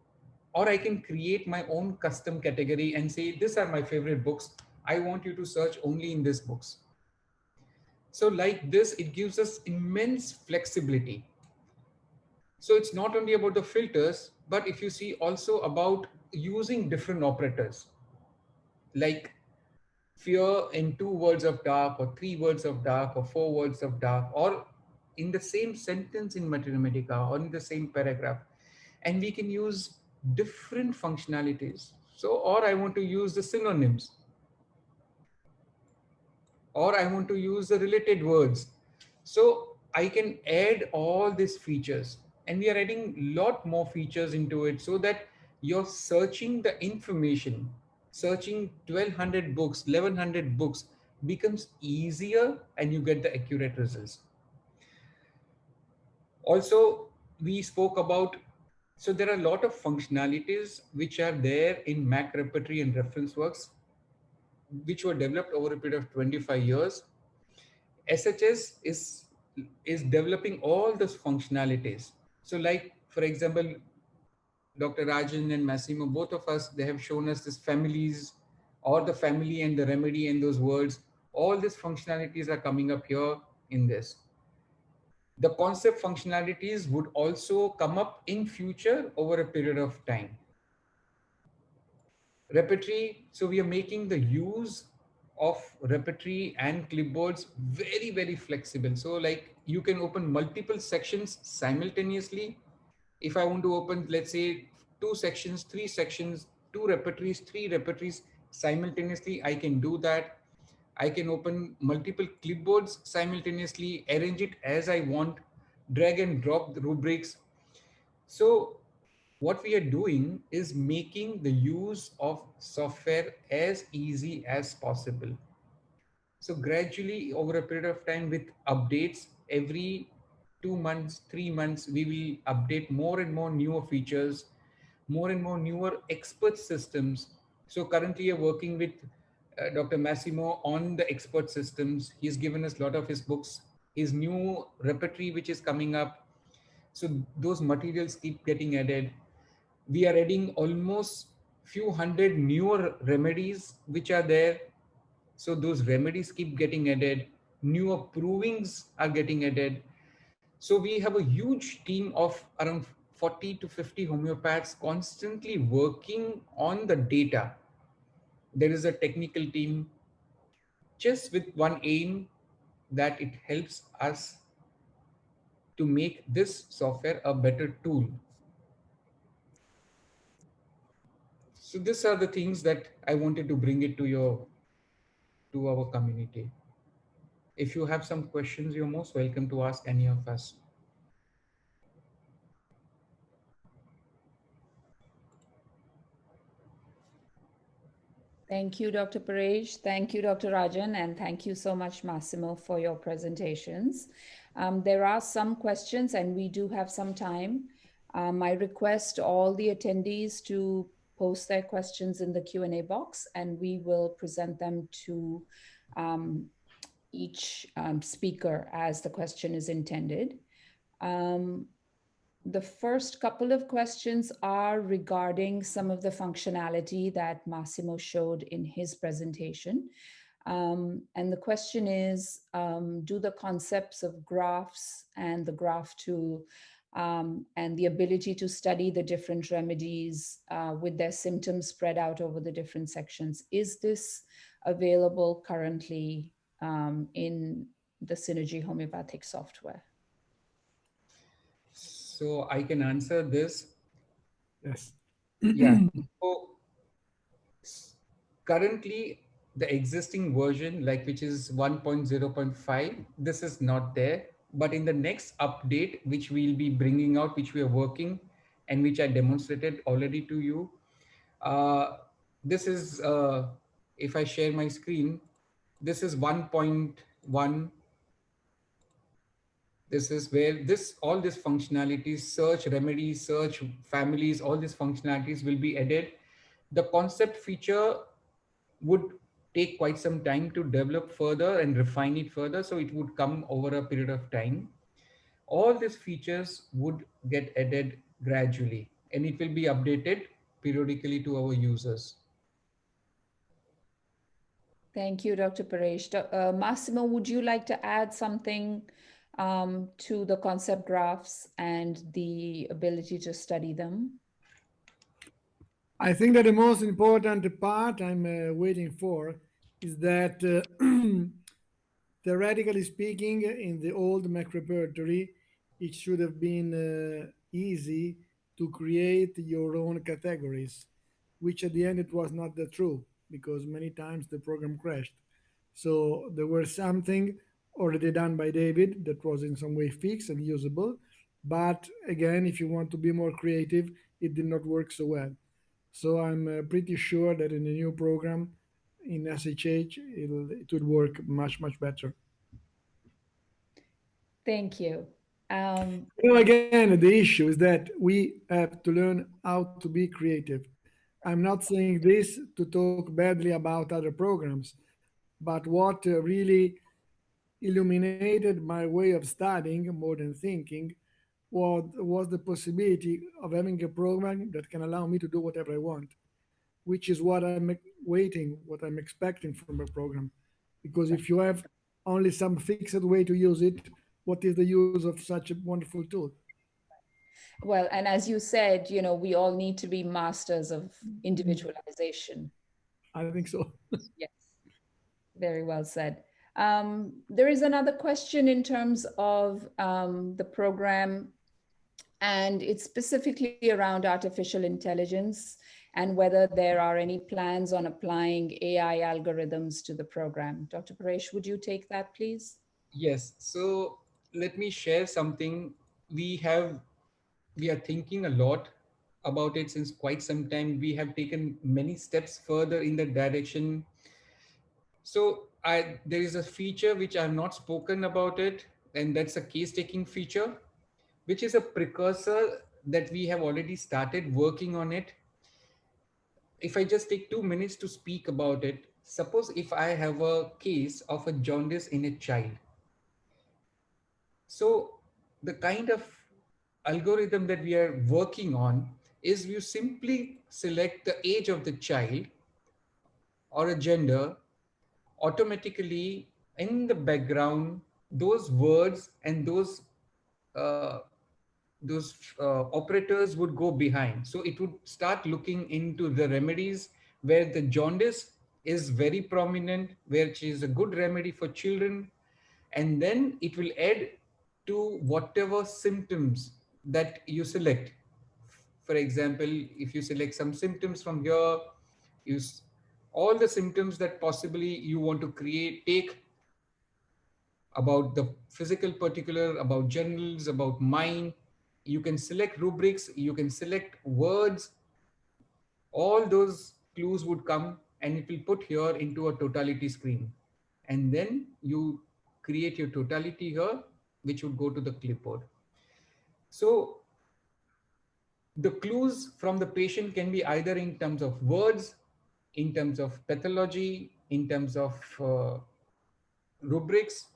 or I can create my own custom category and say, these are my favorite books. I want you to search only in these books. So like this, it gives us immense flexibility. So it's not only about the filters, but if you see also about using different operators, like fear in 2 words of dark or 3 words of dark or 4 words of dark, or in the same sentence in materia medica or in the same paragraph. And we can use different functionalities. So, or I want to use the synonyms, or I want to use the related words. So I can add all these features, and we are adding lot more features into it so that you're searching the information, searching 1200 books, 1100 books becomes easier and you get the accurate results. Also, we spoke about, so there are a lot of functionalities which are there in Mac repertory and reference works, which were developed over a period of 25 years. SHS is developing all those functionalities. So like, for example, Dr. Rajan and Massimo, both of us, they have shown us this families or the family and the remedy and those words. All these functionalities are coming up here in this. The concept functionalities would also come up in future over a period of time. Repertory, so we are making the use of repertory and clipboards very, very flexible. So like you can open multiple sections simultaneously. If I want to open, let's say, 2 sections, 3 sections, 2 repertories, 3 repertories simultaneously, I can do that. I can open multiple clipboards simultaneously, arrange it as I want, drag and drop the rubrics. So what we are doing is making the use of software as easy as possible. So gradually over a period of time with updates, every 2 months, 3 months, we will update more and more newer features, more and more newer expert systems. So currently you're working with Dr. Massimo on the expert systems. He's given us a lot of his books, his new repertory, which is coming up. So those materials keep getting added. We are adding almost few hundred newer remedies which are there. So those remedies keep getting added. Newer provings are getting added. So we have a huge team of around 40 to 50 homeopaths constantly working on the data. There is a technical team just with one aim, that it helps us to make this software a better tool. So these are the things that I wanted to bring it to our community. If you have some questions, you're most welcome to ask any of us. Thank you, Dr. Paresh. Thank you, Dr. Rajan. And thank you so much, Massimo, for your presentations. There are some questions and we do have some time. I request all the attendees to post their questions in the Q&A box and we will present them to each speaker as the question is intended. The first couple of questions are regarding some of the functionality that Massimo showed in his presentation. And the question is, do the concepts of graphs and the graph tool and the ability to study the different remedies with their symptoms spread out over the different sections, is this available currently in the Synergy homeopathic software? So I can answer this. Yes. Yeah. So currently the existing version, like which is 1.0.5, this is not there. But in the next update, which we'll be bringing out, which we are working and which I demonstrated already to you, this is, if I share my screen, this is 1.1. This is where this all these functionalities, search remedies, search families, all these functionalities will be added. The concept feature would take quite some time to develop further and refine it further. So it would come over a period of time. All these features would get added gradually and it will be updated periodically to our users. Thank you, Dr. Paresh. Massimo, would you like to add something to the concept graphs and the ability to study them? I think that the most important part I'm waiting for is that, theoretically speaking, in the old Mac repertory, it should have been easy to create your own categories, which at the end it was not the true because many times the program crashed. So there was something already done by David that was in some way fixed and usable. But again, if you want to be more creative, it did not work so well. So I'm pretty sure that in the new program in SHH, it would work much, much better. Thank you. Again, the issue is that we have to learn how to be creative. I'm not saying this to talk badly about other programs, but what really illuminated my way of studying more than thinking was the possibility of having a program that can allow me to do whatever I want, which is what I'm waiting, what I'm expecting from a program. Because if you have only some fixed way to use it, what is the use of such a wonderful tool? Well, and as you said, we all need to be masters of individualization. I think so. Yes, very well said. There is another question in terms of the program, and it's specifically around artificial intelligence and whether there are any plans on applying AI algorithms to the program. Dr. Paresh, would you take that, please? Yes. So let me share something. We are thinking a lot about it since quite some time. We have taken many steps further in that direction. So there is a feature which I have not spoken about it, and that's a case taking feature, which is a precursor that we have already started working on it. If I just take 2 minutes to speak about it, suppose if I have a case of a jaundice in a child. So the kind of algorithm that we are working on is you simply select the age of the child or a gender. Automatically in the background those words and uh, those operators would go behind, so it would start looking into the remedies where the jaundice is very prominent, which is a good remedy for children, and then it will add to whatever symptoms that you select. For example, if you select some symptoms from here, use all the symptoms that possibly you want to create, take about the physical particular, about generals, about mind. You can select rubrics, you can select words, all those clues would come and it will put here into a totality screen. And then you create your totality here, which would go to the clipboard. So the clues from the patient can be either in terms of words, in terms of pathology, in terms of rubrics,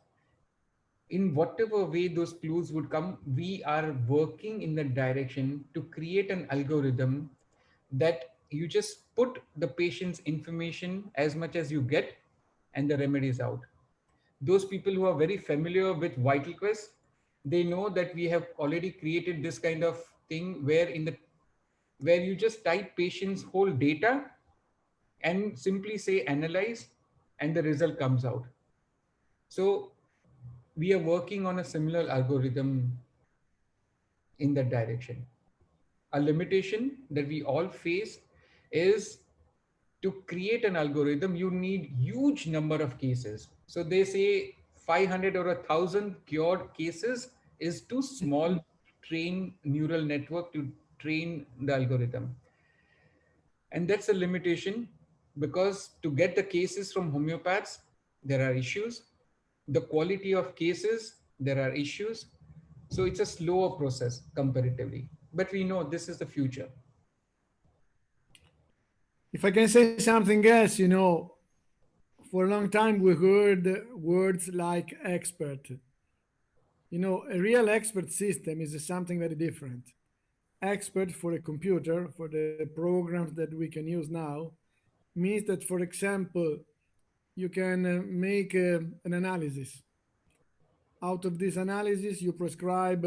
in whatever way those clues would come. We are working in the direction to create an algorithm that you just put the patient's information as much as you get and the remedy is out. Those people who are very familiar with Vital Quest, they know that we have already created this kind of thing where you just type patient's whole data and simply say analyze and the result comes out. So we are working on a similar algorithm in that direction. A limitation that we all face is to create an algorithm, you need huge number of cases. So they say 500 or 1,000 cured cases is too small to train neural network to train the algorithm. And that's a limitation because to get the cases from homeopaths, there are issues. The quality of cases, there are issues. So it's a slower process comparatively, but we know this is the future. If I can say something else, for a long time we heard words like expert. A real expert system is something very different. Expert for a computer, for the programs that we can use now, means that, for example, you can make an analysis. Out of this analysis, you prescribe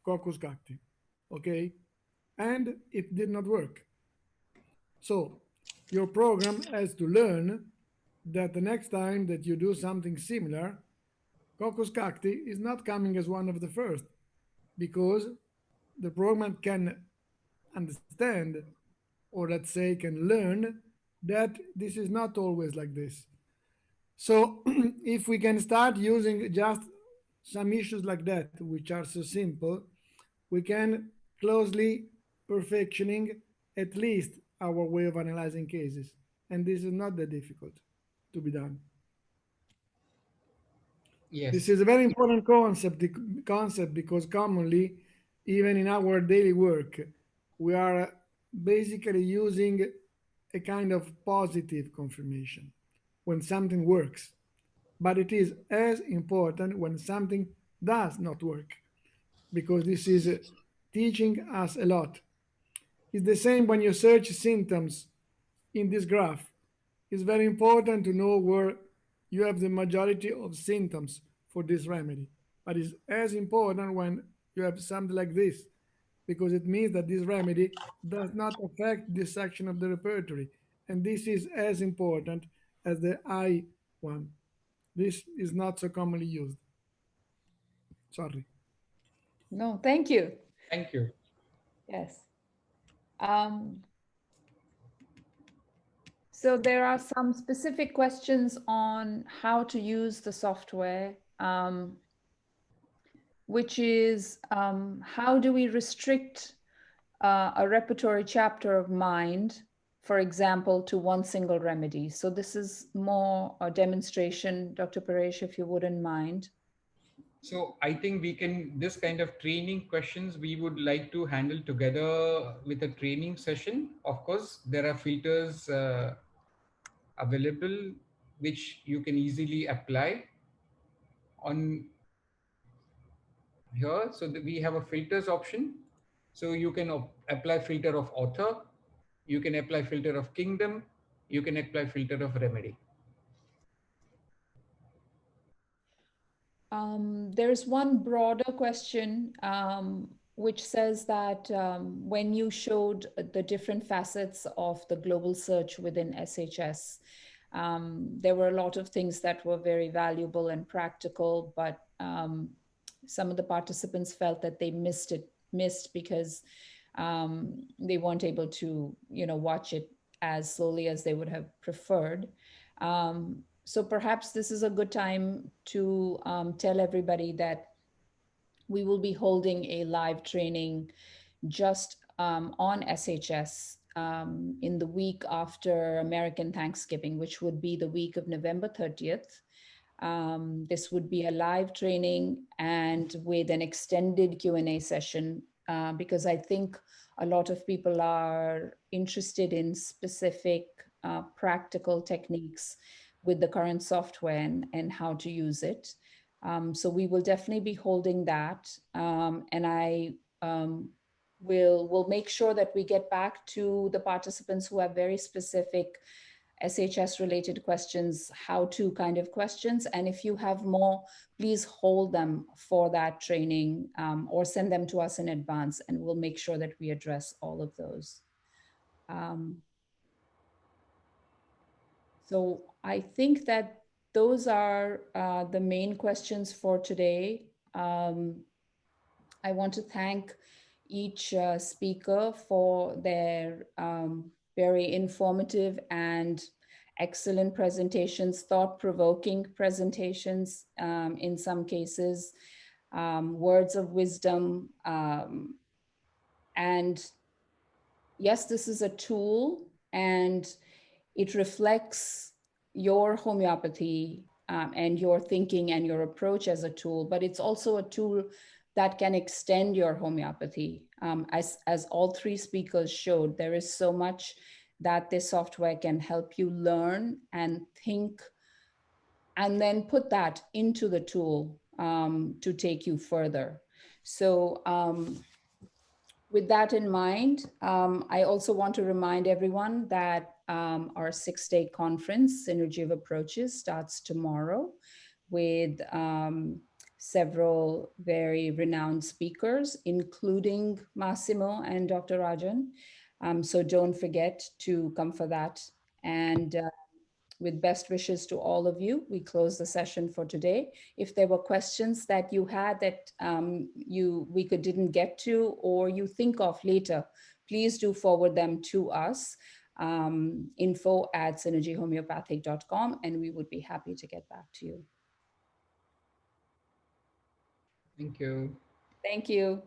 coccus cacti, okay? And it did not work. So your program has to learn that the next time that you do something similar, coccus cacti is not coming as one of the first, because the program can understand, or let's say can learn, that this is not always like this. So if we can start using just some issues like that, which are so simple, we can closely perfectioning at least our way of analyzing cases. And this is not that difficult to be done. This Yes. is a very important concept because commonly, even in our daily work, we are basically using a kind of positive confirmation when something works. But it is as important when something does not work, because this is teaching us a lot. It's the same when you search symptoms in this graph. It's very important to know where you have the majority of symptoms for this remedy. But it's as important when you have something like this, because it means that this remedy does not affect this section of the repertory. And this is as important as the I one. This is not so commonly used. Sorry. No, thank you. Thank you. Yes. Um, so there are some specific questions on how to use the software, which is how do we restrict a repertory chapter of mind, for example, to one single remedy? So this is more a demonstration, Dr. Paresh, if you wouldn't mind. So I think we can, this kind of training questions we would like to handle together with a training session. Of course, there are filters available which you can easily apply on here. So that we have a filters option. So you can apply filter of author, you can apply filter of kingdom, you can apply filter of remedy. There's one broader question which says that when you showed the different facets of the global search within SHS, there were a lot of things that were very valuable and practical, but some of the participants felt that they missed because they weren't able to, watch it as slowly as they would have preferred. So perhaps this is a good time to tell everybody that we will be holding a live training just on SHS in the week after American Thanksgiving, which would be the week of November 30th. This would be a live training and with an extended Q&A session because I think a lot of people are interested in specific practical techniques with the current software and how to use it. So we will definitely be holding that. And I will make sure that we get back to the participants who have very specific SHS related questions, how to kind of questions. And if you have more, please hold them for that training or send them to us in advance and we'll make sure that we address all of those. So I think that those are the main questions for today. I want to thank each speaker for their very informative and excellent presentations, thought-provoking presentations in some cases, words of wisdom. And yes, this is a tool and it reflects your homeopathy and your thinking and your approach as a tool, but it's also a tool that can extend your homeopathy. As all three speakers showed, there is so much that this software can help you learn and think, and then put that into the tool to take you further. So with that in mind, I also want to remind everyone that our 6-day conference, Synergy of Approaches, starts tomorrow with several very renowned speakers, including Massimo and Dr. Rajan. So don't forget to come for that. And with best wishes to all of you, we close the session for today. If there were questions that you had that didn't get to, or you think of later, please do forward them to us, info@synergyhomeopathic.com, and we would be happy to get back to you. Thank you. Thank you.